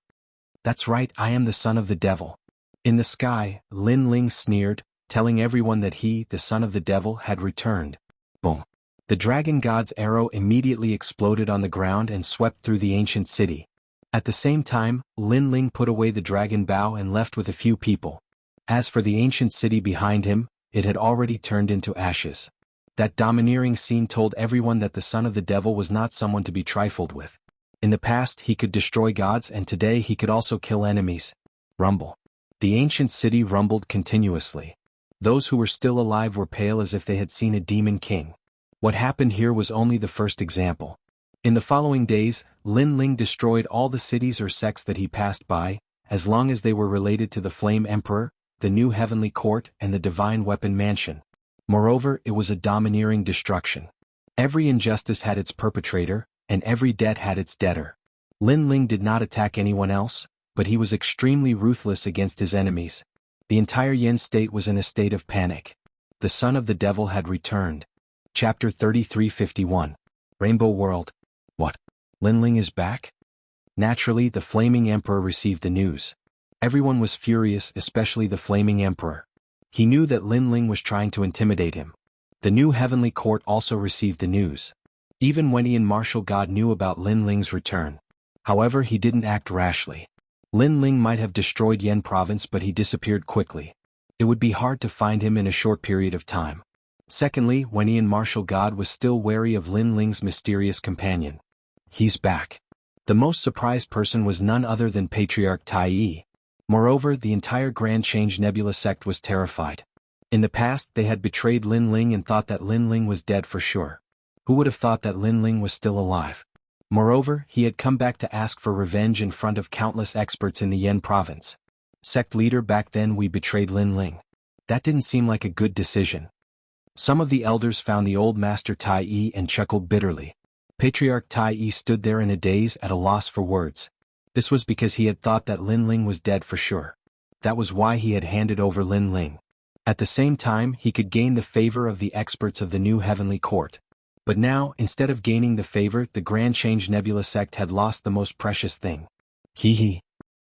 "That's right, I am the son of the devil." In the sky, Lin Ling sneered, telling everyone that he, the son of the devil, had returned. Boom. The dragon god's arrow immediately exploded on the ground and swept through the ancient city. At the same time, Lin Ling put away the dragon bow and left with a few people. As for the ancient city behind him, it had already turned into ashes. That domineering scene told everyone that the son of the devil was not someone to be trifled with. In the past he could destroy gods and today he could also kill enemies. Rumble. The ancient city rumbled continuously. Those who were still alive were pale as if they had seen a demon king. What happened here was only the first example. In the following days, Lin Ling destroyed all the cities or sects that he passed by, as long as they were related to the Flame Emperor, the new heavenly court and the Divine Weapon Mansion. Moreover, it was a domineering destruction. Every injustice had its perpetrator, and every debt had its debtor. Lin Ling did not attack anyone else, but he was extremely ruthless against his enemies. The entire Yen state was in a state of panic. The son of the devil had returned. Chapter 3351. Rainbow World. What? Lin Ling is back? Naturally, the Flaming Emperor received the news. Everyone was furious, especially the Flaming Emperor. He knew that Lin Ling was trying to intimidate him. The new heavenly court also received the news. Even Wenyi and Martial God knew about Lin Ling's return. However, he didn't act rashly. Lin Ling might have destroyed Yen province but he disappeared quickly. It would be hard to find him in a short period of time. Secondly, Wenyi and Martial God was still wary of Lin Ling's mysterious companion. He's back. The most surprised person was none other than Patriarch Tai Yi. Moreover, the entire Grand Change Nebula sect was terrified. In the past, they had betrayed Lin Ling and thought that Lin Ling was dead for sure. Who would have thought that Lin Ling was still alive? Moreover, he had come back to ask for revenge in front of countless experts in the Yen province. Sect leader, back then we betrayed Lin Ling. That didn't seem like a good decision. Some of the elders found the old master Tai Yi and chuckled bitterly. Patriarch Tai Yi stood there in a daze at a loss for words. This was because he had thought that Lin Ling was dead for sure. That was why he had handed over Lin Ling. At the same time, he could gain the favor of the experts of the new heavenly court. But now, instead of gaining the favor, the Grand Change Nebula sect had lost the most precious thing. Hee.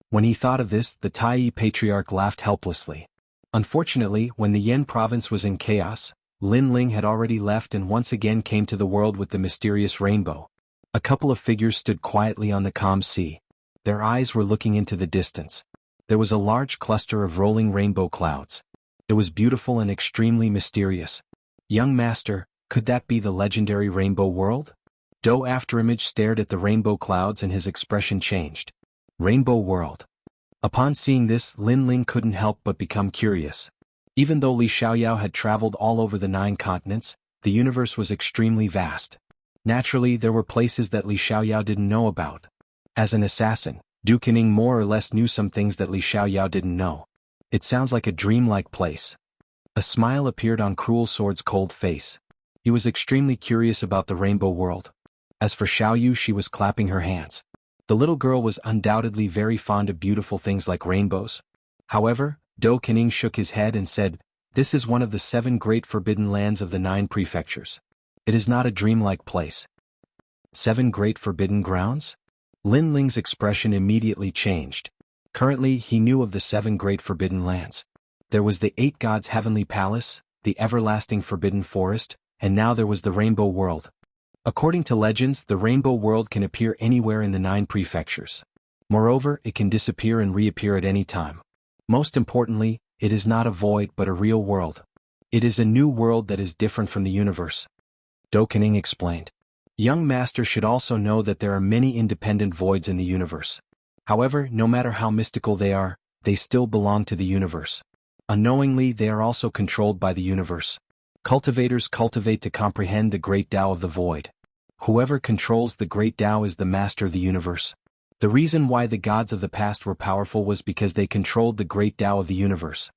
When he thought of this, the Tai Yi Patriarch laughed helplessly. Unfortunately, when the Yen province was in chaos, Lin Ling had already left and once again came to the world with the mysterious rainbow. A couple of figures stood quietly on the calm sea. Their eyes were looking into the distance. There was a large cluster of rolling rainbow clouds. It was beautiful and extremely mysterious. Young master, could that be the legendary Rainbow World? Do Afterimage stared at the rainbow clouds and his expression changed. Rainbow World. Upon seeing this, Lin Ling couldn't help but become curious. Even though Li Xiaoyao had traveled all over the 9 continents, the universe was extremely vast. Naturally, there were places that Li Xiaoyao didn't know about. As an assassin, Du Kening more or less knew some things that Li Xiaoyao didn't know. It sounds like a dreamlike place. A smile appeared on Cruel Sword's cold face. He was extremely curious about the rainbow world. As for Xiaoyu, she was clapping her hands. The little girl was undoubtedly very fond of beautiful things like rainbows. However, Do Kening shook his head and said, "This is one of the 7 great forbidden lands of the 9 prefectures. It is not a dreamlike place." 7 great forbidden grounds? Lin Ling's expression immediately changed. Currently, he knew of the 7 great forbidden lands. There was the 8 gods' heavenly palace, the everlasting forbidden forest, and now there was the rainbow world. According to legends, the rainbow world can appear anywhere in the 9 prefectures. Moreover, it can disappear and reappear at any time. Most importantly, it is not a void but a real world. It is a new world that is different from the universe. Do Kening explained. Young master should also know that there are many independent voids in the universe. However, no matter how mystical they are, they still belong to the universe. Unknowingly, they are also controlled by the universe. Cultivators cultivate to comprehend the great Tao of the void. Whoever controls the great Tao is the master of the universe. The reason why the gods of the past were powerful was because they controlled the great Tao of the universe.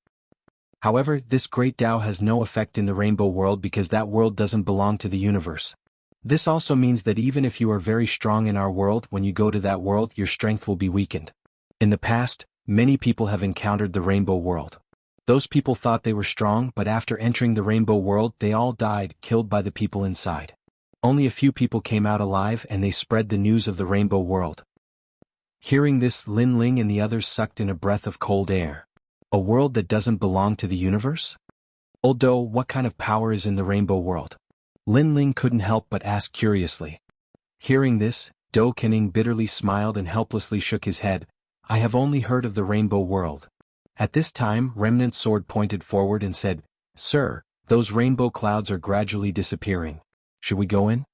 However, this great Tao has no effect in the rainbow world because that world doesn't belong to the universe. This also means that even if you are very strong in our world, when you go to that world, your strength will be weakened. In the past, many people have encountered the rainbow world. Those people thought they were strong, but after entering the rainbow world, they all died, killed by the people inside. Only a few people came out alive and they spread the news of the rainbow world. Hearing this, Lin Ling and the others sucked in a breath of cold air. A world that doesn't belong to the universe? Although, what kind of power is in the rainbow world? Lin Ling couldn't help but ask curiously. Hearing this, Do Kening bitterly smiled and helplessly shook his head. "I have only heard of the rainbow world." At this time, Remnant Sword pointed forward and said, "Sir, those rainbow clouds are gradually disappearing. Should we go in?"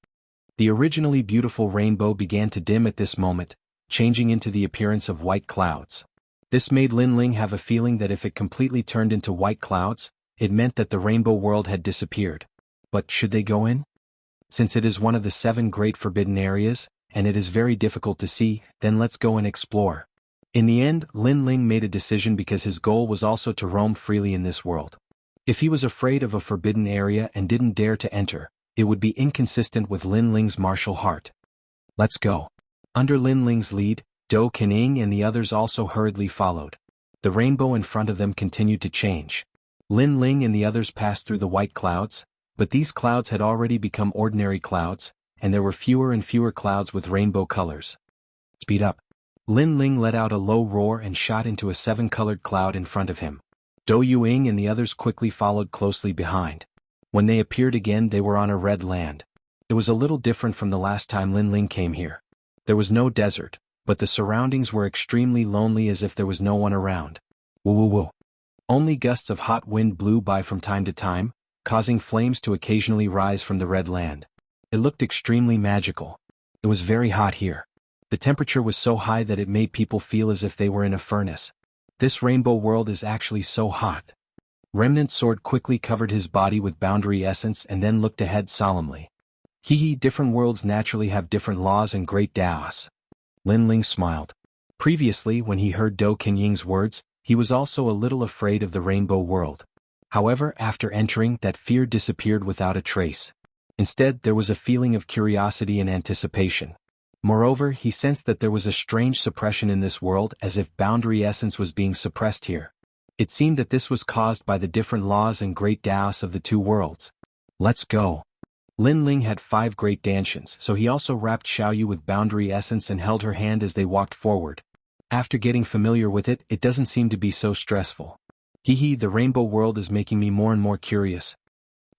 The originally beautiful rainbow began to dim at this moment, changing into the appearance of white clouds. This made Lin Ling have a feeling that if it completely turned into white clouds, it meant that the rainbow world had disappeared. But should they go in? Since it is one of the 7 great forbidden areas, and it is very difficult to see, then let's go and explore. In the end, Lin Ling made a decision because his goal was also to roam freely in this world. If he was afraid of a forbidden area and didn't dare to enter, it would be inconsistent with Lin Ling's martial heart. Let's go. Under Lin Ling's lead, Do Kening and the others also hurriedly followed. The rainbow in front of them continued to change. Lin Ling and the others passed through the white clouds, but these clouds had already become ordinary clouds, and there were fewer and fewer clouds with rainbow colors. Speed up. Lin Ling let out a low roar and shot into a 7-colored cloud in front of him. Do Yuing and the others quickly followed closely behind. When they appeared again, they were on a red land. It was a little different from the last time Lin Ling came here. There was no desert, but the surroundings were extremely lonely, as if there was no one around. Woo woo woo. Only gusts of hot wind blew by from time to time, causing flames to occasionally rise from the red land. It looked extremely magical. It was very hot here. The temperature was so high that it made people feel as if they were in a furnace. This rainbow world is actually so hot. Remnant Sword quickly covered his body with boundary essence and then looked ahead solemnly. Different worlds naturally have different laws and great Daos. Lin Ling smiled. Previously, when he heard Do Kenying's words, he was also a little afraid of the rainbow world. However, after entering, that fear disappeared without a trace. Instead, there was a feeling of curiosity and anticipation. Moreover, he sensed that there was a strange suppression in this world, as if boundary essence was being suppressed here. It seemed that this was caused by the different laws and great Daos of the 2 worlds. Let's go. Lin Ling had 5 great Danshians, so he also wrapped Xiaoyu with boundary essence and held her hand as they walked forward. After getting familiar with it, it doesn't seem to be so stressful. The rainbow world is making me more and more curious.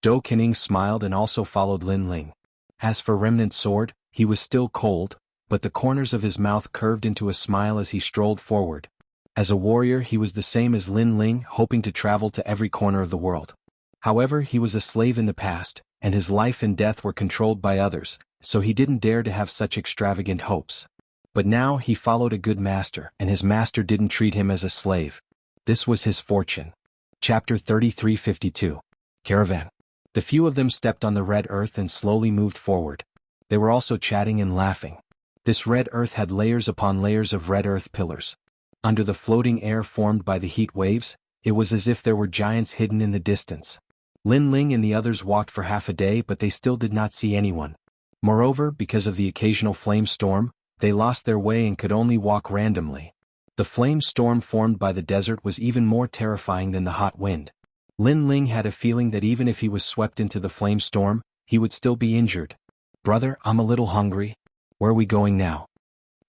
Do Kening smiled and also followed Lin Ling. As for Remnant Sword, he was still cold, but the corners of his mouth curved into a smile as he strolled forward. As a warrior, he was the same as Lin Ling, hoping to travel to every corner of the world. However, he was a slave in the past, and his life and death were controlled by others, so he didn't dare to have such extravagant hopes. But now he followed a good master, and his master didn't treat him as a slave. This was his fortune. Chapter 3352. Caravan. The few of them stepped on the red earth and slowly moved forward. They were also chatting and laughing. This red earth had layers upon layers of red earth pillars. Under the floating air formed by the heat waves, it was as if there were giants hidden in the distance. Lin Ling and the others walked for half a day, but they still did not see anyone. Moreover, because of the occasional flame storm, they lost their way and could only walk randomly. The flame storm formed by the desert was even more terrifying than the hot wind. Lin Ling had a feeling that even if he was swept into the flame storm, he would still be injured. "Brother, I'm a little hungry. Where are we going now?"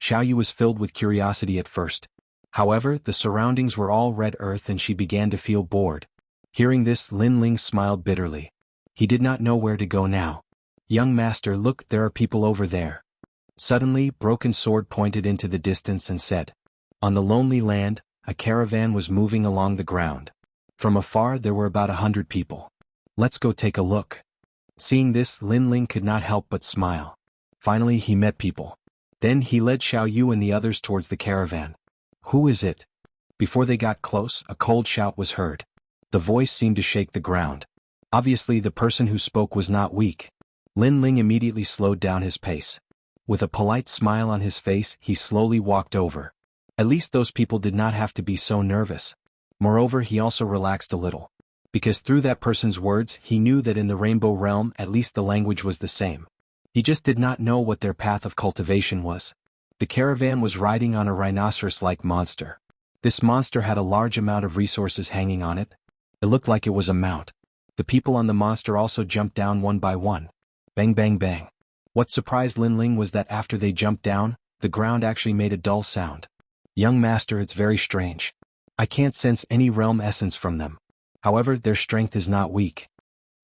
Xiaoyu was filled with curiosity at first. However, the surroundings were all red earth and she began to feel bored. Hearing this, Lin Ling smiled bitterly. He did not know where to go now. "Young master, look, there are people over there." Suddenly, Broken Sword pointed into the distance and said. On the lonely land, a caravan was moving along the ground. From afar there were about 100 people. "Let's go take a look." Seeing this, Lin Ling could not help but smile. Finally he met people. Then he led Xiaoyu and the others towards the caravan. "Who is it?" Before they got close, a cold shout was heard. The voice seemed to shake the ground. Obviously the person who spoke was not weak. Lin Ling immediately slowed down his pace. With a polite smile on his face, he slowly walked over. At least those people did not have to be so nervous. Moreover, he also relaxed a little. Because through that person's words, he knew that in the Rainbow Realm at least the language was the same. He just did not know what their path of cultivation was. The caravan was riding on a rhinoceros-like monster. This monster had a large amount of resources hanging on it. It looked like it was a mount. The people on the monster also jumped down one by one. Bang bang bang. What surprised Lin Ling was that after they jumped down, the ground actually made a dull sound. "Young master, it's very strange. I can't sense any realm essence from them. However, their strength is not weak."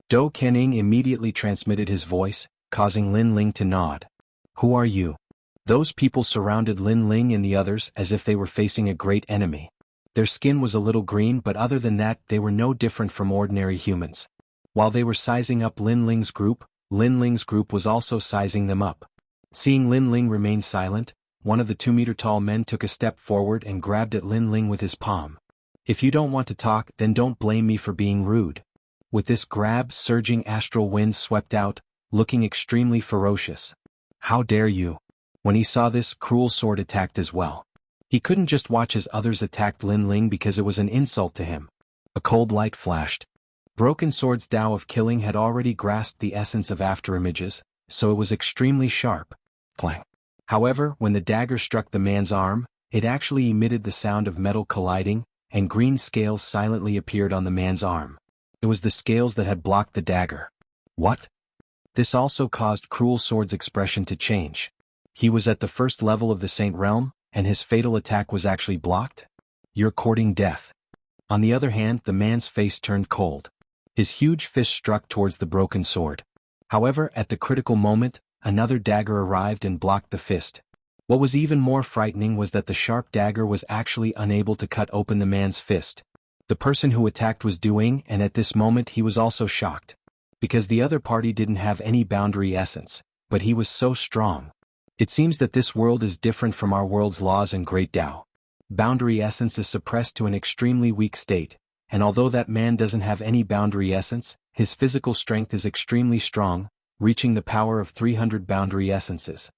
Do Kening immediately transmitted his voice, causing Lin Ling to nod. "Who are you?" Those people surrounded Lin Ling and the others as if they were facing a great enemy. Their skin was a little green, but other than that they were no different from ordinary humans. While they were sizing up Lin Ling's group was also sizing them up. Seeing Lin Ling remain silent, one of the 2-meter-tall men took a step forward and grabbed at Lin Ling with his palm. "If you don't want to talk, then don't blame me for being rude." With this grab, surging astral winds swept out, looking extremely ferocious. "How dare you!" When he saw this, Cruel Sword attacked as well. He couldn't just watch as others attacked Lin Ling because it was an insult to him. A cold light flashed. Broken Sword's Tao of Killing had already grasped the essence of afterimages, so it was extremely sharp. Clang. However, when the dagger struck the man's arm, it actually emitted the sound of metal colliding, and green scales silently appeared on the man's arm. It was the scales that had blocked the dagger. What? This also caused Cruel Sword's expression to change. He was at the first level of the Saint Realm, and his fatal attack was actually blocked? "You're courting death." On the other hand, the man's face turned cold. His huge fist struck towards the broken sword. However, at the critical moment, another dagger arrived and blocked the fist. What was even more frightening was that the sharp dagger was actually unable to cut open the man's fist. The person who attacked was doing, and at this moment he was also shocked. Because the other party didn't have any boundary essence, but he was so strong. It seems that this world is different from our world's laws and great Tao. Boundary essence is suppressed to an extremely weak state, and although that man doesn't have any boundary essence, his physical strength is extremely strong, reaching the power of 300 boundary essences.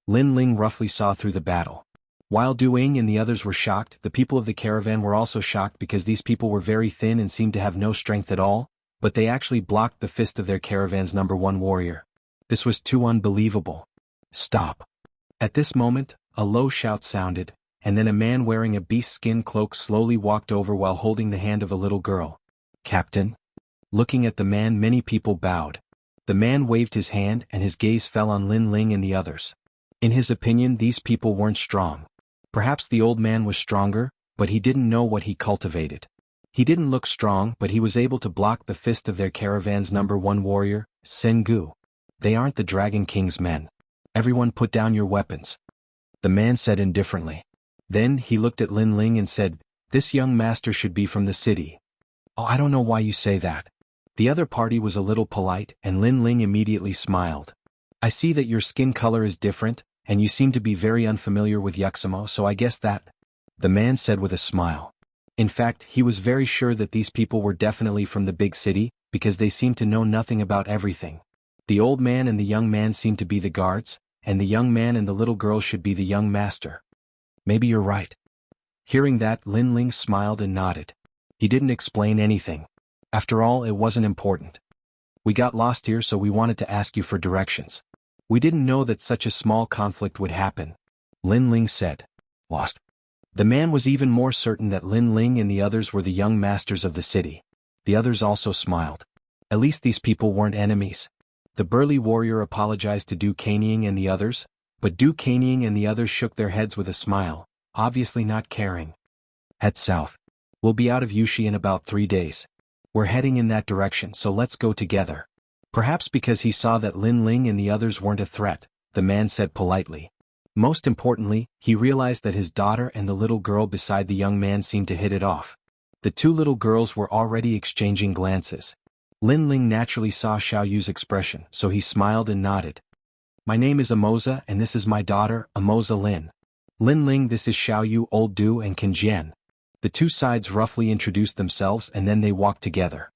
Lin Ling roughly saw through the battle. While Du Ying and the others were shocked, the people of the caravan were also shocked because these people were very thin and seemed to have no strength at all, but they actually blocked the fist of their caravan's #1 warrior. This was too unbelievable. "Stop." At this moment, a low shout sounded, and then a man wearing a beast skin cloak slowly walked over while holding the hand of a little girl. "Captain?" Looking at the man, many people bowed. The man waved his hand and his gaze fell on Lin Ling and the others. In his opinion, these people weren't strong. Perhaps the old man was stronger, but he didn't know what he cultivated. He didn't look strong, but he was able to block the fist of their caravan's #1 warrior, Sengu. "They aren't the Dragon King's men. Everyone put down your weapons," the man said indifferently. Then he looked at Lin Ling and said, "This young master should be from the city." "Oh, I don't know why you say that." The other party was a little polite, and Lin Ling immediately smiled. "I see that your skin color is different, and you seem to be very unfamiliar with Yuxia, so I guess that," the man said with a smile. In fact, he was very sure that these people were definitely from the big city, because they seemed to know nothing about everything. The old man and the young man seem to be the guards, and the young man and the little girl should be the young master. Maybe you're right. Hearing that, Lin Ling smiled and nodded. He didn't explain anything. After all, it wasn't important. We got lost here, so we wanted to ask you for directions. We didn't know that such a small conflict would happen, Lin Ling said. Lost? The man was even more certain that Lin Ling and the others were the young masters of the city. The others also smiled. At least these people weren't enemies. The burly warrior apologized to Du Kanying and the others, but Du Kanying and the others shook their heads with a smile, obviously not caring. Head south. We'll be out of Yushi in about 3 days. We're heading in that direction, so let's go together. Perhaps because he saw that Lin Ling and the others weren't a threat, the man said politely. Most importantly, he realized that his daughter and the little girl beside the young man seemed to hit it off. The two little girls were already exchanging glances. Lin Ling naturally saw Xiao Yu's expression, so he smiled and nodded. My name is Amoza and this is my daughter, Amoza Lin. Lin Ling, this is Xiao Yu, Old Du and Qinjian. The two sides roughly introduced themselves and then they walked together.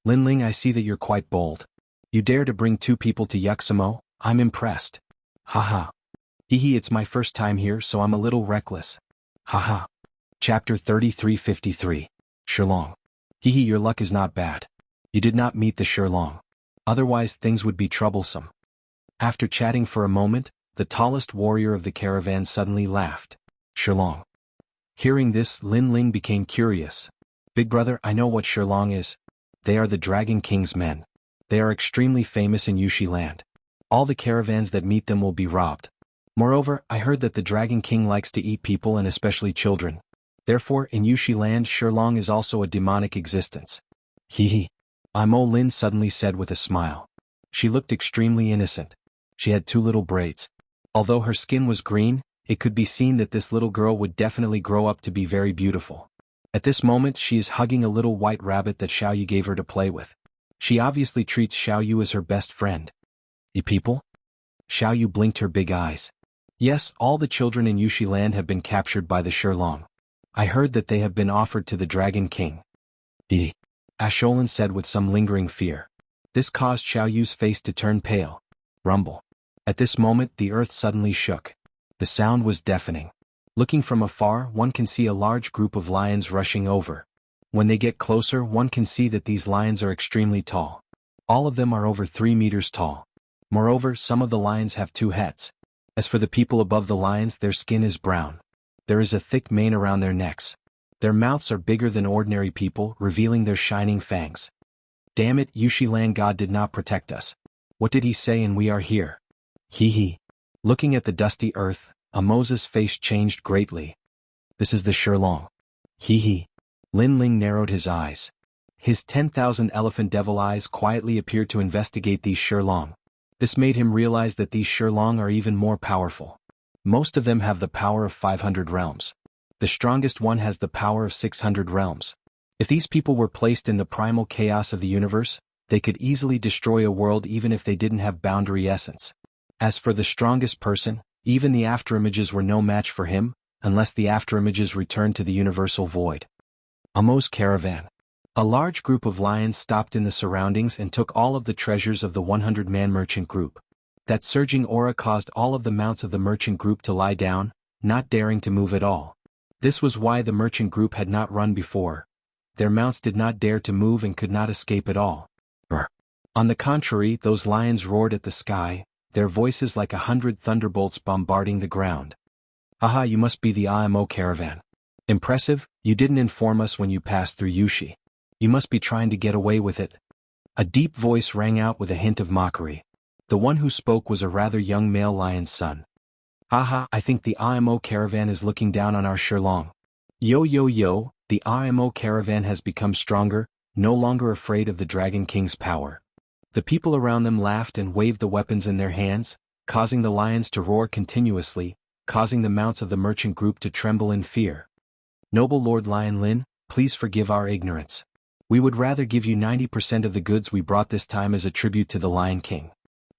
Lin Ling, I see that you're quite bold. You dare to bring 2 people to Yuximo? I'm impressed. Haha. Hehe, it's my first time here, so I'm a little reckless. Haha. Chapter 3353. Shilong. Hehe, your luck is not bad. You did not meet the Shilong. Otherwise things would be troublesome. After chatting for a moment, the tallest warrior of the caravan suddenly laughed. Shilong. Hearing this, Lin Ling became curious. Big brother, I know what Shilong is. They are the Dragon King's men. They are extremely famous in Yushi land. All the caravans that meet them will be robbed. Moreover, I heard that the Dragon King likes to eat people and especially children. Therefore, in Yushi land, Shilong is also a demonic existence. Hehe. Imo Lin suddenly said with a smile. She looked extremely innocent. She had 2 little braids. Although her skin was green, it could be seen that this little girl would definitely grow up to be very beautiful. At this moment, she is hugging a little white rabbit that Xiao Yu gave her to play with. She obviously treats Xiao Yu as her best friend. You people? Xiao Yu blinked her big eyes. Yes, all the children in Yushi land have been captured by the Shilong. I heard that they have been offered to the Dragon King. Asholin said with some lingering fear. This caused Xiao Yu's face to turn pale. Rumble. At this moment, the earth suddenly shook. The sound was deafening. Looking from afar, one can see a large group of lions rushing over. When they get closer, one can see that these lions are extremely tall. All of them are over 3 meters tall. Moreover, some of the lions have 2 heads. As for the people above the lions, their skin is brown. There is a thick mane around their necks. Their mouths are bigger than ordinary people, revealing their shining fangs. Damn it, Yushi land god did not protect us. What did he say and we are here? Hehe. Looking at the dusty earth, Amoza's face changed greatly. This is the Shilong. Hehe. Lin Ling narrowed his eyes. His 10,000 elephant devil eyes quietly appeared to investigate these Shilong. This made him realize that these Shilong are even more powerful. Most of them have the power of 500 realms. The strongest one has the power of 600 realms. If these people were placed in the primal chaos of the universe, they could easily destroy a world even if they didn't have boundary essence. As for the strongest person, even the afterimages were no match for him, unless the afterimages returned to the universal void. Amo's caravan. A large group of lions stopped in the surroundings and took all of the treasures of the 100-man merchant group. That surging aura caused all of the mounts of the merchant group to lie down, not daring to move at all. This was why the merchant group had not run before. Their mounts did not dare to move and could not escape at all. Brr. On the contrary, those lions roared at the sky, their voices like 100 thunderbolts bombarding the ground. Haha, you must be the Imo caravan. Impressive, you didn't inform us when you passed through Yushi. You must be trying to get away with it. A deep voice rang out with a hint of mockery. The one who spoke was a rather young male lion's son. Haha, I think the Imo caravan is looking down on our Shilong. Yo yo yo, the Imo caravan has become stronger, no longer afraid of the Dragon King's power. The people around them laughed and waved the weapons in their hands, causing the lions to roar continuously, causing the mounts of the merchant group to tremble in fear. Noble Lord Lion Lin, please forgive our ignorance. We would rather give you 90% of the goods we brought this time as a tribute to the Lion King.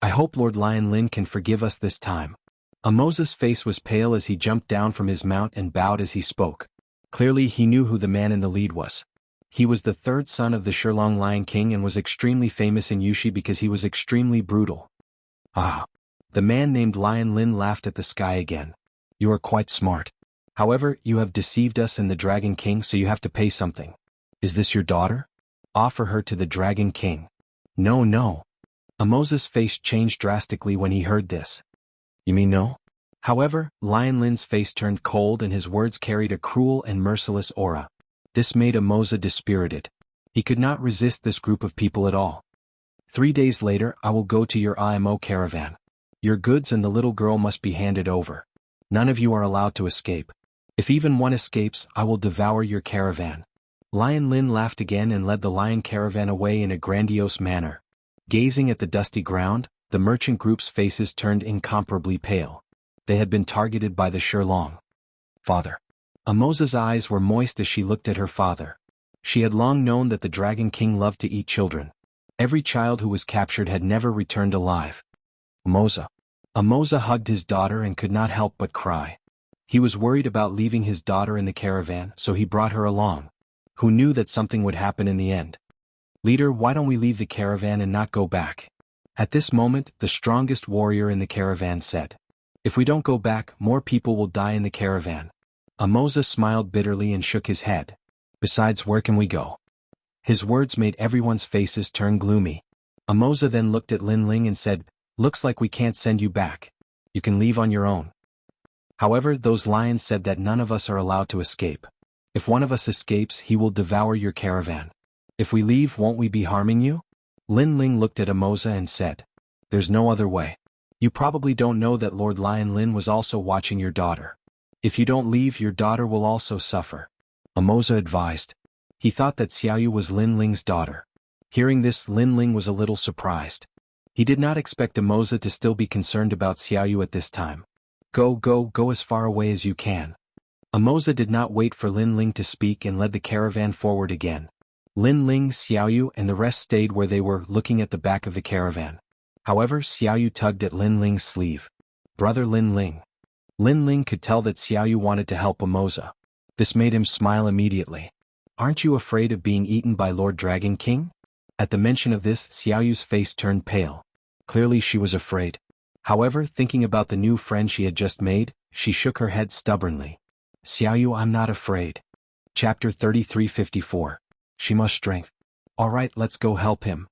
I hope Lord Lion Lin can forgive us this time. Amoza's face was pale as he jumped down from his mount and bowed as he spoke. Clearly he knew who the man in the lead was. He was the third son of the Shilong Lion King and was extremely famous in Yushi because he was extremely brutal. Ah! The man named Lion Lin laughed at the sky again. You are quite smart. However, you have deceived us and the Dragon King, so you have to pay something. Is this your daughter? Offer her to the Dragon King. No, no. Amoza's face changed drastically when he heard this. You mean no? However, Lion Lin's face turned cold and his words carried a cruel and merciless aura. This made Amoza dispirited. He could not resist this group of people at all. 3 days later, I will go to your IMO caravan. Your goods and the little girl must be handed over. None of you are allowed to escape. If even one escapes, I will devour your caravan. Lion Lin laughed again and led the lion caravan away in a grandiose manner. Gazing at the dusty ground, the merchant group's faces turned incomparably pale. They had been targeted by the Shilong. Father. Amoza's eyes were moist as she looked at her father. She had long known that the Dragon King loved to eat children. Every child who was captured had never returned alive. Amoza. Amoza hugged his daughter and could not help but cry. He was worried about leaving his daughter in the caravan, so he brought her along. Who knew that something would happen in the end? Leader, why don't we leave the caravan and not go back? At this moment, the strongest warrior in the caravan said. If we don't go back, more people will die in the caravan. Amoza smiled bitterly and shook his head. Besides, where can we go? His words made everyone's faces turn gloomy. Amoza then looked at Lin Ling and said, Looks like we can't send you back. You can leave on your own. However, those lions said that none of us are allowed to escape. If one of us escapes, he will devour your caravan. If we leave, won't we be harming you? Lin Ling looked at Amoza and said, There's no other way. You probably don't know that Lord Lion Lin was also watching your daughter. If you don't leave, your daughter will also suffer. Amoza advised. He thought that Xiaoyu was Lin Ling's daughter. Hearing this, Lin Ling was a little surprised. He did not expect Amoza to still be concerned about Xiaoyu at this time. Go as far away as you can. Amoza did not wait for Lin Ling to speak and led the caravan forward again. Lin Ling, Xiaoyu and the rest stayed where they were, looking at the back of the caravan. However, Xiaoyu tugged at Lin Ling's sleeve. Brother Lin Ling. Lin Ling could tell that Xiaoyu wanted to help Amoza. This made him smile immediately. Aren't you afraid of being eaten by Lord Dragon King? At the mention of this, Xiaoyu's face turned pale. Clearly she was afraid. However, thinking about the new friend she had just made, she shook her head stubbornly. Xiaoyu, I'm not afraid. Chapter 3354. She must strength. Alright, let's go help him.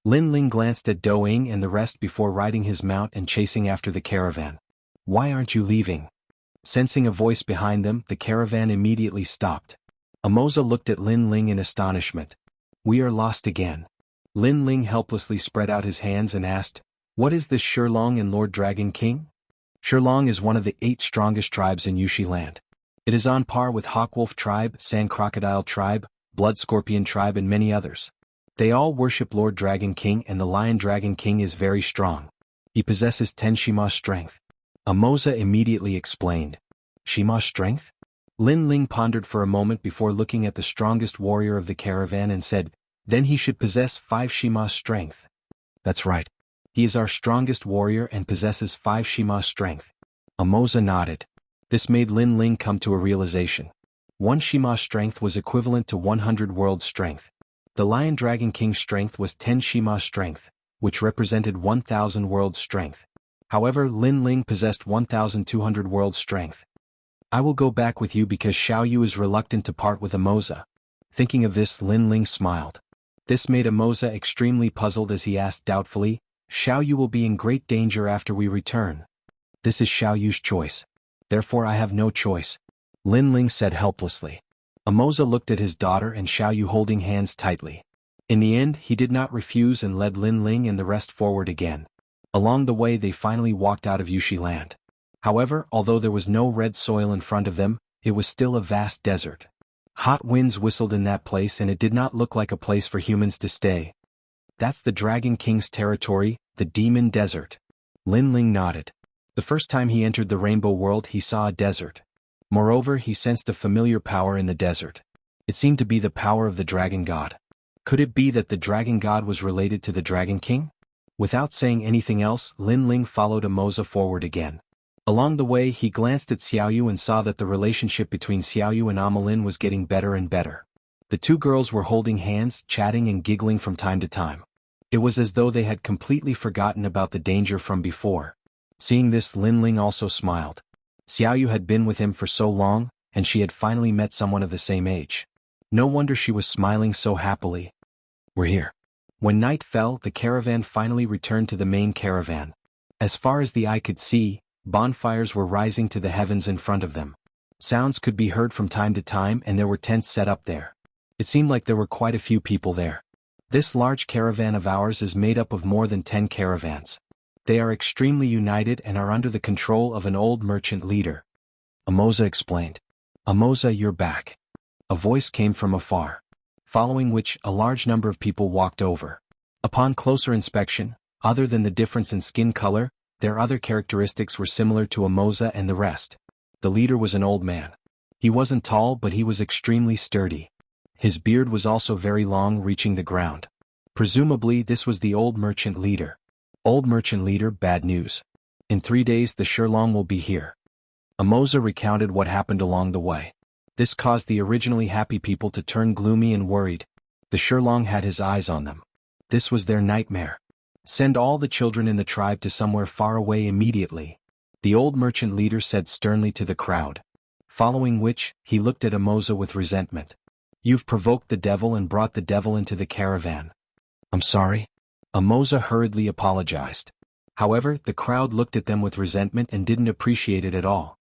Lin Ling glanced at Doing and the rest before riding his mount and chasing after the caravan. Why aren't you leaving? Sensing a voice behind them, the caravan immediately stopped. Amoza looked at Lin Ling in astonishment. We are lost again. Lin Ling helplessly spread out his hands and asked, What is this Shilong and Lord Dragon King? Shilong is one of the 8 strongest tribes in Yushi land. It is on par with Hawkwolf tribe, Sand Crocodile tribe, Blood Scorpion tribe and many others. They all worship Lord Dragon King and the Lion Dragon King is very strong. He possesses 10 Shima strength. Amoza immediately explained. Shima strength? Lin Ling pondered for a moment before looking at the strongest warrior of the caravan and said, Then he should possess 5 Shima strength. That's right. He is our strongest warrior and possesses 5 Shima strength. Amoza nodded. This made Lin Ling come to a realization. 1 Shima strength was equivalent to 100 world strength. The Lion Dragon King's strength was 10 Shima strength, which represented 1,000 world strength. However, Lin Ling possessed 1,200 world strength. I will go back with you because Xiaoyu is reluctant to part with Amoza. Thinking of this, Lin Ling smiled. This made Amoza extremely puzzled as he asked doubtfully, Xiaoyu will be in great danger after we return. This is Xiaoyu's choice. Therefore I have no choice. Lin Ling said helplessly. Amoza looked at his daughter and Xiaoyu holding hands tightly. In the end, he did not refuse and led Lin Ling and the rest forward again. Along the way they finally walked out of Yushi land. However, although there was no red soil in front of them, it was still a vast desert. Hot winds whistled in that place and it did not look like a place for humans to stay. That's the Dragon King's territory, the Demon Desert. Lin Ling nodded. The first time he entered the Rainbow World he saw a desert. Moreover, he sensed a familiar power in the desert. It seemed to be the power of the Dragon God. Could it be that the Dragon God was related to the Dragon King? Without saying anything else, Lin Ling followed Amoza forward again. Along the way he glanced at Xiaoyu and saw that the relationship between Xiaoyu and Amelin was getting better and better. The two girls were holding hands, chatting and giggling from time to time. It was as though they had completely forgotten about the danger from before. Seeing this, Lin Ling also smiled. Xiaoyu had been with him for so long, and she had finally met someone of the same age. No wonder she was smiling so happily. We're here. When night fell, the caravan finally returned to the main caravan. As far as the eye could see, bonfires were rising to the heavens in front of them. Sounds could be heard from time to time, and there were tents set up there. It seemed like there were quite a few people there. This large caravan of ours is made up of more than 10 caravans. They are extremely united and are under the control of an old merchant leader. Amoza explained. Amoza, you're back. A voice came from afar. Following which, a large number of people walked over. Upon closer inspection, other than the difference in skin color, their other characteristics were similar to Amoza and the rest. The leader was an old man. He wasn't tall, but he was extremely sturdy. His beard was also very long, reaching the ground. Presumably this was the old merchant leader. Old merchant leader, bad news. In 3 days the Shirlong will be here. Amoza recounted what happened along the way. This caused the originally happy people to turn gloomy and worried. The Shirlong had his eyes on them. This was their nightmare. Send all the children in the tribe to somewhere far away immediately. The old merchant leader said sternly to the crowd. Following which, he looked at Amoza with resentment. You've provoked the devil and brought the devil into the caravan. I'm sorry. Amoza hurriedly apologized. However, the crowd looked at them with resentment and didn't appreciate it at all.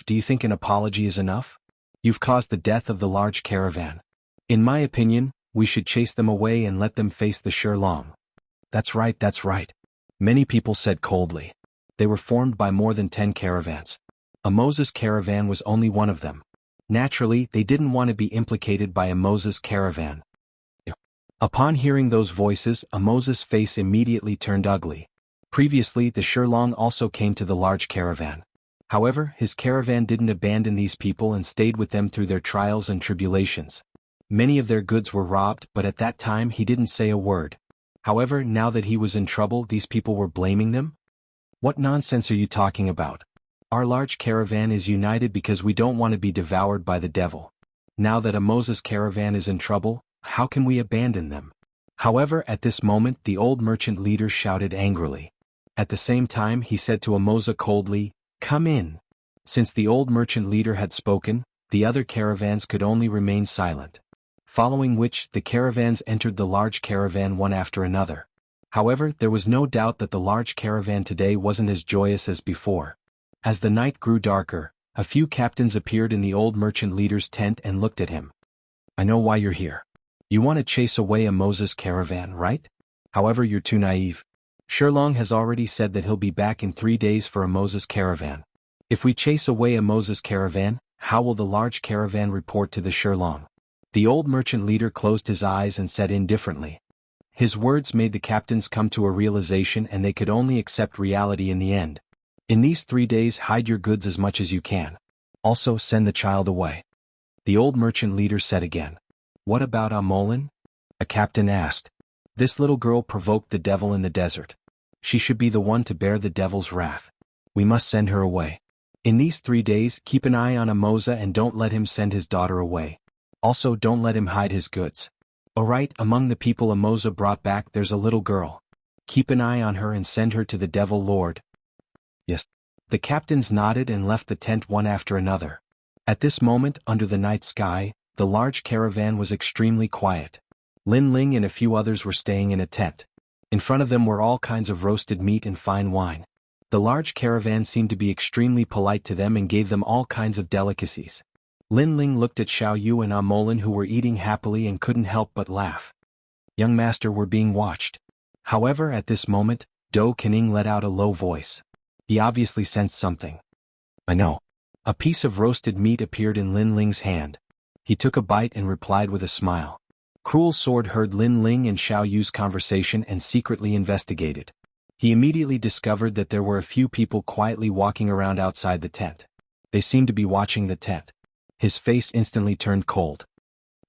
Do you think an apology is enough? You've caused the death of the large caravan. In my opinion, we should chase them away and let them face the Shirlong. That's right, that's right. Many people said coldly. They were formed by more than 10 caravans. Amoza's caravan was only one of them. Naturally, they didn't want to be implicated by Amoza's caravan. Upon hearing those voices, Amoza's face immediately turned ugly. Previously, the Shirlong also came to the large caravan. However, his caravan didn't abandon these people and stayed with them through their trials and tribulations. Many of their goods were robbed, but at that time he didn't say a word. However, now that he was in trouble, these people were blaming them? What nonsense are you talking about? Our large caravan is united because we don't want to be devoured by the devil. Now that Amoza's caravan is in trouble, how can we abandon them? However, at this moment the old merchant leader shouted angrily. At the same time he said to Amoza coldly, "Come in." Since the old merchant leader had spoken, the other caravans could only remain silent. Following which, the caravans entered the large caravan one after another. However, there was no doubt that the large caravan today wasn't as joyous as before. As the night grew darker, a few captains appeared in the old merchant leader's tent and looked at him. I know why you're here. You want to chase away Amoza's caravan, right? However, you're too naive. Shirlong has already said that he'll be back in 3 days for Amoza's caravan. If we chase away Amoza's caravan, how will the large caravan report to the Shirlong? The old merchant leader closed his eyes and said indifferently. His words made the captains come to a realization, and they could only accept reality in the end. In these 3 days, hide your goods as much as you can. Also, send the child away. The old merchant leader said again. What about Amolin? A captain asked. This little girl provoked the devil in the desert. She should be the one to bear the devil's wrath. We must send her away. In these 3 days, keep an eye on Amoza and don't let him send his daughter away. Also, don't let him hide his goods. Alright, among the people Amoza brought back there's a little girl. Keep an eye on her and send her to the devil lord. Yes. The captains nodded and left the tent one after another. At this moment, under the night sky, the large caravan was extremely quiet. Lin Ling and a few others were staying in a tent. In front of them were all kinds of roasted meat and fine wine. The large caravan seemed to be extremely polite to them and gave them all kinds of delicacies. Lin Ling looked at Xiaoyu and Amolin, who were eating happily and couldn't help but laugh. Young master, were being watched. However, at this moment, Do Kening let out a low voice. He obviously sensed something. I know. A piece of roasted meat appeared in Lin Ling's hand. He took a bite and replied with a smile. Cruel Sword heard Lin Ling and Xiaoyu's conversation and secretly investigated. He immediately discovered that there were a few people quietly walking around outside the tent. They seemed to be watching the tent. His face instantly turned cold.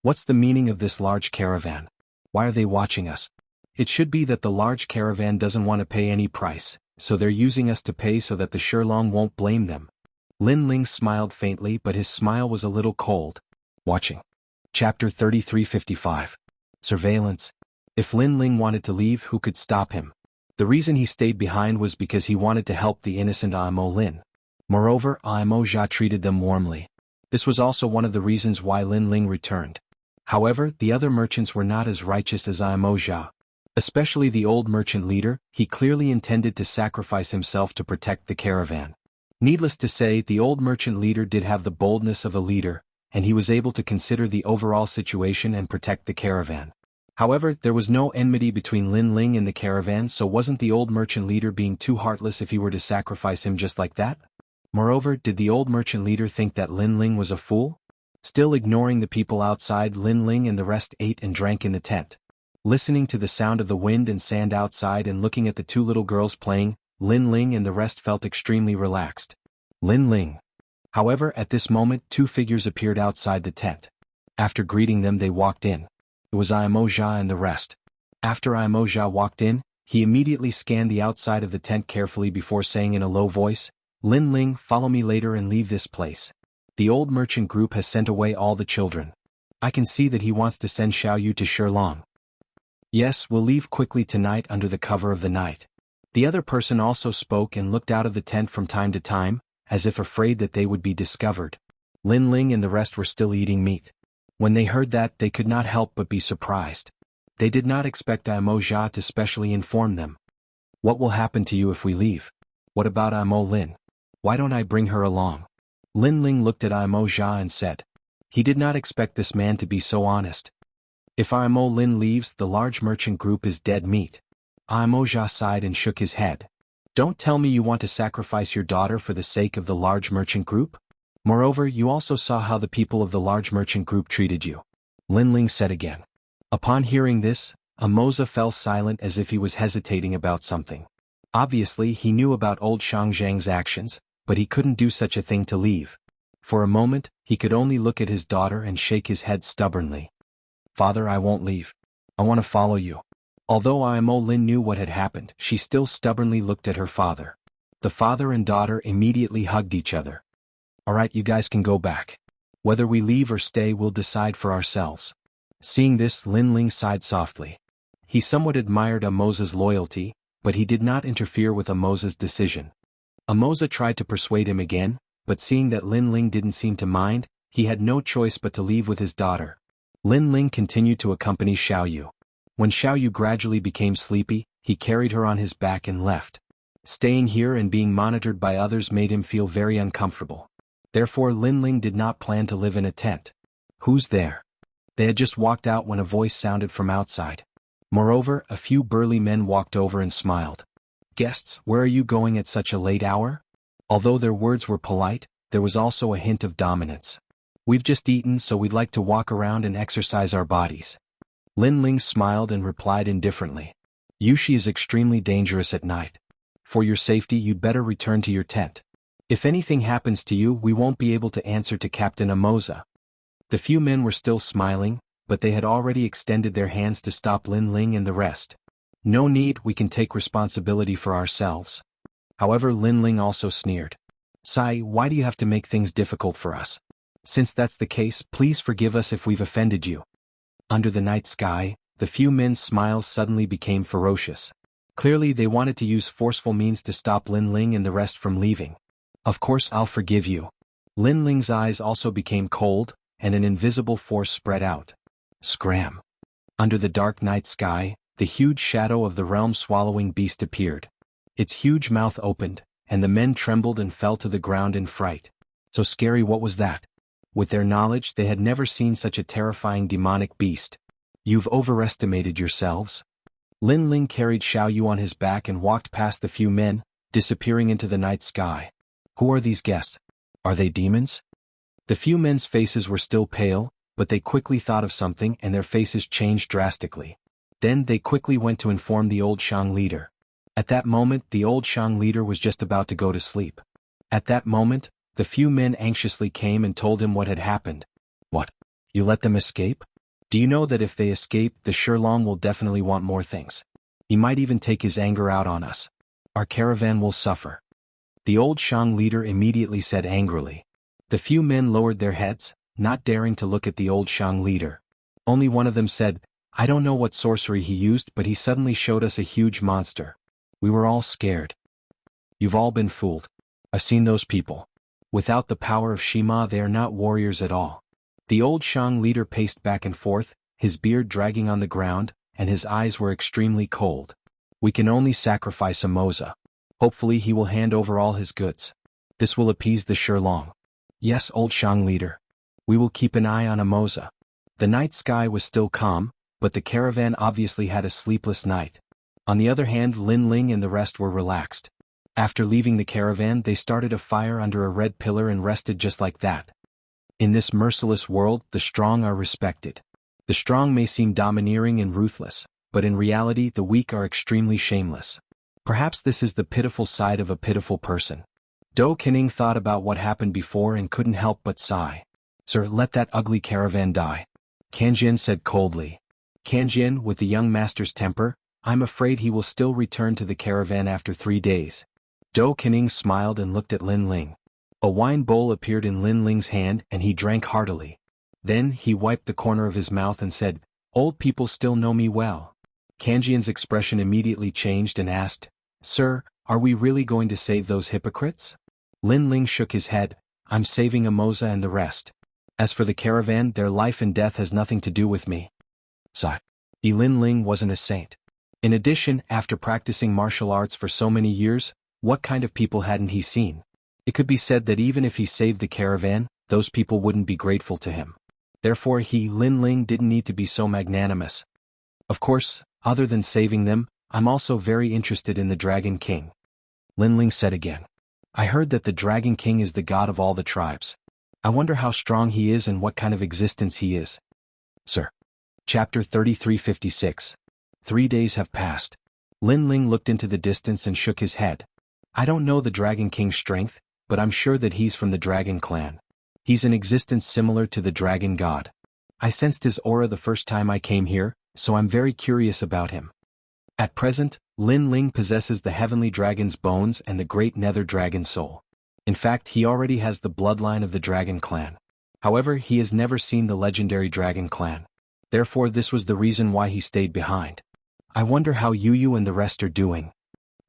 What's the meaning of this large caravan? Why are they watching us? It should be that the large caravan doesn't want to pay any price, so they're using us to pay so that the Shirlong won't blame them. Lin Ling smiled faintly, but his smile was a little cold. Watching. Chapter 3355. Surveillance. If Lin Ling wanted to leave, who could stop him? The reason he stayed behind was because he wanted to help the innocent Imo Lin. Moreover, Imo Jia treated them warmly. This was also one of the reasons why Lin Ling returned. However, the other merchants were not as righteous as Imo Jia. Especially the old merchant leader, he clearly intended to sacrifice himself to protect the caravan. Needless to say, the old merchant leader did have the boldness of a leader, and he was able to consider the overall situation and protect the caravan. However, there was no enmity between Lin Ling and the caravan, so wasn't the old merchant leader being too heartless if he were to sacrifice him just like that? Moreover, did the old merchant leader think that Lin Ling was a fool? Still ignoring the people outside, Lin Ling and the rest ate and drank in the tent. Listening to the sound of the wind and sand outside and looking at the two little girls playing, Lin Ling and the rest felt extremely relaxed. Lin Ling. However, at this moment, two figures appeared outside the tent. After greeting them, they walked in. It was Imo Jia and the rest. After Imo Jia walked in, he immediately scanned the outside of the tent carefully before saying in a low voice, "Lin Ling, follow me later and leave this place. The old merchant group has sent away all the children. I can see that he wants to send Xiaoyu to Shilong. Yes, we'll leave quickly tonight under the cover of the night." The other person also spoke and looked out of the tent from time to time, as if afraid that they would be discovered. Lin Ling and the rest were still eating meat. When they heard that, they could not help but be surprised. They did not expect Imo Jia to specially inform them. "What will happen to you if we leave? What about Imo Lin? Why don't I bring her along?" Lin Ling looked at Imo Jia and said. He did not expect this man to be so honest. If Imo Lin leaves, the large merchant group is dead meat. Imo Jia sighed and shook his head. "Don't tell me you want to sacrifice your daughter for the sake of the large merchant group? Moreover, you also saw how the people of the large merchant group treated you," Lin Ling said again. Upon hearing this, Amoza fell silent as if he was hesitating about something. Obviously, he knew about old Xianxia's actions, but he couldn't do such a thing to leave. For a moment, he could only look at his daughter and shake his head stubbornly. "Father, I won't leave. I want to follow you." Although Imo Lin knew what had happened, she still stubbornly looked at her father. The father and daughter immediately hugged each other. "Alright, you guys can go back. Whether we leave or stay, we'll decide for ourselves." Seeing this, Lin Ling sighed softly. He somewhat admired Amoza's loyalty, but he did not interfere with Amoza's decision. Amoza tried to persuade him again, but seeing that Lin Ling didn't seem to mind, he had no choice but to leave with his daughter. Lin Ling continued to accompany Xiaoyu. When Xiaoyu gradually became sleepy, he carried her on his back and left. Staying here and being monitored by others made him feel very uncomfortable. Therefore, Lin Ling did not plan to live in a tent. "Who's there?" They had just walked out when a voice sounded from outside. Moreover, a few burly men walked over and smiled. "Guests, where are you going at such a late hour?" Although their words were polite, there was also a hint of dominance. "We've just eaten, so we'd like to walk around and exercise our bodies." Lin Ling smiled and replied indifferently. "Yushi is extremely dangerous at night. For your safety, you'd better return to your tent. If anything happens to you, we won't be able to answer to Captain Amoza." The few men were still smiling, but they had already extended their hands to stop Lin Ling and the rest. "No need, we can take responsibility for ourselves." However, Lin Ling also sneered. "Sai, why do you have to make things difficult for us? Since that's the case, please forgive us if we've offended you." Under the night sky, the few men's smiles suddenly became ferocious. Clearly they wanted to use forceful means to stop Lin Ling and the rest from leaving. "Of course I'll forgive you." Lin Ling's eyes also became cold, and an invisible force spread out. Scram! Under the dark night sky, the huge shadow of the realm-swallowing beast appeared. Its huge mouth opened, and the men trembled and fell to the ground in fright. So scary, what was that? With their knowledge, they had never seen such a terrifying demonic beast. "You've overestimated yourselves." Lin Ling carried Xiaoyu on his back and walked past the few men, disappearing into the night sky. "Who are these guests? Are they demons?" The few men's faces were still pale, but they quickly thought of something and their faces changed drastically. Then they quickly went to inform the old Shang leader. At that moment, the old Shang leader was just about to go to sleep. At that moment, the few men anxiously came and told him what had happened. "What? You let them escape? Do you know that if they escape, the Shilong will definitely want more things? He might even take his anger out on us. Our caravan will suffer." The old Shang leader immediately said angrily. The few men lowered their heads, not daring to look at the old Shang leader. Only one of them said, "I don't know what sorcery he used, but he suddenly showed us a huge monster. We were all scared." "You've all been fooled. I've seen those people. Without the power of Shima they are not warriors at all." The old Shang leader paced back and forth, his beard dragging on the ground, and his eyes were extremely cold. "We can only sacrifice Amoza. Hopefully he will hand over all his goods. This will appease the Shilong." "Yes, old Shang leader. We will keep an eye on Amoza." The night sky was still calm, but the caravan obviously had a sleepless night. On the other hand, Lin Ling and the rest were relaxed. After leaving the caravan they started a fire under a red pillar and rested just like that. In this merciless world, the strong are respected. The strong may seem domineering and ruthless, but in reality the weak are extremely shameless. Perhaps this is the pitiful side of a pitiful person. Do Kening thought about what happened before and couldn't help but sigh. "Sir, let that ugly caravan die," Kanjian said coldly. Kanjian, with the young master's temper, "I'm afraid he will still return to the caravan after 3 days. Do Kening smiled and looked at Lin Ling. A wine bowl appeared in Lin Ling's hand and he drank heartily. Then he wiped the corner of his mouth and said, "Old people still know me well." Kanjian's expression immediately changed and asked, "Sir, are we really going to save those hypocrites?" Lin Ling shook his head, "I'm saving Amoza and the rest. As for the caravan, their life and death has nothing to do with me." Sigh. Lin Ling wasn't a saint. In addition, after practicing martial arts for so many years, what kind of people hadn't he seen? It could be said that even if he saved the caravan, those people wouldn't be grateful to him. Therefore Lin Ling didn't need to be so magnanimous. "Of course, other than saving them, I'm also very interested in the Dragon King," Lin Ling said again. "I heard that the Dragon King is the god of all the tribes. I wonder how strong he is and what kind of existence he is." "Sir." Chapter 3356. 3 days have passed. Lin Ling looked into the distance and shook his head. "I don't know the Dragon King's strength, but I'm sure that he's from the Dragon Clan. He's an existence similar to the Dragon God. I sensed his aura the first time I came here, so I'm very curious about him." At present, Lin Ling possesses the Heavenly Dragon's bones and the Great Nether Dragon soul. In fact, he already has the bloodline of the Dragon Clan. However, he has never seen the legendary Dragon Clan. Therefore this was the reason why he stayed behind. "I wonder how Yu and the rest are doing."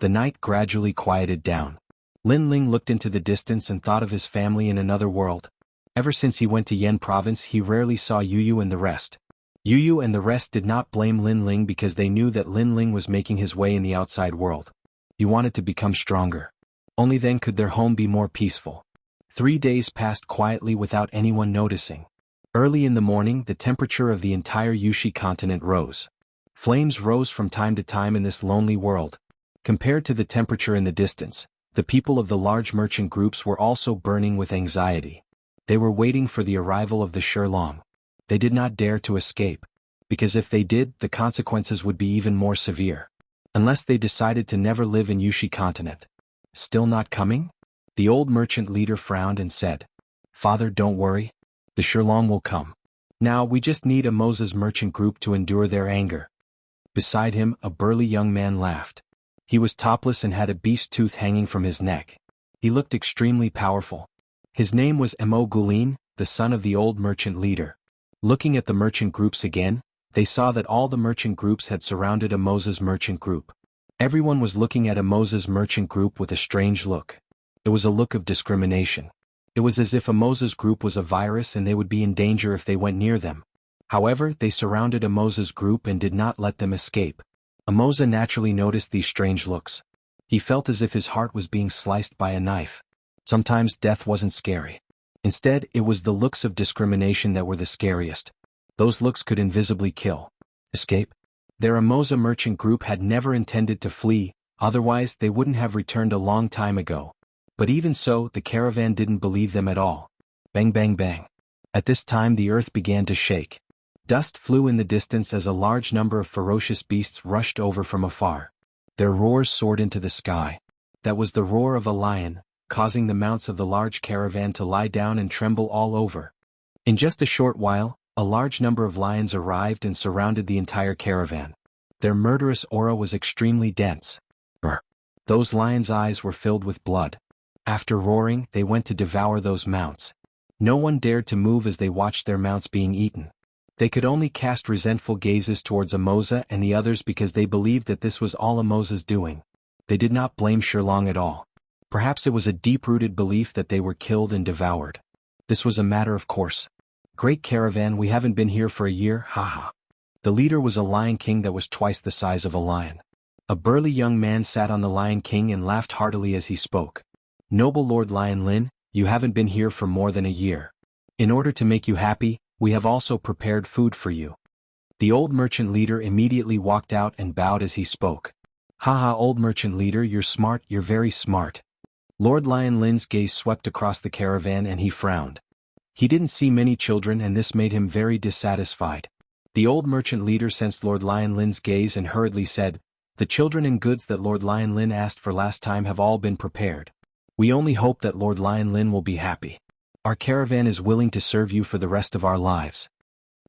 The night gradually quieted down. Lin Ling looked into the distance and thought of his family in another world. Ever since he went to Yen province he rarely saw Yu and the rest. Yu and the rest did not blame Lin Ling because they knew that Lin Ling was making his way in the outside world. He wanted to become stronger. Only then could their home be more peaceful. 3 days passed quietly without anyone noticing. Early in the morning the temperature of the entire Yushi continent rose. Flames rose from time to time in this lonely world. Compared to the temperature in the distance, the people of the large merchant groups were also burning with anxiety. They were waiting for the arrival of the Shilong. They did not dare to escape, because if they did, the consequences would be even more severe. Unless they decided to never live in Yushi continent. "Still not coming?" The old merchant leader frowned and said, "Father, don't worry. The Shilong will come. Now we just need Amoza's merchant group to endure their anger." Beside him, a burly young man laughed. He was topless and had a beast tooth hanging from his neck. He looked extremely powerful. His name was Mo Gulin, the son of the old merchant leader. Looking at the merchant groups again, they saw that all the merchant groups had surrounded Amoza's merchant group. Everyone was looking at Amoza's merchant group with a strange look. It was a look of discrimination. It was as if Amoza's group was a virus and they would be in danger if they went near them. However, they surrounded Amoza's group and did not let them escape. Amoza naturally noticed these strange looks. He felt as if his heart was being sliced by a knife. Sometimes death wasn't scary. Instead, it was the looks of discrimination that were the scariest. Those looks could invisibly kill. Escape? Their Amoza merchant group had never intended to flee, otherwise they wouldn't have returned a long time ago. But even so, the caravan didn't believe them at all. Bang bang bang. At this time the earth began to shake. Dust flew in the distance as a large number of ferocious beasts rushed over from afar. Their roars soared into the sky. That was the roar of a lion, causing the mounts of the large caravan to lie down and tremble all over. In just a short while, a large number of lions arrived and surrounded the entire caravan. Their murderous aura was extremely dense. Those lions' eyes were filled with blood. After roaring, they went to devour those mounts. No one dared to move as they watched their mounts being eaten. They could only cast resentful gazes towards Amoza and the others because they believed that this was all Amoza's doing. They did not blame Shirlong at all. Perhaps it was a deep-rooted belief that they were killed and devoured. This was a matter of course. Great caravan, we haven't been here for a year, haha. The leader was a lion king that was twice the size of a lion. A burly young man sat on the Lion King and laughed heartily as he spoke. Noble Lord Lion Lin, you haven't been here for more than a year. In order to make you happy, we have also prepared food for you. The old merchant leader immediately walked out and bowed as he spoke. Haha, old merchant leader, you're smart, you're very smart. Lord Lion Lin's gaze swept across the caravan and he frowned. He didn't see many children and this made him very dissatisfied. The old merchant leader sensed Lord Lion Lin's gaze and hurriedly said, the children and goods that Lord Lion Lin asked for last time have all been prepared. We only hope that Lord Lion Lin will be happy. Our caravan is willing to serve you for the rest of our lives.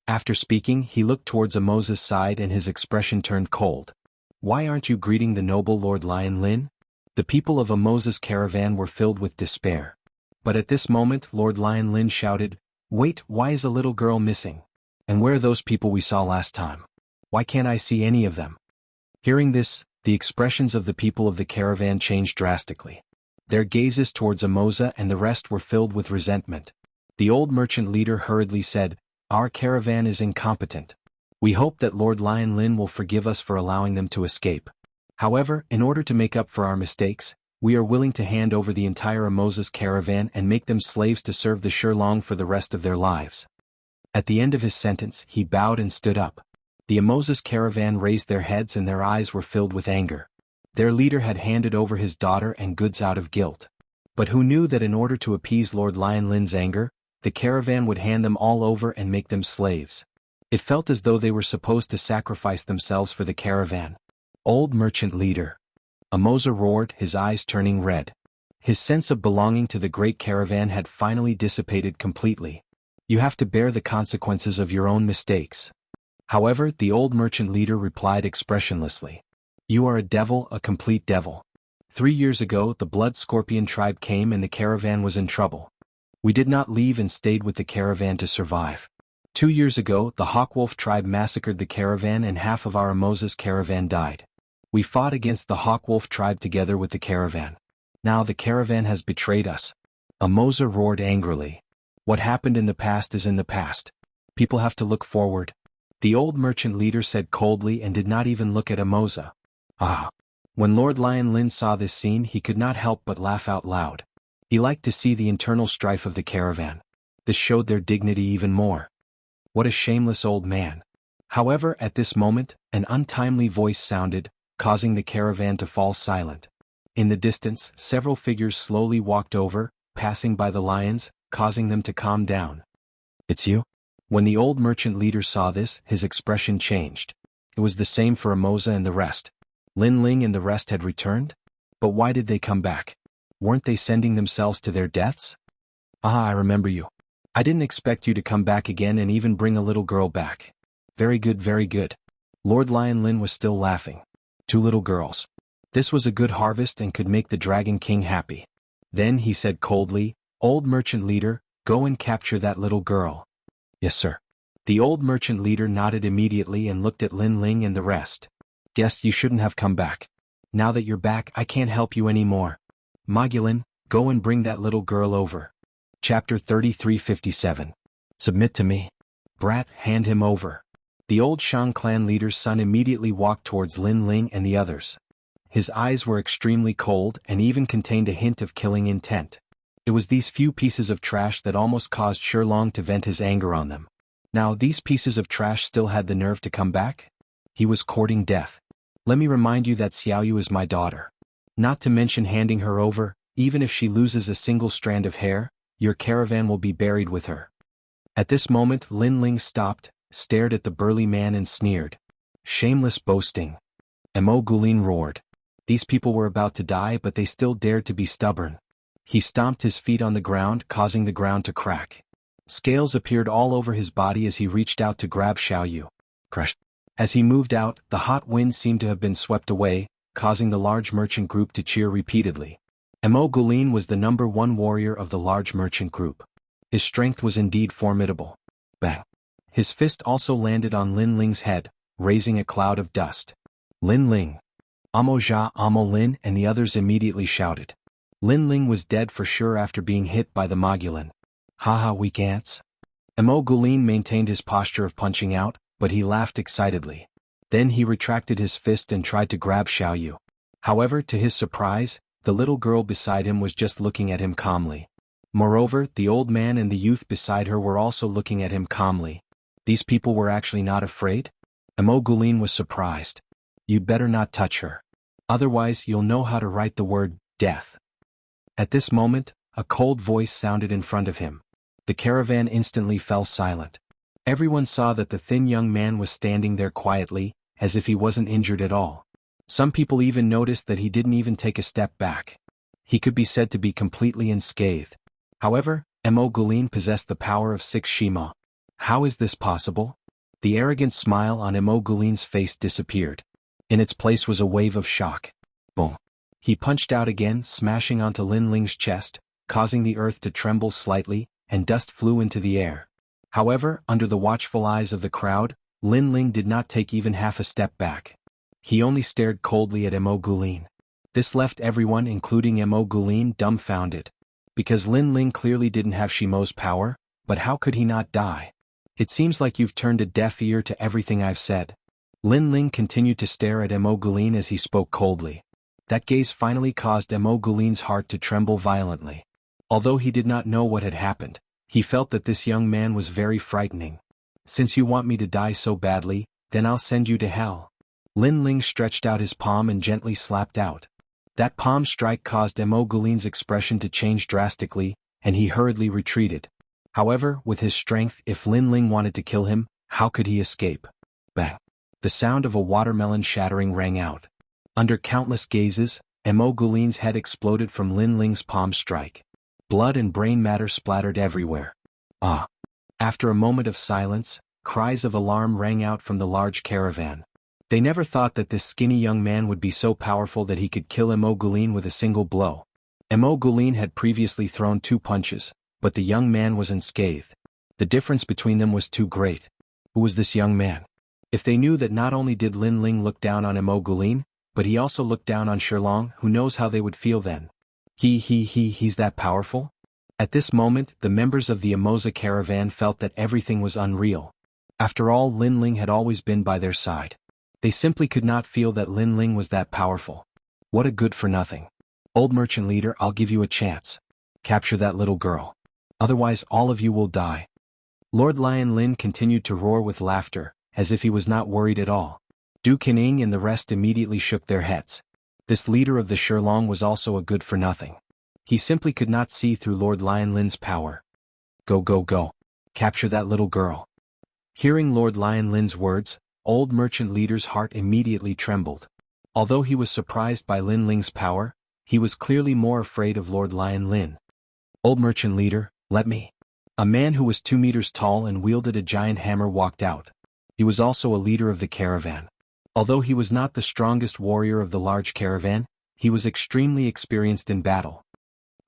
After speaking, he looked towards Amoza's side and his expression turned cold. Why aren't you greeting the noble Lord Lion Lin? The people of Amoza's caravan were filled with despair. But at this moment Lord Lion Lin shouted, wait, why is a little girl missing? And where are those people we saw last time? Why can't I see any of them? Hearing this, the expressions of the people of the caravan changed drastically. Their gazes towards Amoza and the rest were filled with resentment. The old merchant leader hurriedly said, our caravan is incompetent. We hope that Lord Lion Lin will forgive us for allowing them to escape. However, in order to make up for our mistakes, we are willing to hand over the entire Amoza's caravan and make them slaves to serve the Shirlong for the rest of their lives. At the end of his sentence, he bowed and stood up. The Amoza's caravan raised their heads and their eyes were filled with anger. Their leader had handed over his daughter and goods out of guilt. But who knew that in order to appease Lord Lion Lin's anger, the caravan would hand them all over and make them slaves. It felt as though they were supposed to sacrifice themselves for the caravan. Old merchant leader. Amoza roared, his eyes turning red. His sense of belonging to the great caravan had finally dissipated completely. You have to bear the consequences of your own mistakes. However, the old merchant leader replied expressionlessly. You are a devil, a complete devil. 3 years ago the Blood Scorpion tribe came and the caravan was in trouble. We did not leave and stayed with the caravan to survive. 2 years ago the Hawkwolf tribe massacred the caravan and half of our Amoza's caravan died. We fought against the Hawkwolf tribe together with the caravan. Now the caravan has betrayed us. Amoza roared angrily. What happened in the past is in the past. People have to look forward. The old merchant leader said coldly and did not even look at Amoza. Ah! When Lord Lion Lin saw this scene he could not help but laugh out loud. He liked to see the internal strife of the caravan. This showed their dignity even more. What a shameless old man. However, at this moment, an untimely voice sounded, causing the caravan to fall silent. In the distance, several figures slowly walked over, passing by the lions, causing them to calm down. It's you? When the old merchant leader saw this, his expression changed. It was the same for Amoza and the rest. Lin Ling and the rest had returned? But why did they come back? Weren't they sending themselves to their deaths? Ah, I remember you. I didn't expect you to come back again and even bring a little girl back. Very good, very good. Lord Lion Lin was still laughing. 2 little girls. This was a good harvest and could make the Dragon King happy. Then he said coldly, Old merchant leader, go and capture that little girl. Yes, sir. The old merchant leader nodded immediately and looked at Lin Ling and the rest. Guess you shouldn't have come back. Now that you're back, I can't help you anymore. Mogulin, go and bring that little girl over. Chapter 3357. Submit to me. Brat, hand him over. The old Shang clan leader's son immediately walked towards Lin Ling and the others. His eyes were extremely cold and even contained a hint of killing intent. It was these few pieces of trash that almost caused Shirlong to vent his anger on them. Now these pieces of trash still had the nerve to come back? He was courting death. Let me remind you that Xiaoyu is my daughter. Not to mention handing her over, even if she loses a single strand of hair, your caravan will be buried with her. At this moment Lin Ling stopped, stared at the burly man and sneered. Shameless boasting. Mo Gulin roared. These people were about to die but they still dared to be stubborn. He stomped his feet on the ground, causing the ground to crack. Scales appeared all over his body as he reached out to grab Xiaoyu. Crush. As he moved out, the hot wind seemed to have been swept away, causing the large merchant group to cheer repeatedly. Mo Gulin was the #1 warrior of the large merchant group. His strength was indeed formidable. Bang! His fist also landed on Lin Ling's head, raising a cloud of dust. Lin Ling! Amo Jia, Amo Lin, and the others immediately shouted. Lin Ling was dead for sure after being hit by the Mogulin. Haha, weak ants. Emo Gulin maintained his posture of punching out, but he laughed excitedly. Then he retracted his fist and tried to grab Xiaoyu. However, to his surprise, the little girl beside him was just looking at him calmly. Moreover, the old man and the youth beside her were also looking at him calmly. These people were actually not afraid? Emo Gulin was surprised. You'd better not touch her. Otherwise you'll know how to write the word, death. At this moment, a cold voice sounded in front of him. The caravan instantly fell silent. Everyone saw that the thin young man was standing there quietly, as if he wasn't injured at all. Some people even noticed that he didn't even take a step back. He could be said to be completely unscathed. However, Emo Gulin possessed the power of 6 Shima. How is this possible? The arrogant smile on Emo Gulin's face disappeared. In its place was a wave of shock. Boom. He punched out again, smashing onto Lin Ling's chest, causing the earth to tremble slightly, and dust flew into the air. However, under the watchful eyes of the crowd, Lin Ling did not take even half a step back. He only stared coldly at Emo Gulin. This left everyone, including Emo Gulin, dumbfounded. Because Lin Ling clearly didn't have Shimo's power, but how could he not die? It seems like you've turned a deaf ear to everything I've said. Lin Ling continued to stare at Emo Gulin as he spoke coldly. That gaze finally caused Emo Gulin's heart to tremble violently. Although he did not know what had happened, he felt that this young man was very frightening. Since you want me to die so badly, then I'll send you to hell. Lin Ling stretched out his palm and gently slapped out. That palm strike caused Emo Gulin's expression to change drastically, and he hurriedly retreated. However, with his strength, if Lin Ling wanted to kill him, how could he escape? Bang! The sound of a watermelon shattering rang out. Under countless gazes, Emo Gulin's head exploded from Lin Ling's palm strike. Blood and brain matter splattered everywhere. Ah! After a moment of silence, cries of alarm rang out from the large caravan. They never thought that this skinny young man would be so powerful that he could kill Emo Gulin with a single blow. Emo Gulin had previously thrown 2 punches, but the young man was unscathed. The difference between them was too great. Who was this young man? If they knew that not only did Lin Ling look down on Emo Gulin, but he also looked down on Shilong, who knows how they would feel then. He's that powerful? At this moment, the members of the Emoza caravan felt that everything was unreal. After all, Lin Ling had always been by their side. They simply could not feel that Lin Ling was that powerful. What a good-for-nothing. Old merchant leader, I'll give you a chance. Capture that little girl. Otherwise all of you will die. Lord Lion Lin continued to roar with laughter, as if he was not worried at all. Du Kening and the rest immediately shook their heads. This leader of the Shilong was also a good-for-nothing. He simply could not see through Lord Lion Lin's power. Go go go. Capture that little girl. Hearing Lord Lion Lin's words, old merchant leader's heart immediately trembled. Although he was surprised by Lin Ling's power, he was clearly more afraid of Lord Lion Lin. Old merchant leader, let me. A man who was 2 meters tall and wielded a giant hammer walked out. He was also a leader of the caravan. Although he was not the strongest warrior of the large caravan, he was extremely experienced in battle.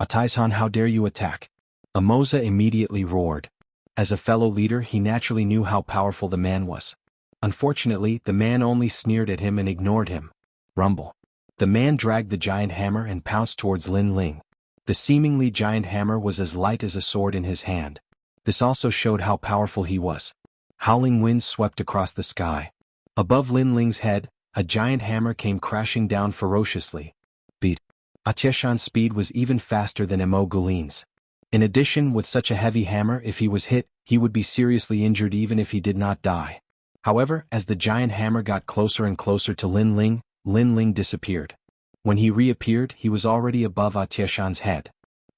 Ataisan, how dare you attack? Emoza immediately roared. As a fellow leader, he naturally knew how powerful the man was. Unfortunately, the man only sneered at him and ignored him. Rumble. The man dragged the giant hammer and pounced towards Lin Ling. The seemingly giant hammer was as light as a sword in his hand. This also showed how powerful he was. Howling winds swept across the sky. Above Lin Ling's head, a giant hammer came crashing down ferociously. Beat. Atieshan's speed was even faster than Emo Gulin's. In addition, with such a heavy hammer, if he was hit, he would be seriously injured even if he did not die. However, as the giant hammer got closer and closer to Lin Ling disappeared. When he reappeared, he was already above Atieshan's head.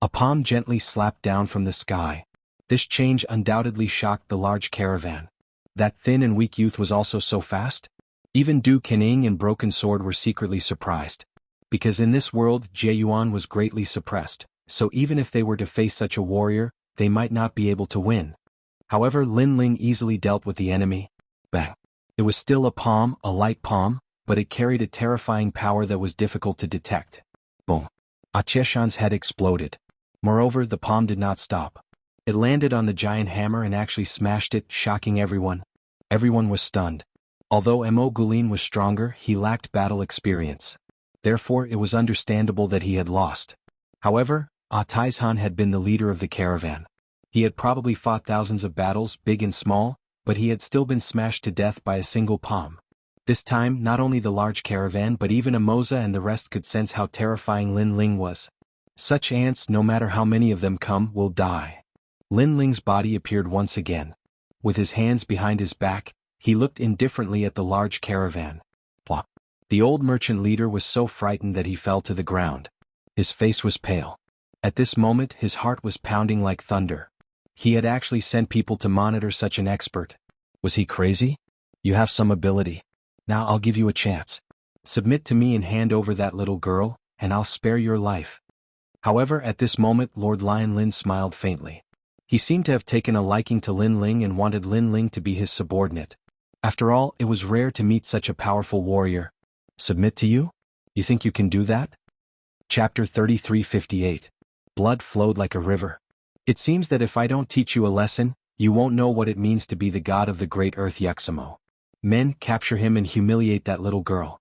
A palm gently slapped down from the sky. This change undoubtedly shocked the large caravan. That thin and weak youth was also so fast? Even Du Kening and Broken Sword were secretly surprised. Because in this world, Jie Yuan was greatly suppressed, so even if they were to face such a warrior, they might not be able to win. However, Lin Ling easily dealt with the enemy. Bang. It was still a light palm, but it carried a terrifying power that was difficult to detect. Boom. Atieshan's head exploded. Moreover, the palm did not stop. It landed on the giant hammer and actually smashed it, shocking everyone. Everyone was stunned. Although Imoguline was stronger, he lacked battle experience. Therefore it was understandable that he had lost. However, Ataizhan had been the leader of the caravan. He had probably fought thousands of battles, big and small, but he had still been smashed to death by a single palm. This time, not only the large caravan but even Amoza and the rest could sense how terrifying Lin Ling was. Such ants, no matter how many of them come, will die. Lin Ling's body appeared once again. With his hands behind his back, he looked indifferently at the large caravan. Plop. The old merchant leader was so frightened that he fell to the ground. His face was pale. At this moment his heart was pounding like thunder. He had actually sent people to monitor such an expert. Was he crazy? You have some ability. Now I'll give you a chance. Submit to me and hand over that little girl, and I'll spare your life. However, at this moment Lord Lion Lin smiled faintly. He seemed to have taken a liking to Lin Ling and wanted Lin Ling to be his subordinate. After all, it was rare to meet such a powerful warrior. Submit to you? You think you can do that? Chapter 33:58. Blood flowed like a river. It seems that if I don't teach you a lesson, you won't know what it means to be the god of the great earth Yuxamo. Men, capture him and humiliate that little girl.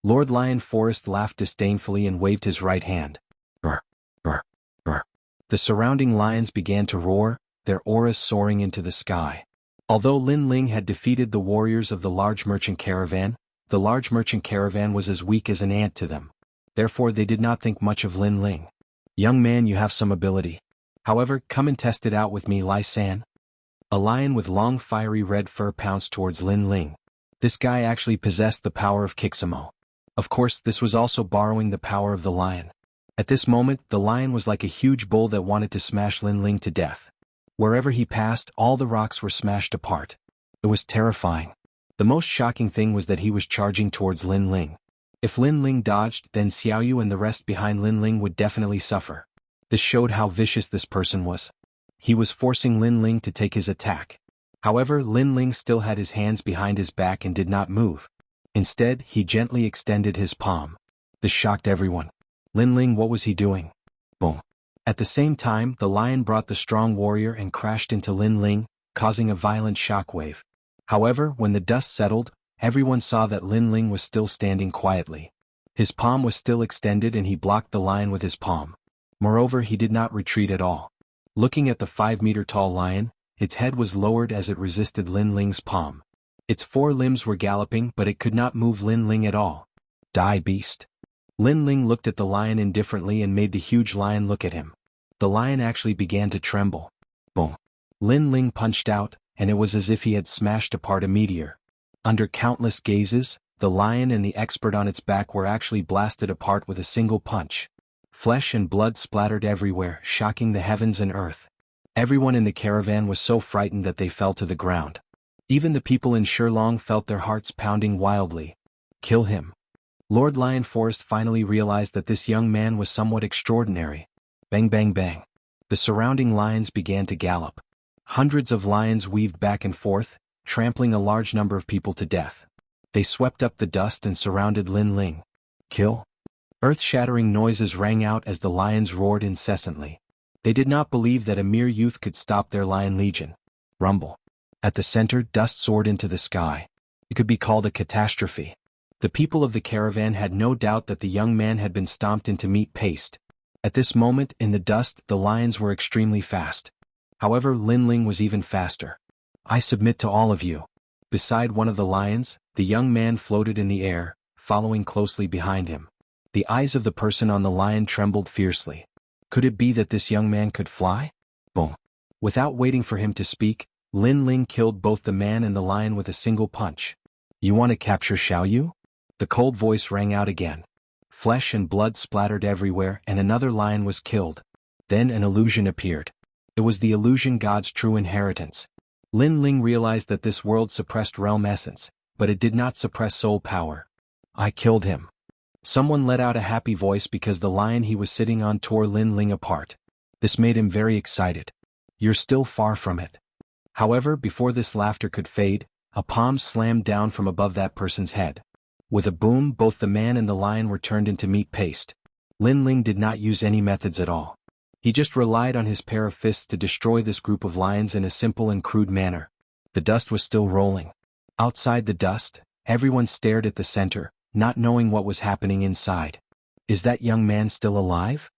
Lord Lion Forest laughed disdainfully and waved his right hand. Brr, brr, brr. The surrounding lions began to roar, their auras soaring into the sky. Although Lin Ling had defeated the warriors of the large merchant caravan, the large merchant caravan was as weak as an ant to them. Therefore they did not think much of Lin Ling. Young man, you have some ability. However, come and test it out with me, Lai San. A lion with long fiery red fur pounced towards Lin Ling. This guy actually possessed the power of Kixamo. Of course, this was also borrowing the power of the lion. At this moment, the lion was like a huge bull that wanted to smash Lin Ling to death. Wherever he passed, all the rocks were smashed apart. It was terrifying. The most shocking thing was that he was charging towards Lin Ling. If Lin Ling dodged, then Xiaoyu and the rest behind Lin Ling would definitely suffer. This showed how vicious this person was. He was forcing Lin Ling to take his attack. However, Lin Ling still had his hands behind his back and did not move. Instead, he gently extended his palm. This shocked everyone. Lin Ling, what was he doing? Boom. At the same time, the lion brought the strong warrior and crashed into Lin Ling, causing a violent shockwave. However, when the dust settled, everyone saw that Lin Ling was still standing quietly. His palm was still extended and he blocked the lion with his palm. Moreover, he did not retreat at all. Looking at the 5-meter-tall lion, its head was lowered as it resisted Lin Ling's palm. Its 4 limbs were galloping, but it could not move Lin Ling at all. Die, beast. Lin Ling looked at the lion indifferently and made the huge lion look at him. The lion actually began to tremble. Boom. Lin Ling punched out, and it was as if he had smashed apart a meteor. Under countless gazes, the lion and the expert on its back were actually blasted apart with a single punch. Flesh and blood splattered everywhere, shocking the heavens and earth. Everyone in the caravan was so frightened that they fell to the ground. Even the people in Shilong felt their hearts pounding wildly. Kill him. Lord Lion Forest finally realized that this young man was somewhat extraordinary. Bang bang bang. The surrounding lions began to gallop. Hundreds of lions weaved back and forth, trampling a large number of people to death. They swept up the dust and surrounded Lin Ling. Kill? Earth-shattering noises rang out as the lions roared incessantly. They did not believe that a mere youth could stop their lion legion. Rumble. At the center, dust soared into the sky. It could be called a catastrophe. The people of the caravan had no doubt that the young man had been stomped into meat paste. At this moment, in the dust, the lions were extremely fast. However, Lin Ling was even faster. I submit to all of you. Beside one of the lions, the young man floated in the air, following closely behind him. The eyes of the person on the lion trembled fiercely. Could it be that this young man could fly? Boom. Without waiting for him to speak, Lin Ling killed both the man and the lion with a single punch. You want to capture Xiaoyu? The cold voice rang out again. Flesh and blood splattered everywhere and another lion was killed. Then an illusion appeared. It was the illusion god's true inheritance. Lin Ling realized that this world suppressed realm essence, but it did not suppress soul power. I killed him. Someone let out a happy voice because the lion he was sitting on tore Lin Ling apart. This made him very excited. You're still far from it. However, before this laughter could fade, a palm slammed down from above that person's head. With a boom, both the man and the lion were turned into meat paste. Lin Ling did not use any methods at all. He just relied on his pair of fists to destroy this group of lions in a simple and crude manner. The dust was still rolling. Outside the dust, everyone stared at the center, not knowing what was happening inside. Is that young man still alive?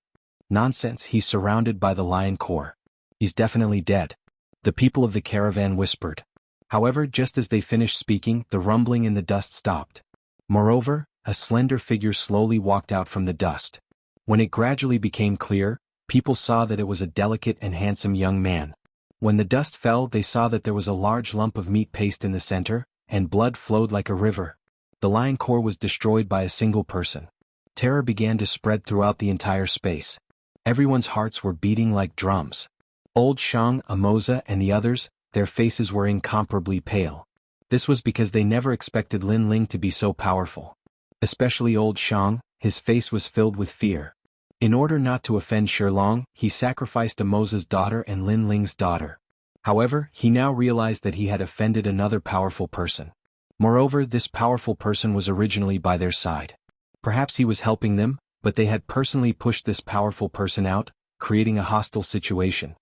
Nonsense, he's surrounded by the lion core. He's definitely dead. The people of the caravan whispered. However, just as they finished speaking, the rumbling in the dust stopped. Moreover, a slender figure slowly walked out from the dust. When it gradually became clear, people saw that it was a delicate and handsome young man. When the dust fell, they saw that there was a large lump of meat paste in the center, and blood flowed like a river. The lion core was destroyed by a single person. Terror began to spread throughout the entire space. Everyone's hearts were beating like drums. Old Shang, Amoza, and the others, their faces were incomparably pale. This was because they never expected Lin Ling to be so powerful. Especially old Shang, his face was filled with fear. In order not to offend Shilong, he sacrificed Amoza's daughter and Lin Ling's daughter. However, he now realized that he had offended another powerful person. Moreover, this powerful person was originally by their side. Perhaps he was helping them, but they had personally pushed this powerful person out, creating a hostile situation.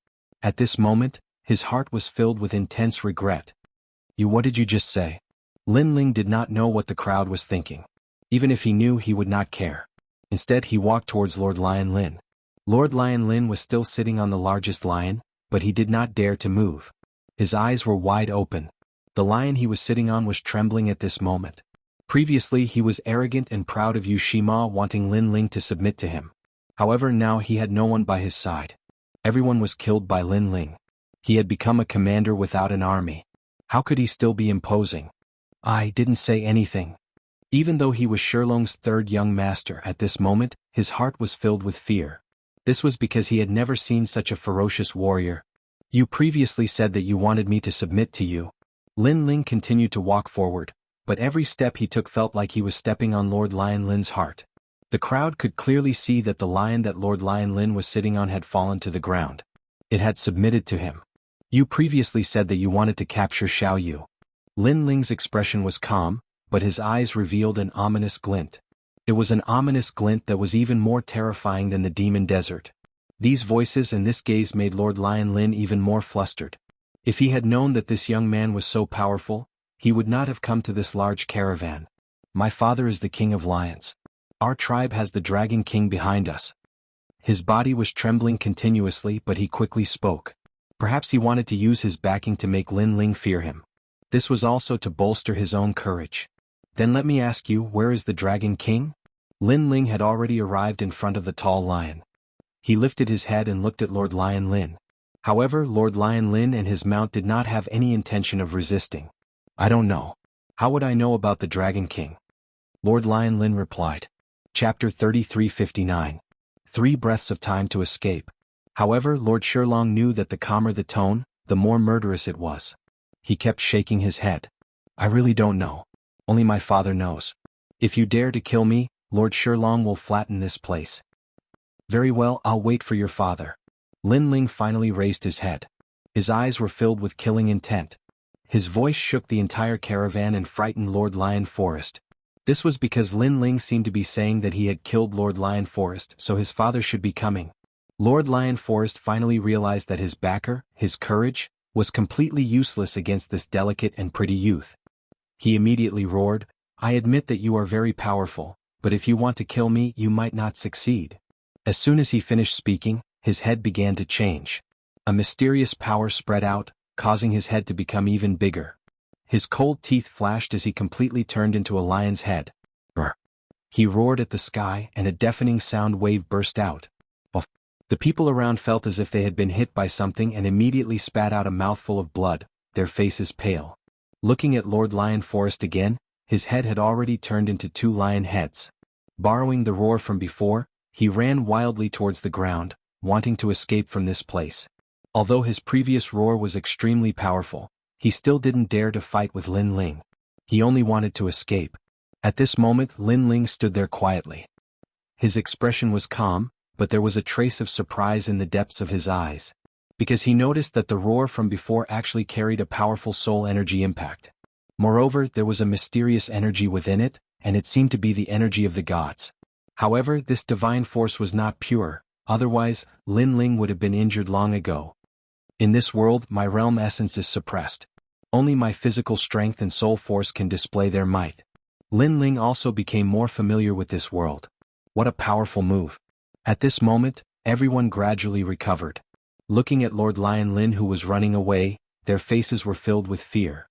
At this moment, his heart was filled with intense regret. What did you just say? Lin Ling did not know what the crowd was thinking. Even if he knew, he would not care. Instead, he walked towards Lord Lion Lin. Lord Lion Lin was still sitting on the largest lion, but he did not dare to move. His eyes were wide open. The lion he was sitting on was trembling at this moment. Previously, he was arrogant and proud of Yu Shima wanting Lin Ling to submit to him. However, now he had no one by his side. Everyone was killed by Lin Ling. He had become a commander without an army. How could he still be imposing? I didn't say anything. Even though he was Shilong's third young master at this moment, his heart was filled with fear. This was because he had never seen such a ferocious warrior. You previously said that you wanted me to submit to you. Lin Ling continued to walk forward, but every step he took felt like he was stepping on Lord Lion Lin's heart. The crowd could clearly see that the lion that Lord Lion Lin was sitting on had fallen to the ground. It had submitted to him. You previously said that you wanted to capture Xiao Yu. Lin Ling's expression was calm, but his eyes revealed an ominous glint. It was an ominous glint that was even more terrifying than the demon desert. These voices and this gaze made Lord Lion Lin even more flustered. If he had known that this young man was so powerful, he would not have come to this large caravan. My father is the king of lions. Our tribe has the Dragon King behind us. His body was trembling continuously, but he quickly spoke. Perhaps he wanted to use his backing to make Lin Ling fear him. This was also to bolster his own courage. Then let me ask you, where is the Dragon King? Lin Ling had already arrived in front of the tall lion. He lifted his head and looked at Lord Lion Lin. However, Lord Lion Lin and his mount did not have any intention of resisting. I don't know. How would I know about the Dragon King? Lord Lion Lin replied. Chapter 33:59. 3 breaths of time to escape. However, Lord Shilong knew that the calmer the tone, the more murderous it was. He kept shaking his head. I really don't know. Only my father knows. If you dare to kill me, Lord Shilong will flatten this place. Very well, I'll wait for your father. Lin Ling finally raised his head. His eyes were filled with killing intent. His voice shook the entire caravan and frightened Lord Lion Forest. This was because Lin Ling seemed to be saying that he had killed Lord Lion Forest, so his father should be coming. Lord Lion Forest finally realized that his backer, his courage, was completely useless against this delicate and pretty youth. He immediately roared, I admit that you are very powerful, but if you want to kill me, you might not succeed. As soon as he finished speaking, his head began to change. A mysterious power spread out, causing his head to become even bigger. His cold teeth flashed as he completely turned into a lion's head. Brr. He roared at the sky, and a deafening sound wave burst out. The people around felt as if they had been hit by something and immediately spat out a mouthful of blood, their faces pale. Looking at Lord Lion Forest again, his head had already turned into 2 lion heads. Borrowing the roar from before, he ran wildly towards the ground, wanting to escape from this place. Although his previous roar was extremely powerful, he still didn't dare to fight with Lin Ling. He only wanted to escape. At this moment, Lin Ling stood there quietly. His expression was calm, but there was a trace of surprise in the depths of his eyes. Because he noticed that the roar from before actually carried a powerful soul energy impact. Moreover, there was a mysterious energy within it, and it seemed to be the energy of the gods. However, this divine force was not pure, Otherwise, Lin Ling would have been injured long ago. In this world, my realm essence is suppressed. Only my physical strength and soul force can display their might. Lin Ling also became more familiar with this world. What a powerful move. At this moment, everyone gradually recovered. Looking at Lord Lion Lin who was running away, their faces were filled with fear.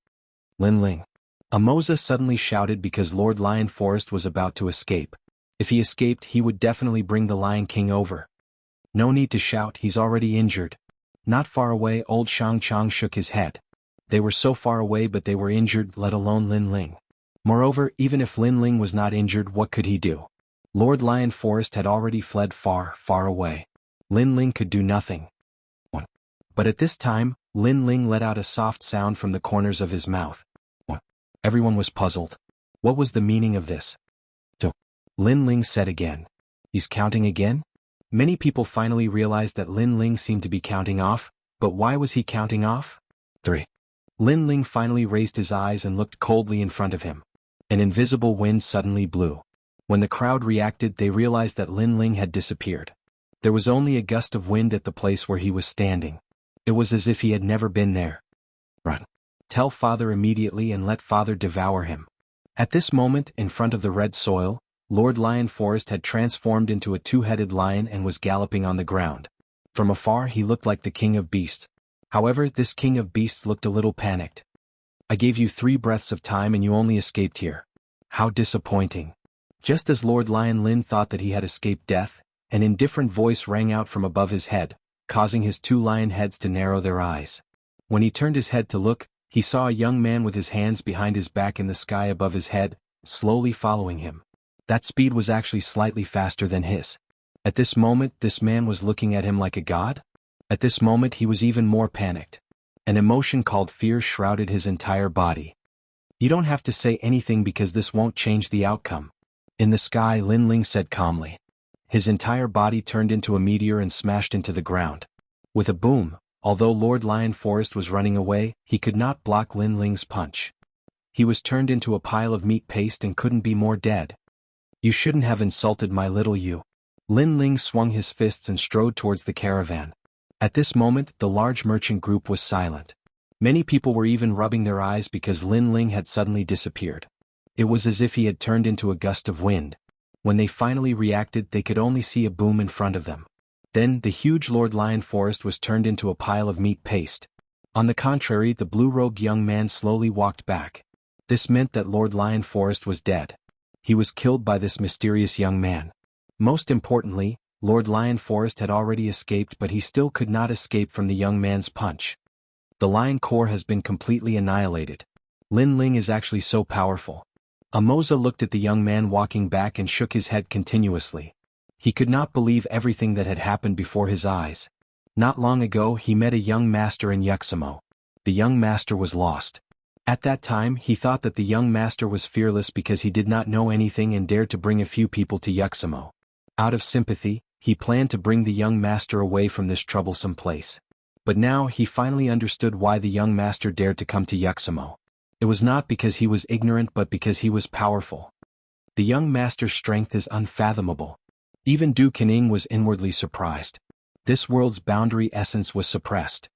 Lin Ling. Amoza suddenly shouted because Lord Lion Forest was about to escape. If he escaped, he would definitely bring the Lion King over. No need to shout, he's already injured. Not far away, old Xianxia shook his head. They were so far away but they were injured, let alone Lin Ling. Moreover, even if Lin Ling was not injured, what could he do? Lord Lion Forest had already fled far, far away. Lin Ling could do nothing. But at this time, Lin Ling let out a soft sound from the corners of his mouth. Everyone was puzzled. What was the meaning of this? Lin Ling said again. He's counting again? Many people finally realized that Lin Ling seemed to be counting off, but why was he counting off? 3. Lin Ling finally raised his eyes and looked coldly in front of him. An invisible wind suddenly blew. When the crowd reacted, they realized that Lin Ling had disappeared. There was only a gust of wind at the place where he was standing. It was as if he had never been there. Run. Tell father immediately and let father devour him. At this moment, in front of the red soil, Lord Lion Forest had transformed into a two-headed lion and was galloping on the ground. From afar he looked like the king of beasts. However, this king of beasts looked a little panicked. I gave you 3 breaths of time and you only escaped here. How disappointing. Just as Lord Lion Lin thought that he had escaped death, an indifferent voice rang out from above his head, causing his 2 lion heads to narrow their eyes. When he turned his head to look, he saw a young man with his hands behind his back in the sky above his head, slowly following him. That speed was actually slightly faster than his. At this moment, this man was looking at him like a god? At this moment he was even more panicked. An emotion called fear shrouded his entire body. You don't have to say anything because this won't change the outcome. In the sky, Lin Ling said calmly. His entire body turned into a meteor and smashed into the ground. With a boom, although Lord Lion Forest was running away, he could not block Lin Ling's punch. He was turned into a pile of meat paste and couldn't be more dead. You shouldn't have insulted my little you. Lin Ling swung his fists and strode towards the caravan. At this moment, the large merchant group was silent. Many people were even rubbing their eyes because Lin Ling had suddenly disappeared. It was as if he had turned into a gust of wind. When they finally reacted, they could only see a boom in front of them. Then, the huge Lord Lion Forest was turned into a pile of meat paste. On the contrary, the blue-robed young man slowly walked back. This meant that Lord Lion Forest was dead. He was killed by this mysterious young man. Most importantly, Lord Lion Forest had already escaped, but he still could not escape from the young man's punch. The lion core has been completely annihilated. Lin Ling is actually so powerful. Amoza looked at the young man walking back and shook his head continuously. He could not believe everything that had happened before his eyes. Not long ago he met a young master in Yuxamo. The young master was lost. At that time he thought that the young master was fearless because he did not know anything and dared to bring a few people to Yuxamo. Out of sympathy, he planned to bring the young master away from this troublesome place. But now he finally understood why the young master dared to come to Yuxamo. It was not because he was ignorant but because he was powerful. The young master's strength is unfathomable. Even Du Kening was inwardly surprised. This world's boundary essence was suppressed.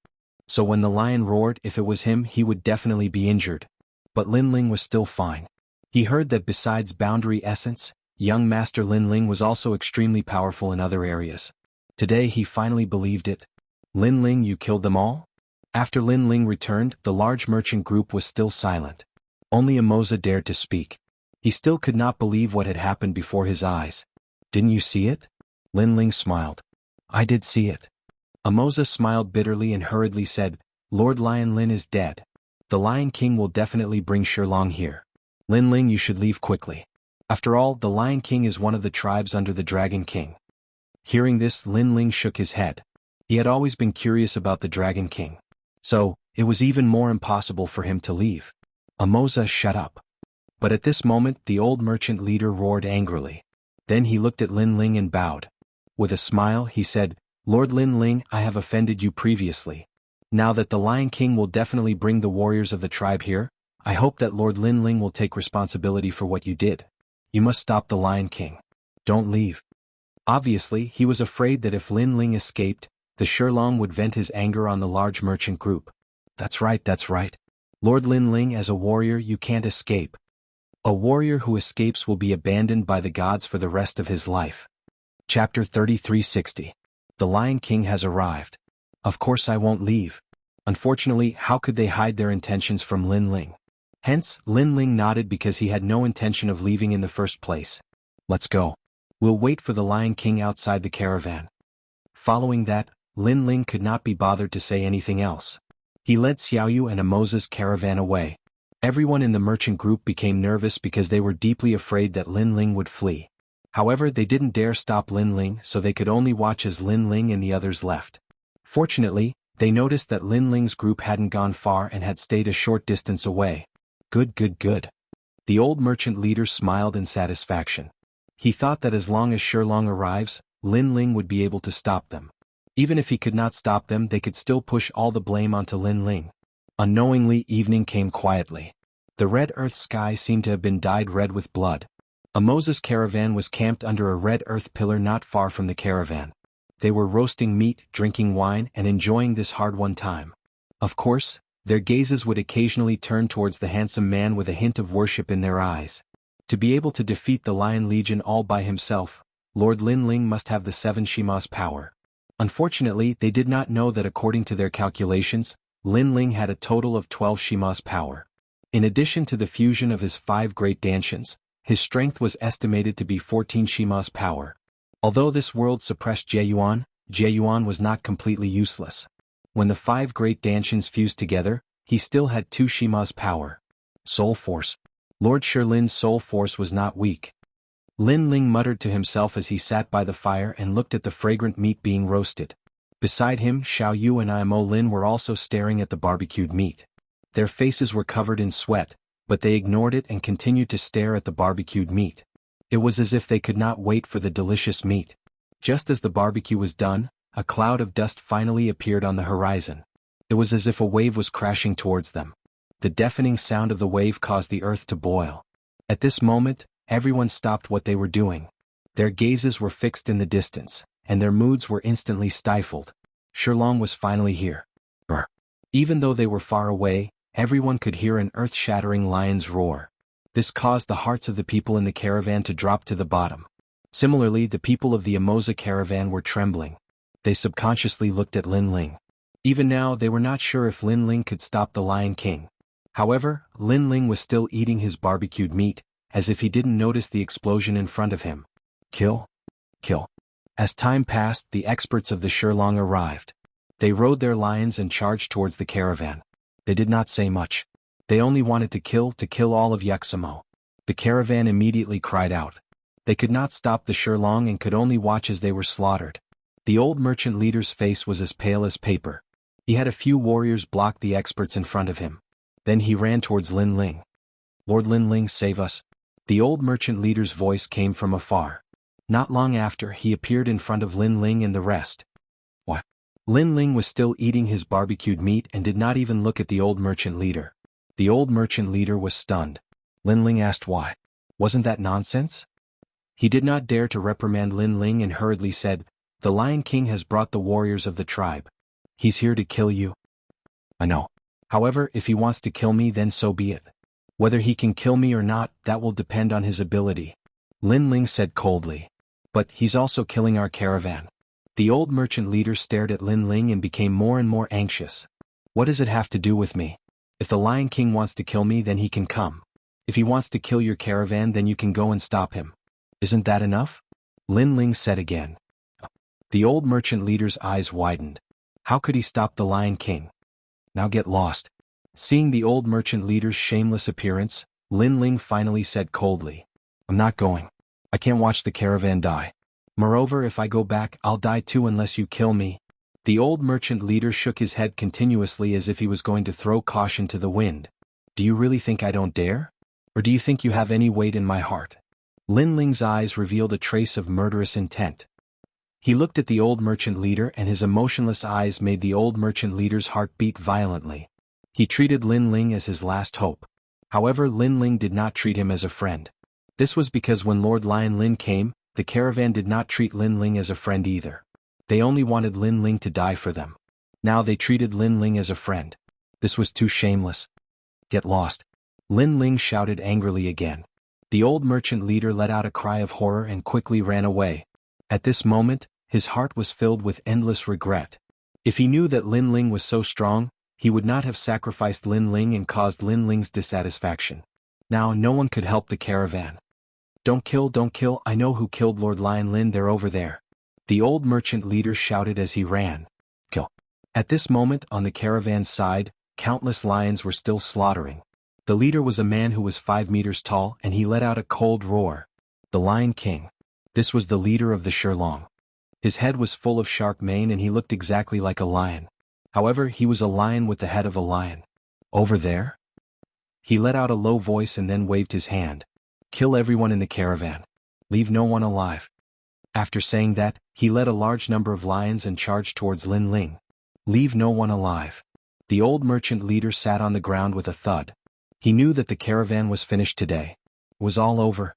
So when the lion roared, if it was him he would definitely be injured. But Lin Ling was still fine. He heard that besides boundary essence, young master Lin Ling was also extremely powerful in other areas. Today he finally believed it. Lin Ling, you killed them all? After Lin Ling returned, the large merchant group was still silent. Only Amoza dared to speak. He still could not believe what had happened before his eyes. Didn't you see it? Lin Ling smiled. I did see it. Amoza smiled bitterly and hurriedly said, Lord Lion Lin is dead. The Lion King will definitely bring Shilong here. Lin Ling, you should leave quickly. After all, the Lion King is one of the tribes under the Dragon King. Hearing this, Lin Ling shook his head. He had always been curious about the Dragon King. So, it was even more impossible for him to leave. Amoza, shut up. But at this moment, the old merchant leader roared angrily. Then he looked at Lin Ling and bowed. With a smile, he said, Lord Lin Ling, I have offended you previously. Now that the Lion King will definitely bring the warriors of the tribe here, I hope that Lord Lin Ling will take responsibility for what you did. You must stop the Lion King. Don't leave. Obviously, he was afraid that if Lin Ling escaped, the Shilong would vent his anger on the large merchant group. That's right, that's right. Lord Lin Ling, as a warrior you can't escape. A warrior who escapes will be abandoned by the gods for the rest of his life. Chapter 3360. The Lion King has arrived. Of course I won't leave. Unfortunately, how could they hide their intentions from Lin Ling? Hence, Lin Ling nodded because he had no intention of leaving in the first place. Let's go. We'll wait for the Lion King outside the caravan. Following that, Lin Ling could not be bothered to say anything else. He led Xiaoyu and Amoza's caravan away. Everyone in the merchant group became nervous because they were deeply afraid that Lin Ling would flee. However, they didn't dare stop Lin Ling, so they could only watch as Lin Ling and the others left. Fortunately, they noticed that Lin Ling's group hadn't gone far and had stayed a short distance away. Good, good, good. The old merchant leader smiled in satisfaction. He thought that as long as Shilong arrives, Lin Ling would be able to stop them. Even if he could not stop them, they could still push all the blame onto Lin Ling. Unknowingly, evening came quietly. The red earth sky seemed to have been dyed red with blood. Amoza's caravan was camped under a red earth pillar not far from the caravan. They were roasting meat, drinking wine, and enjoying this hard-won time. Of course, their gazes would occasionally turn towards the handsome man with a hint of worship in their eyes. To be able to defeat the Lion Legion all by himself, Lord Lin Ling must have the 7 Shima's power. Unfortunately, they did not know that according to their calculations, Lin Ling had a total of 12 Shima's power. In addition to the fusion of his 5 great danshians, his strength was estimated to be 14 Shima's power. Although this world suppressed Jieyuan was not completely useless. When the 5 great danshians fused together, he still had 2 Shima's power. Soul Force. Lord Shilin's soul force was not weak. Lin Ling muttered to himself as he sat by the fire and looked at the fragrant meat being roasted. Beside him, Xiaoyu and Imo Lin were also staring at the barbecued meat. Their faces were covered in sweat, but they ignored it and continued to stare at the barbecued meat. It was as if they could not wait for the delicious meat. Just as the barbecue was done, a cloud of dust finally appeared on the horizon. It was as if a wave was crashing towards them. The deafening sound of the wave caused the earth to boil. At this moment, everyone stopped what they were doing. Their gazes were fixed in the distance, and their moods were instantly stifled. Shilong was finally here. Even though they were far away, everyone could hear an earth-shattering lion's roar. This caused the hearts of the people in the caravan to drop to the bottom. Similarly, the people of the Amoza caravan were trembling. They subconsciously looked at Lin Ling. Even now, they were not sure if Lin Ling could stop the Lion King. However, Lin Ling was still eating his barbecued meat, as if he didn't notice the explosion in front of him. Kill. Kill. As time passed, the experts of the Shilong arrived. They rode their lions and charged towards the caravan. They did not say much. They only wanted to kill all of Yuxamo. The caravan immediately cried out. They could not stop the Shilong and could only watch as they were slaughtered. The old merchant leader's face was as pale as paper. He had a few warriors block the experts in front of him. Then he ran towards Lin Ling. Lord Lin Ling, save us. The old merchant leader's voice came from afar. Not long after, he appeared in front of Lin Ling and the rest. What? Lin Ling was still eating his barbecued meat and did not even look at the old merchant leader. The old merchant leader was stunned. Lin Ling asked why. Wasn't that nonsense? He did not dare to reprimand Lin Ling and hurriedly said, "The Lion King has brought the warriors of the tribe. He's here to kill you." I know. However, if he wants to kill me, then so be it. Whether he can kill me or not, that will depend on his ability. Lin Ling said coldly. But he's also killing our caravan. The old merchant leader stared at Lin Ling and became more and more anxious. What does it have to do with me? If the Lion King wants to kill me, then he can come. If he wants to kill your caravan, then you can go and stop him. Isn't that enough? Lin Ling said again. The old merchant leader's eyes widened. How could he stop the Lion King? Now get lost. Seeing the old merchant leader's shameless appearance, Lin Ling finally said coldly, I'm not going. I can't watch the caravan die. Moreover, if I go back, I'll die too unless you kill me. The old merchant leader shook his head continuously as if he was going to throw caution to the wind. Do you really think I don't dare? Or do you think you have any weight in my heart? Lin Ling's eyes revealed a trace of murderous intent. He looked at the old merchant leader and his emotionless eyes made the old merchant leader's heart beat violently. He treated Lin Ling as his last hope. However, Lin Ling did not treat him as a friend. This was because when Lord Lion Lin came, the caravan did not treat Lin Ling as a friend either. They only wanted Lin Ling to die for them. Now they treated Lin Ling as a friend. This was too shameless. Get lost. Lin Ling shouted angrily again. The old merchant leader let out a cry of horror and quickly ran away. At this moment, his heart was filled with endless regret. If he knew that Lin Ling was so strong, he would not have sacrificed Lin Ling and caused Lin Ling's dissatisfaction. Now no one could help the caravan. Don't kill, I know who killed Lord Lion Lin, they're over there. The old merchant leader shouted as he ran. Kill. At this moment, on the caravan's side, countless lions were still slaughtering. The leader was a man who was 5 meters tall, and he let out a cold roar. The Lion King. This was the leader of the Shirlong. His head was full of sharp mane and he looked exactly like a lion. However, he was a lion with the head of a lion. Over there? He let out a low voice and then waved his hand. Kill everyone in the caravan. Leave no one alive. After saying that, he led a large number of lions and charged towards Lin Ling. Leave no one alive. The old merchant leader sat on the ground with a thud. He knew that the caravan was finished today. It was all over.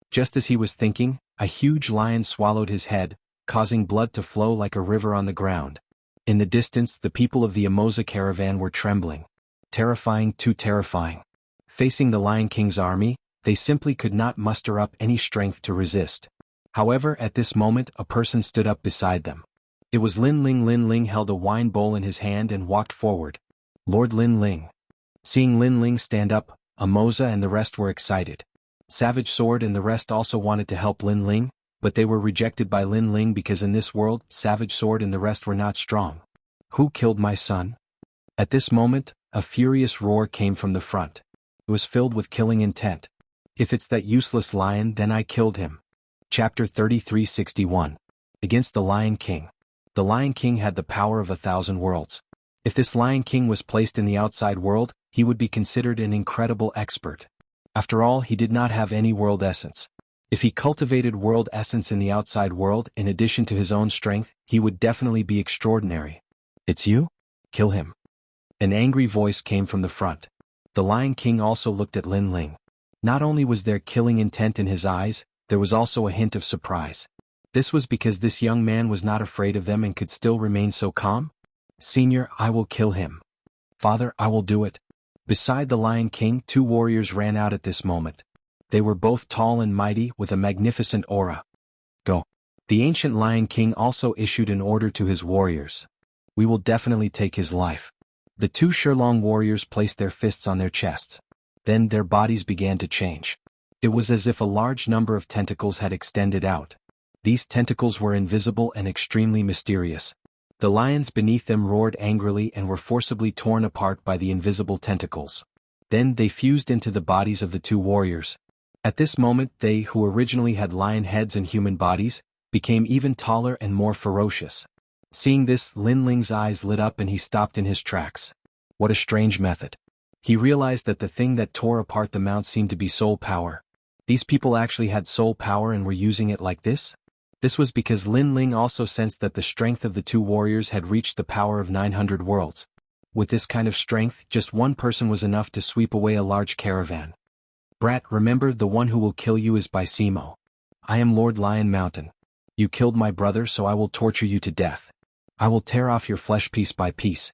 Just as he was thinking, a huge lion swallowed his head, causing blood to flow like a river on the ground. In the distance, the people of the Emoza caravan were trembling. Terrifying, too terrifying. Facing the Lion King's army, they simply could not muster up any strength to resist. However, at this moment, a person stood up beside them. It was Lin Ling. Lin Ling held a wine bowl in his hand and walked forward. Lord Lin Ling. Seeing Lin Ling stand up, Emoza and the rest were excited. Savage Sword and the rest also wanted to help Lin Ling, but they were rejected by Lin Ling because in this world, Savage Sword and the rest were not strong. Who killed my son? At this moment, a furious roar came from the front. It was filled with killing intent. If it's that useless lion, then I killed him. Chapter 3361. Against the Lion King. The Lion King had the power of 1,000 worlds. If this Lion King was placed in the outside world, he would be considered an incredible expert. After all, he did not have any world essence. If he cultivated world essence in the outside world in addition to his own strength, he would definitely be extraordinary. It's you? Kill him. An angry voice came from the front. The Lion King also looked at Lin Ling. Not only was there killing intent in his eyes, there was also a hint of surprise. This was because this young man was not afraid of them and could still remain so calm. Senior, I will kill him. Father, I will do it. Beside the Lion King, 2 warriors ran out at this moment. They were both tall and mighty with a magnificent aura. Go. The ancient Lion King also issued an order to his warriors. We will definitely take his life. The 2 Shirlong warriors placed their fists on their chests. Then their bodies began to change. It was as if a large number of tentacles had extended out. These tentacles were invisible and extremely mysterious. The lions beneath them roared angrily and were forcibly torn apart by the invisible tentacles. Then they fused into the bodies of the 2 warriors. At this moment they who originally had lion heads and human bodies, became even taller and more ferocious. Seeing this, Lin Ling's eyes lit up and he stopped in his tracks. What a strange method. He realized that the thing that tore apart the mount seemed to be soul power. These people actually had soul power and were using it like this? This was because Lin Ling also sensed that the strength of the 2 warriors had reached the power of 900 worlds. With this kind of strength, just one person was enough to sweep away a large caravan. Brat, remember, the one who will kill you is by Simo. I am Lord Lion Mountain. You killed my brother, so I will torture you to death. I will tear off your flesh piece by piece.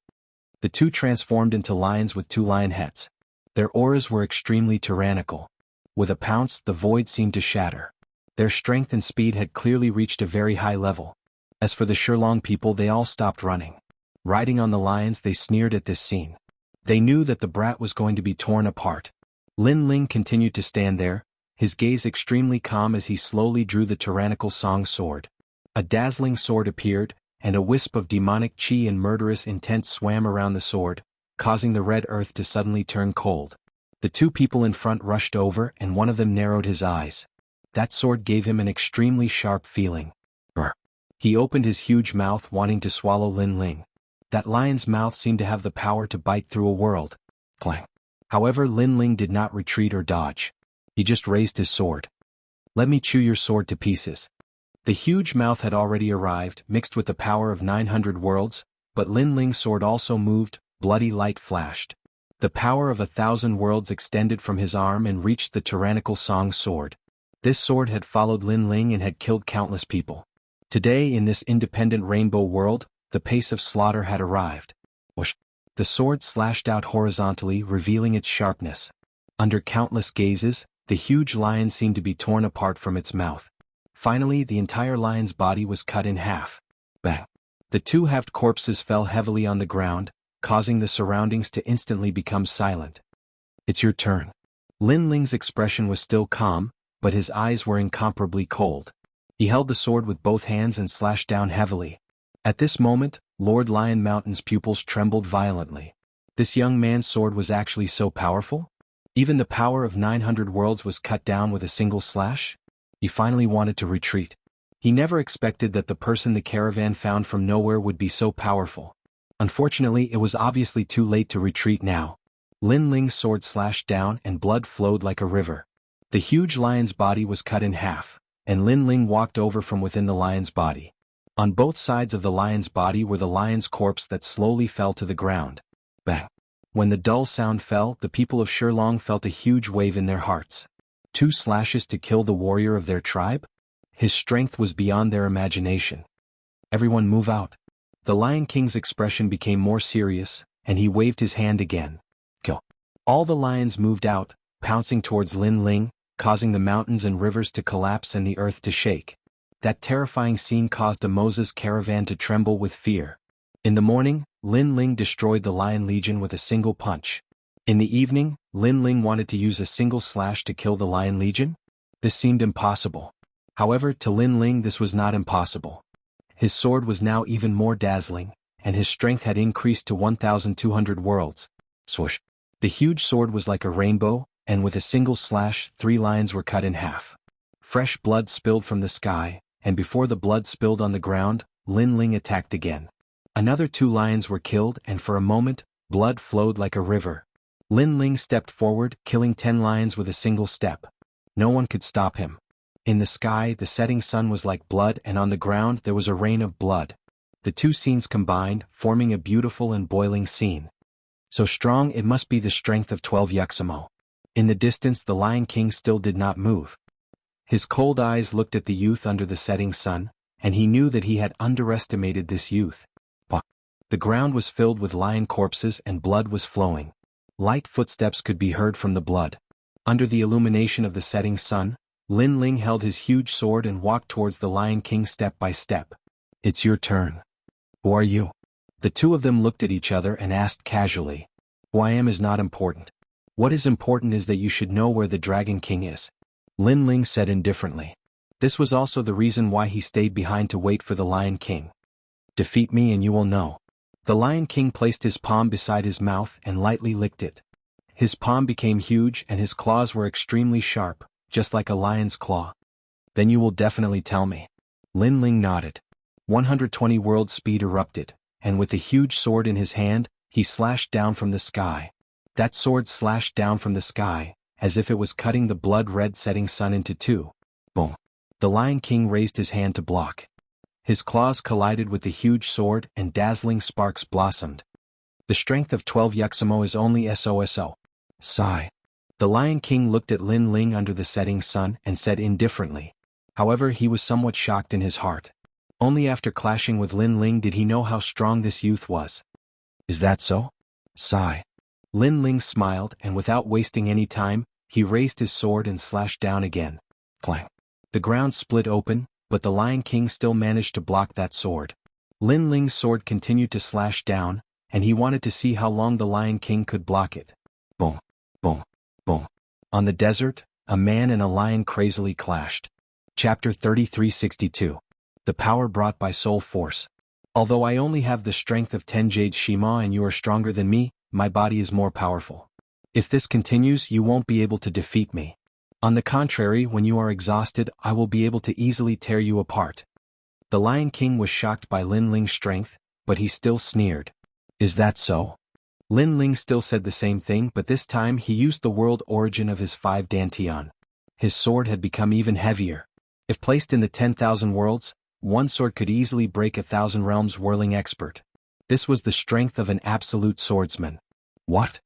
The 2 transformed into lions with 2 lion heads. Their auras were extremely tyrannical. With a pounce, the void seemed to shatter. Their strength and speed had clearly reached a very high level. As for the Shirlong people, they all stopped running. Riding on the lions, they sneered at this scene. They knew that the brat was going to be torn apart. Lin Ling continued to stand there, his gaze extremely calm as he slowly drew the tyrannical song sword. A dazzling sword appeared, and a wisp of demonic chi and murderous intent swam around the sword, causing the red earth to suddenly turn cold. The 2 people in front rushed over and one of them narrowed his eyes. That sword gave him an extremely sharp feeling. He opened his huge mouth wanting to swallow Lin Ling. That lion's mouth seemed to have the power to bite through a world. Clang. However, Lin Ling did not retreat or dodge. He just raised his sword. Let me chew your sword to pieces. The huge mouth had already arrived, mixed with the power of 900 worlds, but Lin Ling's sword also moved, bloody light flashed. The power of 1,000 worlds extended from his arm and reached the tyrannical song sword. This sword had followed Lin Ling and had killed countless people. Today in this independent rainbow world, the pace of slaughter had arrived. Whoosh! The sword slashed out horizontally, revealing its sharpness. Under countless gazes, the huge lion seemed to be torn apart from its mouth. Finally, the entire lion's body was cut in half. Bang! The two halved corpses fell heavily on the ground, causing the surroundings to instantly become silent. It's your turn. Lin Ling's expression was still calm, but his eyes were incomparably cold. He held the sword with both hands and slashed down heavily. At this moment, Lord Lion Mountain's pupils trembled violently. This young man's sword was actually so powerful? Even the power of 900 worlds was cut down with a single slash? He finally wanted to retreat. He never expected that the person the caravan found from nowhere would be so powerful. Unfortunately, it was obviously too late to retreat now. Lin Ling's sword slashed down and blood flowed like a river. The huge lion's body was cut in half, and Lin Ling walked over from within the lion's body. On both sides of the lion's body were the lion's corpse that slowly fell to the ground. Bang! When the dull sound fell, the people of Shilong felt a huge wave in their hearts. 2 slashes to kill the warrior of their tribe? His strength was beyond their imagination. Everyone move out. The Lion King's expression became more serious, and he waved his hand again. Kill. All the lions moved out, pouncing towards Lin Ling, causing the mountains and rivers to collapse and the earth to shake. That terrifying scene caused a Moses caravan to tremble with fear. In the morning, Lin Ling destroyed the Lion Legion with a single punch. In the evening, Lin Ling wanted to use a single slash to kill the Lion Legion? This seemed impossible. However, to Lin Ling this was not impossible. His sword was now even more dazzling, and his strength had increased to 1,200 worlds. Swoosh! The huge sword was like a rainbow, and with a single slash, 3 lions were cut in half. Fresh blood spilled from the sky, and before the blood spilled on the ground, Lin Ling attacked again. Another 2 lions were killed, and for a moment, blood flowed like a river. Lin Ling stepped forward, killing 10 lions with a single step. No one could stop him. In the sky, the setting sun was like blood, and on the ground there was a rain of blood. The 2 scenes combined, forming a beautiful and boiling scene. So strong it must be the strength of 12 Yuxamo. In the distance the Lion King still did not move. His cold eyes looked at the youth under the setting sun, and he knew that he had underestimated this youth. The ground was filled with lion corpses and blood was flowing. Light footsteps could be heard from the blood. Under the illumination of the setting sun, Lin Ling held his huge sword and walked towards the Lion King step by step. It's your turn. Who are you? The 2 of them looked at each other and asked casually. Who I am is not important. What is important is that you should know where the Dragon King is. Lin Ling said indifferently. This was also the reason why he stayed behind to wait for the Lion King. Defeat me and you will know. The Lion King placed his palm beside his mouth and lightly licked it. His palm became huge and his claws were extremely sharp, just like a lion's claw. Then you will definitely tell me. Lin Ling nodded. 120 world speed erupted, and with the huge sword in his hand, he slashed down from the sky. That sword slashed down from the sky, as if it was cutting the blood-red setting sun into 2. Boom. The Lion King raised his hand to block. His claws collided with the huge sword and dazzling sparks blossomed. The strength of 12 Yuxamo is only SOSO. Sigh. The Lion King looked at Lin Ling under the setting sun and said indifferently. However, he was somewhat shocked in his heart. Only after clashing with Lin Ling did he know how strong this youth was. Is that so? Sigh. Lin Ling smiled and without wasting any time, he raised his sword and slashed down again. Clang. The ground split open, but the Lion King still managed to block that sword. Lin Ling's sword continued to slash down, and he wanted to see how long the Lion King could block it. Boom, boom, boom. On the desert, a man and a lion crazily clashed. Chapter 3362. The power brought by soul force. Although I only have the strength of 10 Jade Shima and you are stronger than me, my body is more powerful. If this continues, you won't be able to defeat me. On the contrary, when you are exhausted, I will be able to easily tear you apart. The Lion King was shocked by Lin Ling's strength, but he still sneered. Is that so? Lin Ling still said the same thing, but this time he used the world origin of his 5 Dantian. His sword had become even heavier. If placed in the 10,000 worlds, one sword could easily break 1,000 realms whirling expert. This was the strength of an absolute swordsman. What?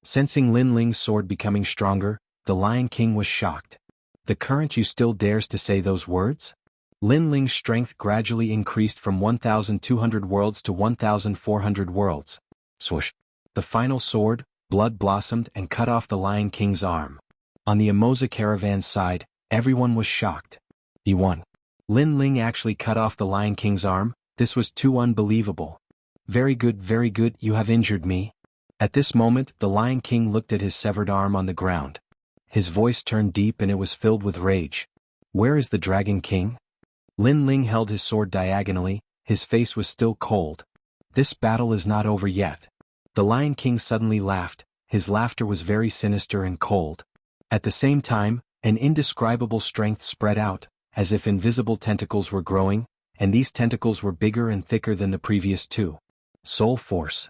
Sensing Lin Ling's sword becoming stronger, the Lion King was shocked. The current you still dares to say those words? Lin Ling's strength gradually increased from 1,200 worlds to 1,400 worlds. Swoosh. The final sword, blood blossomed and cut off the Lion King's arm. On the Emoza caravan's side, everyone was shocked. He won. Lin Ling actually cut off the Lion King's arm. This was too unbelievable. Very good, you have injured me. At this moment, the Lion King looked at his severed arm on the ground. His voice turned deep and it was filled with rage. Where is the Dragon King? Lin Ling held his sword diagonally, his face was still cold. This battle is not over yet. The Lion King suddenly laughed, his laughter was very sinister and cold. At the same time, an indescribable strength spread out, as if invisible tentacles were growing, and these tentacles were bigger and thicker than the previous two. Soul Force.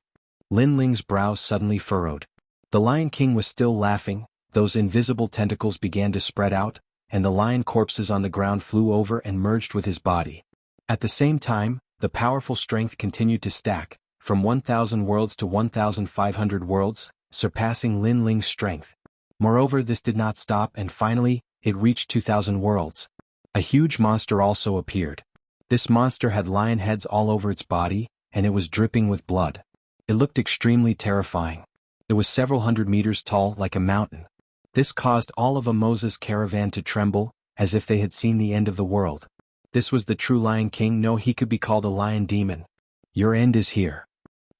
Lin Ling's brows suddenly furrowed. The Lion King was still laughing, those invisible tentacles began to spread out, and the lion corpses on the ground flew over and merged with his body. At the same time, the powerful strength continued to stack, from 1,000 worlds to 1,500 worlds, surpassing Lin Ling's strength. Moreover, this did not stop and finally, it reached 2,000 worlds. A huge monster also appeared. This monster had lion heads all over its body, and it was dripping with blood. It looked extremely terrifying. It was several hundred meters tall like a mountain. This caused all of Emoza's caravan to tremble, as if they had seen the end of the world. This was the true Lion King. No, he could be called a lion demon. Your end is here.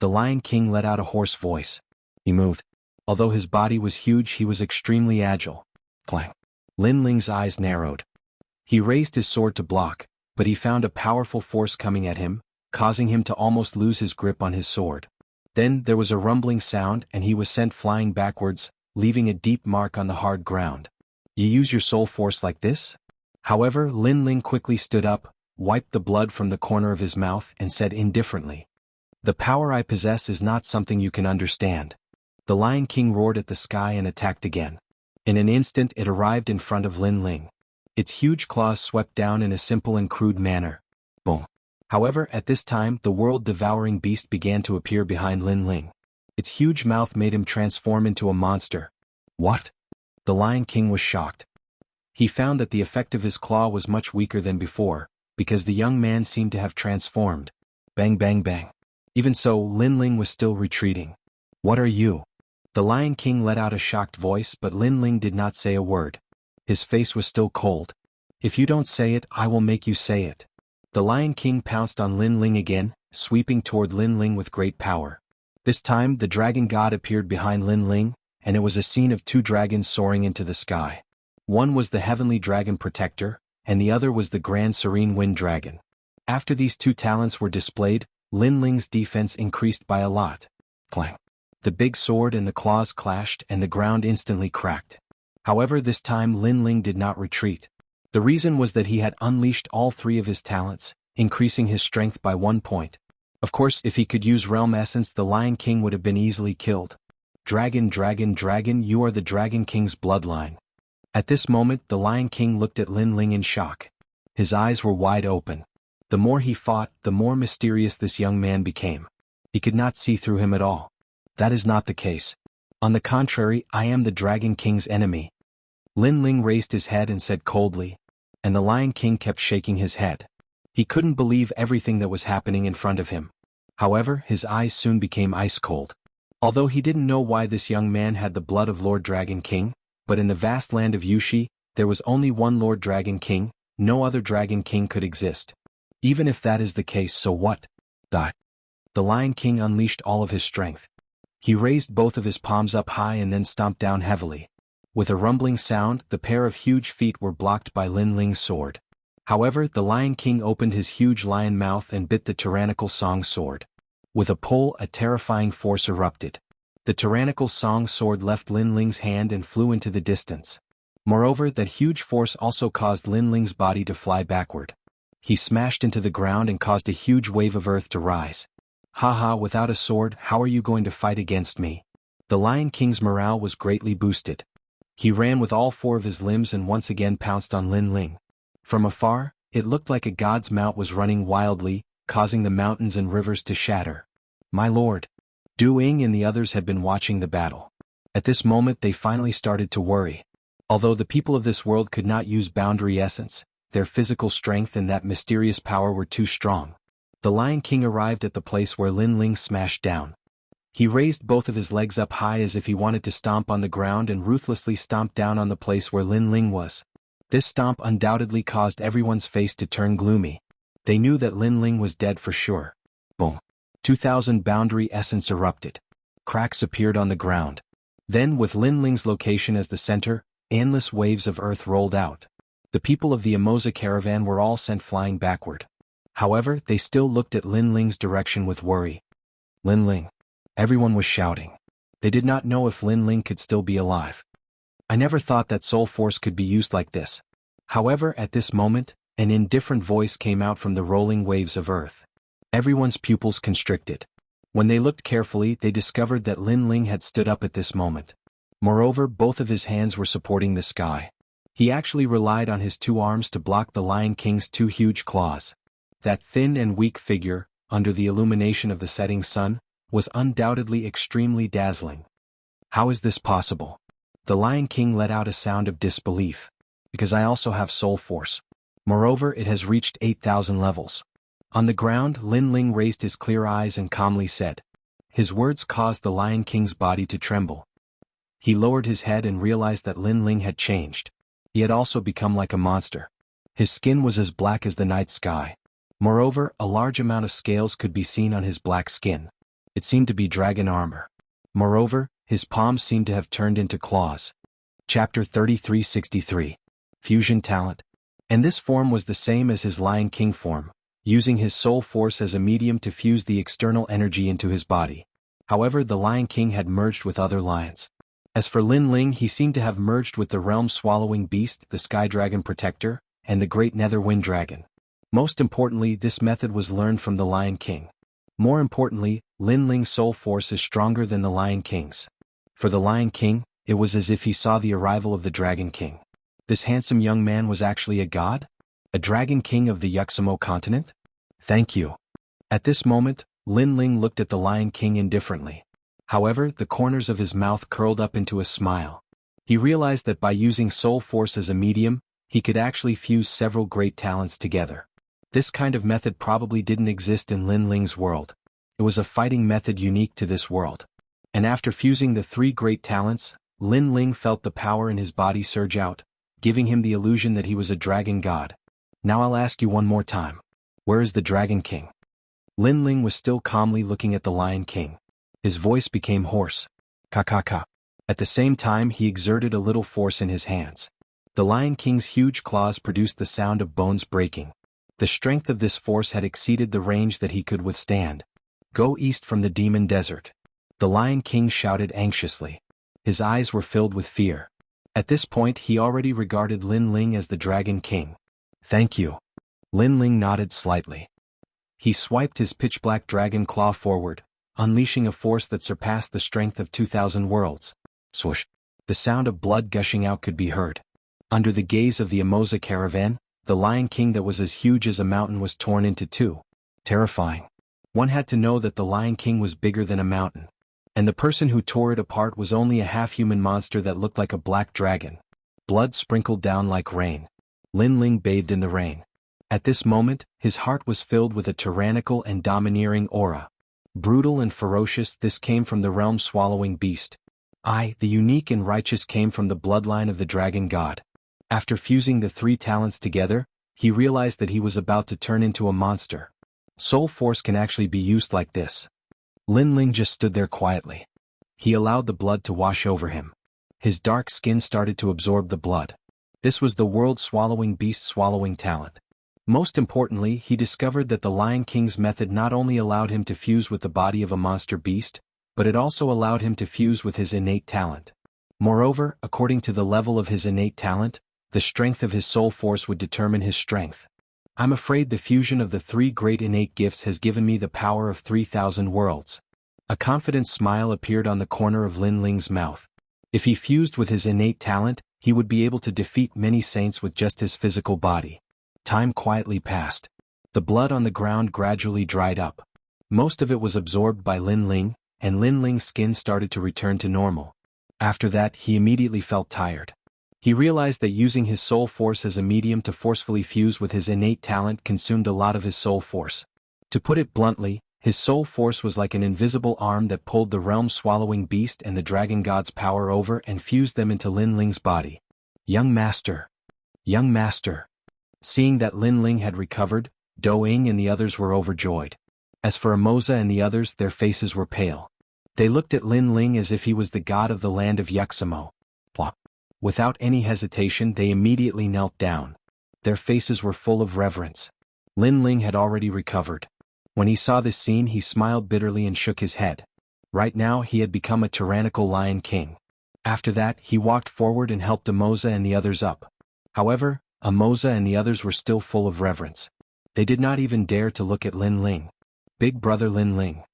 The Lion King let out a hoarse voice. He moved. Although his body was huge, he was extremely agile. Clang. Lin Ling's eyes narrowed. He raised his sword to block, but he found a powerful force coming at him, causing him to almost lose his grip on his sword. Then there was a rumbling sound and he was sent flying backwards, leaving a deep mark on the hard ground. You use your soul force like this? However, Lin Ling quickly stood up, wiped the blood from the corner of his mouth and said indifferently, "The power I possess is not something you can understand." The Lion King roared at the sky and attacked again. In an instant it arrived in front of Lin Ling. Its huge claws swept down in a simple and crude manner. Boom. However, at this time the world-devouring beast began to appear behind Lin Ling. Its huge mouth made him transform into a monster. What? The Lion King was shocked. He found that the effect of his claw was much weaker than before, because the young man seemed to have transformed. Bang bang bang. Even so, Lin Ling was still retreating. What are you? The Lion King let out a shocked voice, but Lin Ling did not say a word. His face was still cold. If you don't say it, I will make you say it. The Lion King pounced on Lin Ling again, sweeping toward Lin Ling with great power. This time the dragon god appeared behind Lin Ling, and it was a scene of two dragons soaring into the sky. One was the heavenly dragon protector, and the other was the grand serene wind dragon. After these two talents were displayed, Lin Ling's defense increased by a lot. Clang. The big sword and the claws clashed and the ground instantly cracked. However, this time Lin Ling did not retreat. The reason was that he had unleashed all three of his talents, increasing his strength by 1 point. Of course, if he could use Realm Essence, the Lion King would have been easily killed. Dragon, dragon, dragon, you are the Dragon King's bloodline. At this moment, the Lion King looked at Lin Ling in shock. His eyes were wide open. The more he fought, the more mysterious this young man became. He could not see through him at all. That is not the case. On the contrary, I am the Dragon King's enemy. Lin Ling raised his head and said coldly, and the Lion King kept shaking his head. He couldn't believe everything that was happening in front of him. However, his eyes soon became ice cold. Although he didn't know why this young man had the blood of Lord Dragon King, but in the vast land of Yushi, there was only one Lord Dragon King, no other Dragon King could exist. Even if that is the case, so what? Die. The Lion King unleashed all of his strength. He raised both of his palms up high and then stomped down heavily. With a rumbling sound, the pair of huge feet were blocked by Lin Ling's sword. However, the Lion King opened his huge lion mouth and bit the tyrannical song sword. With a pull, a terrifying force erupted. The tyrannical song sword left Lin Ling's hand and flew into the distance. Moreover, that huge force also caused Lin Ling's body to fly backward. He smashed into the ground and caused a huge wave of earth to rise. Haha, without a sword, how are you going to fight against me? The Lion King's morale was greatly boosted. He ran with all four of his limbs and once again pounced on Lin Ling. From afar, it looked like a god's mount was running wildly, causing the mountains and rivers to shatter. My lord. Du Ying and the others had been watching the battle. At this moment they finally started to worry. Although the people of this world could not use boundary essence, their physical strength and that mysterious power were too strong. The Lion King arrived at the place where Lin Ling smashed down. He raised both of his legs up high as if he wanted to stomp on the ground and ruthlessly stomped down on the place where Lin Ling was. This stomp undoubtedly caused everyone's face to turn gloomy. They knew that Lin Ling was dead for sure. Boom. 2000 boundary essence erupted. Cracks appeared on the ground. Then, with Lin Ling's location as the center, endless waves of earth rolled out. The people of the Emoza caravan were all sent flying backward. However, they still looked at Lin Ling's direction with worry. Lin Ling. Everyone was shouting. They did not know if Lin Ling could still be alive. I never thought that soul force could be used like this. However, at this moment, an indifferent voice came out from the rolling waves of earth. Everyone's pupils constricted. When they looked carefully, they discovered that Lin Ling had stood up at this moment. Moreover, both of his hands were supporting the sky. He actually relied on his two arms to block the Lion King's two huge claws. That thin and weak figure, under the illumination of the setting sun, was undoubtedly extremely dazzling. How is this possible? The Lion King let out a sound of disbelief. Because I also have soul force. Moreover, it has reached 8,000 levels. On the ground, Lin Ling raised his clear eyes and calmly said. His words caused the Lion King's body to tremble. He lowered his head and realized that Lin Ling had changed. He had also become like a monster. His skin was as black as the night sky. Moreover, a large amount of scales could be seen on his black skin. It seemed to be dragon armor. Moreover, his palms seemed to have turned into claws. Chapter 3363. Fusion Talent. And this form was the same as his Lion King form, using his soul force as a medium to fuse the external energy into his body. However, the Lion King had merged with other lions. As for Lin Ling, he seemed to have merged with the realm-swallowing beast, the Sky Dragon Protector, and the Great Nether Wind Dragon. Most importantly, this method was learned from the Lion King. More importantly, Lin Ling's soul force is stronger than the Lion King's. For the Lion King, it was as if he saw the arrival of the Dragon King. This handsome young man was actually a god? A Dragon King of the Yuxamo continent? Thank you. At this moment, Lin Ling looked at the Lion King indifferently. However, the corners of his mouth curled up into a smile. He realized that by using soul force as a medium, he could actually fuse several great talents together. This kind of method probably didn't exist in Lin Ling's world. It was a fighting method unique to this world. And after fusing the three great talents, Lin Ling felt the power in his body surge out, giving him the illusion that he was a dragon god. Now I'll ask you one more time. Where is the Dragon King? Lin Ling was still calmly looking at the Lion King. His voice became hoarse. Ka. At the same time, he exerted a little force in his hands. The Lion King's huge claws produced the sound of bones breaking. The strength of this force had exceeded the range that he could withstand. Go east from the Demon Desert. The Lion King shouted anxiously. His eyes were filled with fear. At this point, he already regarded Lin Ling as the Dragon King. Thank you. Lin Ling nodded slightly. He swiped his pitch-black dragon claw forward, unleashing a force that surpassed the strength of 2,000 worlds. Swoosh. The sound of blood gushing out could be heard. Under the gaze of the Emoza caravan, the Lion King that was as huge as a mountain was torn into two. Terrifying. One had to know that the Lion King was bigger than a mountain. And the person who tore it apart was only a half-human monster that looked like a black dragon. Blood sprinkled down like rain. Lin Ling bathed in the rain. At this moment, his heart was filled with a tyrannical and domineering aura. Brutal and ferocious, this came from the realm-swallowing beast. The unique and righteous, came from the bloodline of the dragon god. After fusing the three talents together, he realized that he was about to turn into a monster. Soul force can actually be used like this. Lin Ling just stood there quietly. He allowed the blood to wash over him. His dark skin started to absorb the blood. This was the world-swallowing beast swallowing talent. Most importantly, he discovered that the Lion King's method not only allowed him to fuse with the body of a monster beast, but it also allowed him to fuse with his innate talent. Moreover, according to the level of his innate talent, the strength of his soul force would determine his strength. I'm afraid the fusion of the three great innate gifts has given me the power of 3,000 worlds. A confident smile appeared on the corner of Lin Ling's mouth. If he fused with his innate talent, he would be able to defeat many saints with just his physical body. Time quietly passed. The blood on the ground gradually dried up. Most of it was absorbed by Lin Ling, and Lin Ling's skin started to return to normal. After that, he immediately felt tired. He realized that using his soul force as a medium to forcefully fuse with his innate talent consumed a lot of his soul force. To put it bluntly, his soul force was like an invisible arm that pulled the realm-swallowing beast and the dragon god's power over and fused them into Lin Ling's body. Young master. Young master. Seeing that Lin Ling had recovered, Do Ying and the others were overjoyed. As for Amoza and the others, their faces were pale. They looked at Lin Ling as if he was the god of the land of Yuximo. Plop. Without any hesitation, they immediately knelt down. Their faces were full of reverence. Lin Ling had already recovered. When he saw this scene, he smiled bitterly and shook his head. Right now, he had become a tyrannical lion king. After that, he walked forward and helped Amoza and the others up. However, Amoza and the others were still full of reverence. They did not even dare to look at Lin Ling. Big brother Lin Ling.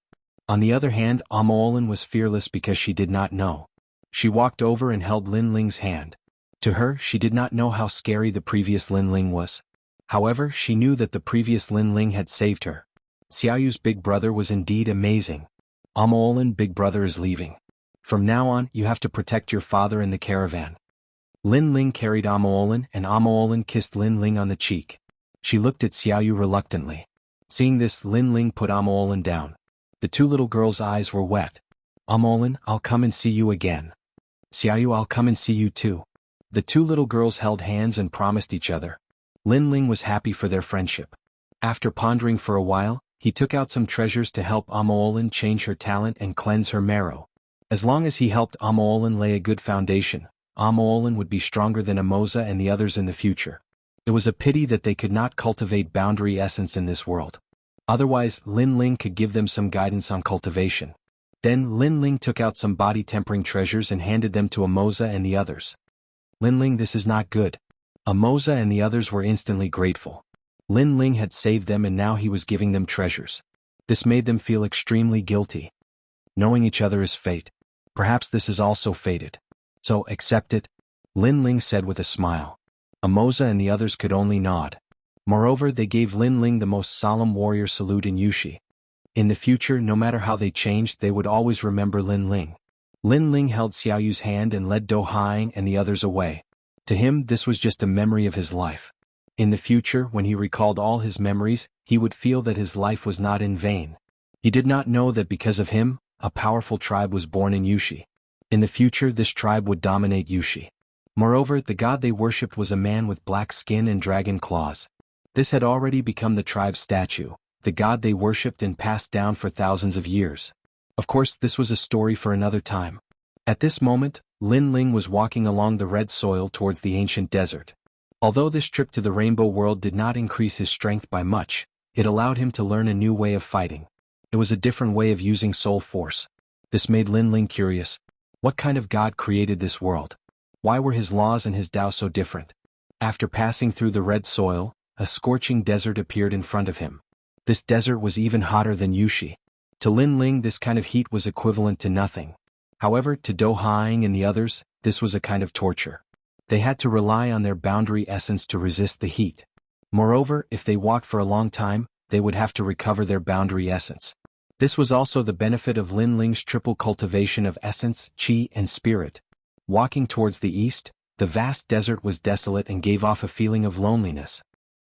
On the other hand, Amoolin was fearless because she did not know. She walked over and held Lin Ling's hand. To her, she did not know how scary the previous Lin Ling was. However, she knew that the previous Lin Ling had saved her. Xiaoyu's big brother was indeed amazing. Amoolin, big brother is leaving. From now on, you have to protect your father and the caravan. Lin Ling carried Amoolin and Amoolin kissed Lin Ling on the cheek. She looked at Xiaoyu reluctantly. Seeing this, Lin Ling put Amoolin down. The two little girls' eyes were wet. Amoolin, I'll come and see you again. Xiaoyu, I'll come and see you too. The two little girls held hands and promised each other. Lin Ling was happy for their friendship. After pondering for a while, he took out some treasures to help Amoolin change her talent and cleanse her marrow. As long as he helped Amoolin lay a good foundation, Amoolin would be stronger than Amoza and the others in the future. It was a pity that they could not cultivate boundary essence in this world. Otherwise, Lin Ling could give them some guidance on cultivation. Then Lin Ling took out some body-tempering treasures and handed them to Amoza and the others. Lin Ling, this is not good. Amoza and the others were instantly grateful. Lin Ling had saved them and now he was giving them treasures. This made them feel extremely guilty. Knowing each other is fate. Perhaps this is also fated. So accept it, Lin Ling said with a smile. Amoza and the others could only nod. Moreover, they gave Lin Ling the most solemn warrior salute in Yushi. In the future, no matter how they changed, they would always remember Lin Ling. Lin Ling held Xiaoyu's hand and led Do Haing and the others away. To him, this was just a memory of his life. In the future, when he recalled all his memories, he would feel that his life was not in vain. He did not know that because of him, a powerful tribe was born in Yushi. In the future, this tribe would dominate Yushi. Moreover, the god they worshipped was a man with black skin and dragon claws. This had already become the tribe's statue, the god they worshipped and passed down for thousands of years. Of course, this was a story for another time. At this moment, Lin Ling was walking along the red soil towards the ancient desert. Although this trip to the Rainbow World did not increase his strength by much, it allowed him to learn a new way of fighting. It was a different way of using soul force. This made Lin Ling curious. What kind of god created this world? Why were his laws and his Tao so different? After passing through the red soil, a scorching desert appeared in front of him. This desert was even hotter than Yushi. To Lin Ling, this kind of heat was equivalent to nothing. However, to Do Haing and the others, this was a kind of torture. They had to rely on their boundary essence to resist the heat. Moreover, if they walked for a long time, they would have to recover their boundary essence. This was also the benefit of Lin Ling's triple cultivation of essence, qi, and spirit. Walking towards the east, the vast desert was desolate and gave off a feeling of loneliness.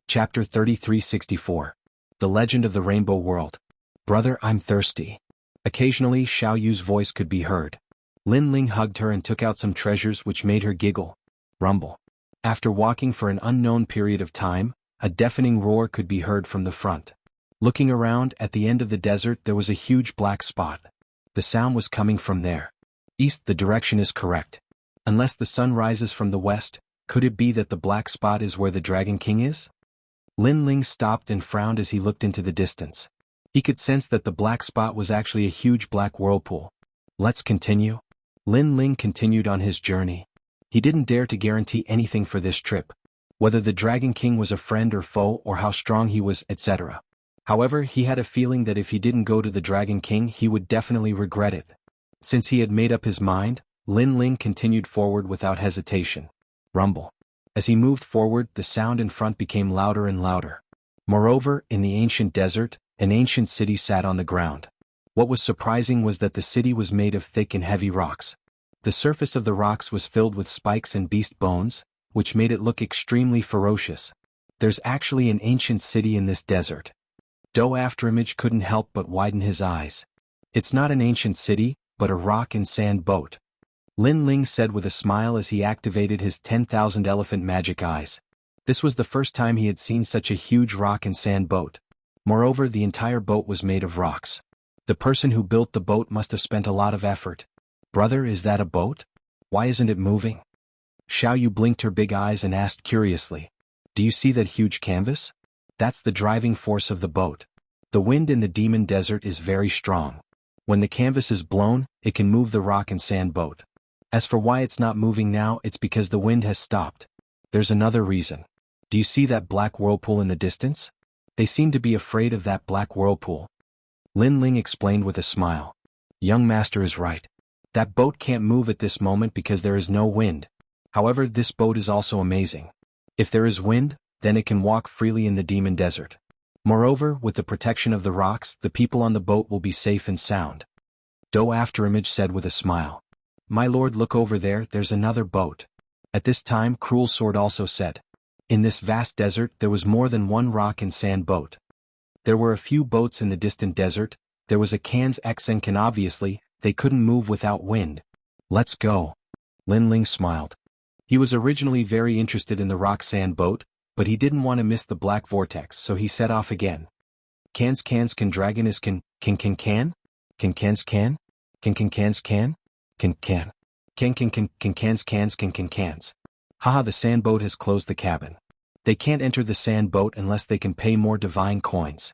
Chapter 3364. The Legend of the Rainbow World. Brother, I'm thirsty. Occasionally, Xiao Yu's voice could be heard. Lin Ling hugged her and took out some treasures which made her giggle. Rumble. After walking for an unknown period of time, a deafening roar could be heard from the front. Looking around, at the end of the desert there was a huge black spot. The sound was coming from there. East, the direction is correct. Unless the sun rises from the west, could it be that the black spot is where the Dragon King is? Lin Ling stopped and frowned as he looked into the distance. He could sense that the black spot was actually a huge black whirlpool. Let's continue. Lin Ling continued on his journey. He didn't dare to guarantee anything for this trip. Whether the Dragon King was a friend or foe or how strong he was, etc. However, he had a feeling that if he didn't go to the Dragon King, he would definitely regret it. Since he had made up his mind, Lin Ling continued forward without hesitation. Rumble. As he moved forward, the sound in front became louder and louder. Moreover, in the ancient desert, an ancient city sat on the ground. What was surprising was that the city was made of thick and heavy rocks. The surface of the rocks was filled with spikes and beast bones, which made it look extremely ferocious. There's actually an ancient city in this desert. Do Afterimage couldn't help but widen his eyes. It's not an ancient city, but a rock and sand boat. Lin Ling said with a smile as he activated his 10,000 elephant magic eyes. This was the first time he had seen such a huge rock and sand boat. Moreover, the entire boat was made of rocks. The person who built the boat must have spent a lot of effort. Brother, is that a boat? Why isn't it moving? Xiaoyu blinked her big eyes and asked curiously. Do you see that huge canvas? That's the driving force of the boat. The wind in the demon desert is very strong. When the canvas is blown, it can move the rock and sand boat. As for why it's not moving now, it's because the wind has stopped. There's another reason. Do you see that black whirlpool in the distance? They seem to be afraid of that black whirlpool. Lin Ling explained with a smile. Young master is right. That boat can't move at this moment because there is no wind. However, this boat is also amazing. If there is wind, then it can walk freely in the demon desert. Moreover, with the protection of the rocks, the people on the boat will be safe and sound. Do Afterimage said with a smile. My lord, look over there, there's another boat. At this time, Cruel Sword also said. In this vast desert, there was more than one rock and sand boat. There were a few boats in the distant desert. There was a Can's X and Can, obviously, they couldn't move without wind. Let's go. Lin Ling smiled. He was originally very interested in the rock sand boat, but he didn't want to miss the black vortex, so he set off again. Cans can dragon is can cans can cans can cans cans. Haha, the sand boat has closed the cabin. They can't enter the sand boat unless they can pay more divine coins.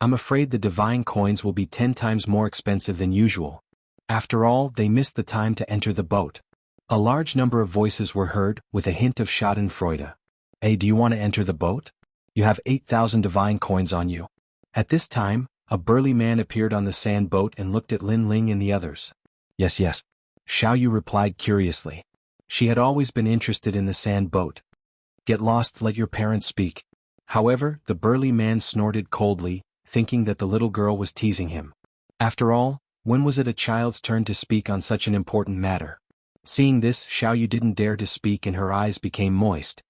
I'm afraid the divine coins will be 10 times more expensive than usual. After all, they missed the time to enter the boat. A large number of voices were heard, with a hint of schadenfreude. Hey, do you want to enter the boat? You have 8,000 divine coins on you. At this time, a burly man appeared on the sand boat and looked at Lin Ling and the others. Yes. Xiaoyu replied curiously. She had always been interested in the sand boat. Get lost, let your parents speak. However, the burly man snorted coldly, thinking that the little girl was teasing him. After all, when was it a child's turn to speak on such an important matter? Seeing this, Xiaoyu didn't dare to speak and her eyes became moist.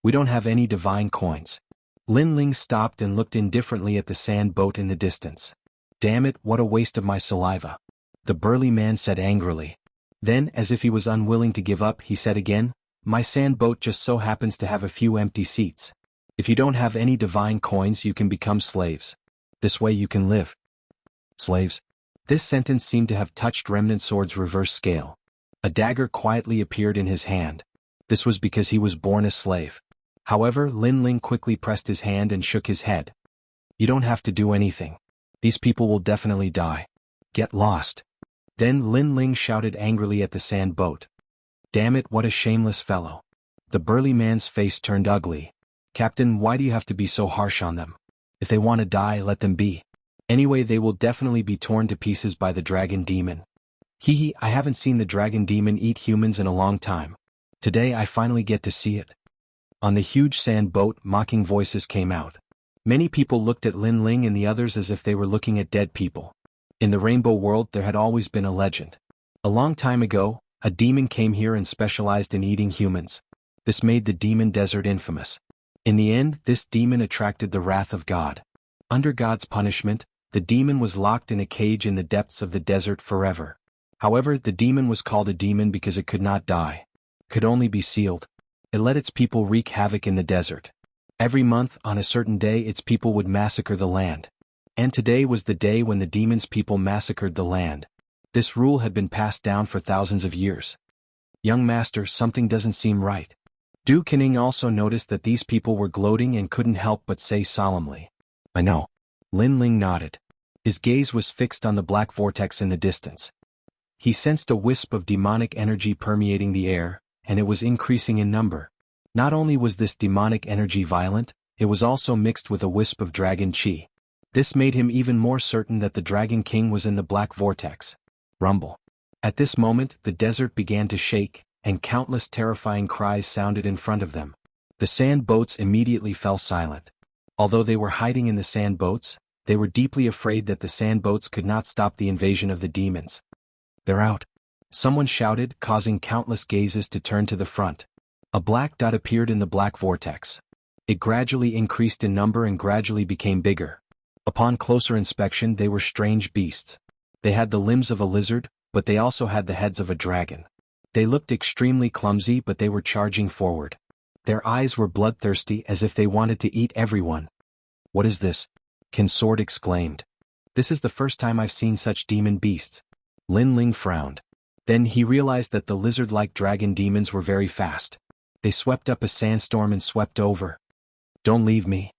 We don't have any divine coins. Lin Ling stopped and looked indifferently at the sand boat in the distance. Damn it, what a waste of my saliva. The burly man said angrily. Then, as if he was unwilling to give up, he said again, my sand boat just so happens to have a few empty seats. If you don't have any divine coins, you can become slaves. This way you can live. Slaves? This sentence seemed to have touched Remnant Sword's reverse scale. A dagger quietly appeared in his hand. This was because he was born a slave. However, Lin Ling quickly pressed his hand and shook his head. You don't have to do anything. These people will definitely die. Get lost. Then Lin Ling shouted angrily at the sand boat. Damn it, what a shameless fellow. The burly man's face turned ugly. Captain, why do you have to be so harsh on them? If they want to die, let them be. Anyway, they will definitely be torn to pieces by the dragon demon. Hee, I haven't seen the dragon demon eat humans in a long time. Today I finally get to see it. On the huge sand boat, mocking voices came out. Many people looked at Lin Ling and the others as if they were looking at dead people. In the Rainbow World there had always been a legend. A long time ago, a demon came here and specialized in eating humans. This made the demon desert infamous. In the end, this demon attracted the wrath of God. Under God's punishment, the demon was locked in a cage in the depths of the desert forever. However, the demon was called a demon because it could not die. Could only be sealed. It let its people wreak havoc in the desert. Every month, on a certain day, its people would massacre the land. And today was the day when the demon's people massacred the land. This rule had been passed down for thousands of years. Young master, something doesn't seem right. Du Kening also noticed that these people were gloating and couldn't help but say solemnly. I know. Lin Ling nodded. His gaze was fixed on the black vortex in the distance. He sensed a wisp of demonic energy permeating the air, and it was increasing in number. Not only was this demonic energy violent, it was also mixed with a wisp of dragon chi. This made him even more certain that the Dragon King was in the black vortex. Rumble. At this moment, the desert began to shake, and countless terrifying cries sounded in front of them. The sand boats immediately fell silent. Although they were hiding in the sand boats, they were deeply afraid that the sand boats could not stop the invasion of the demons. They're out. Someone shouted, causing countless gazes to turn to the front. A black dot appeared in the black vortex. It gradually increased in number and gradually became bigger. Upon closer inspection, they were strange beasts. They had the limbs of a lizard, but they also had the heads of a dragon. They looked extremely clumsy, but they were charging forward. Their eyes were bloodthirsty, as if they wanted to eat everyone. "What is this?" Qin Sword exclaimed. "This is the first time I've seen such demon beasts." Lin Ling frowned. Then he realized that the lizard-like dragon demons were very fast. They swept up a sandstorm and swept over. "Don't leave me,"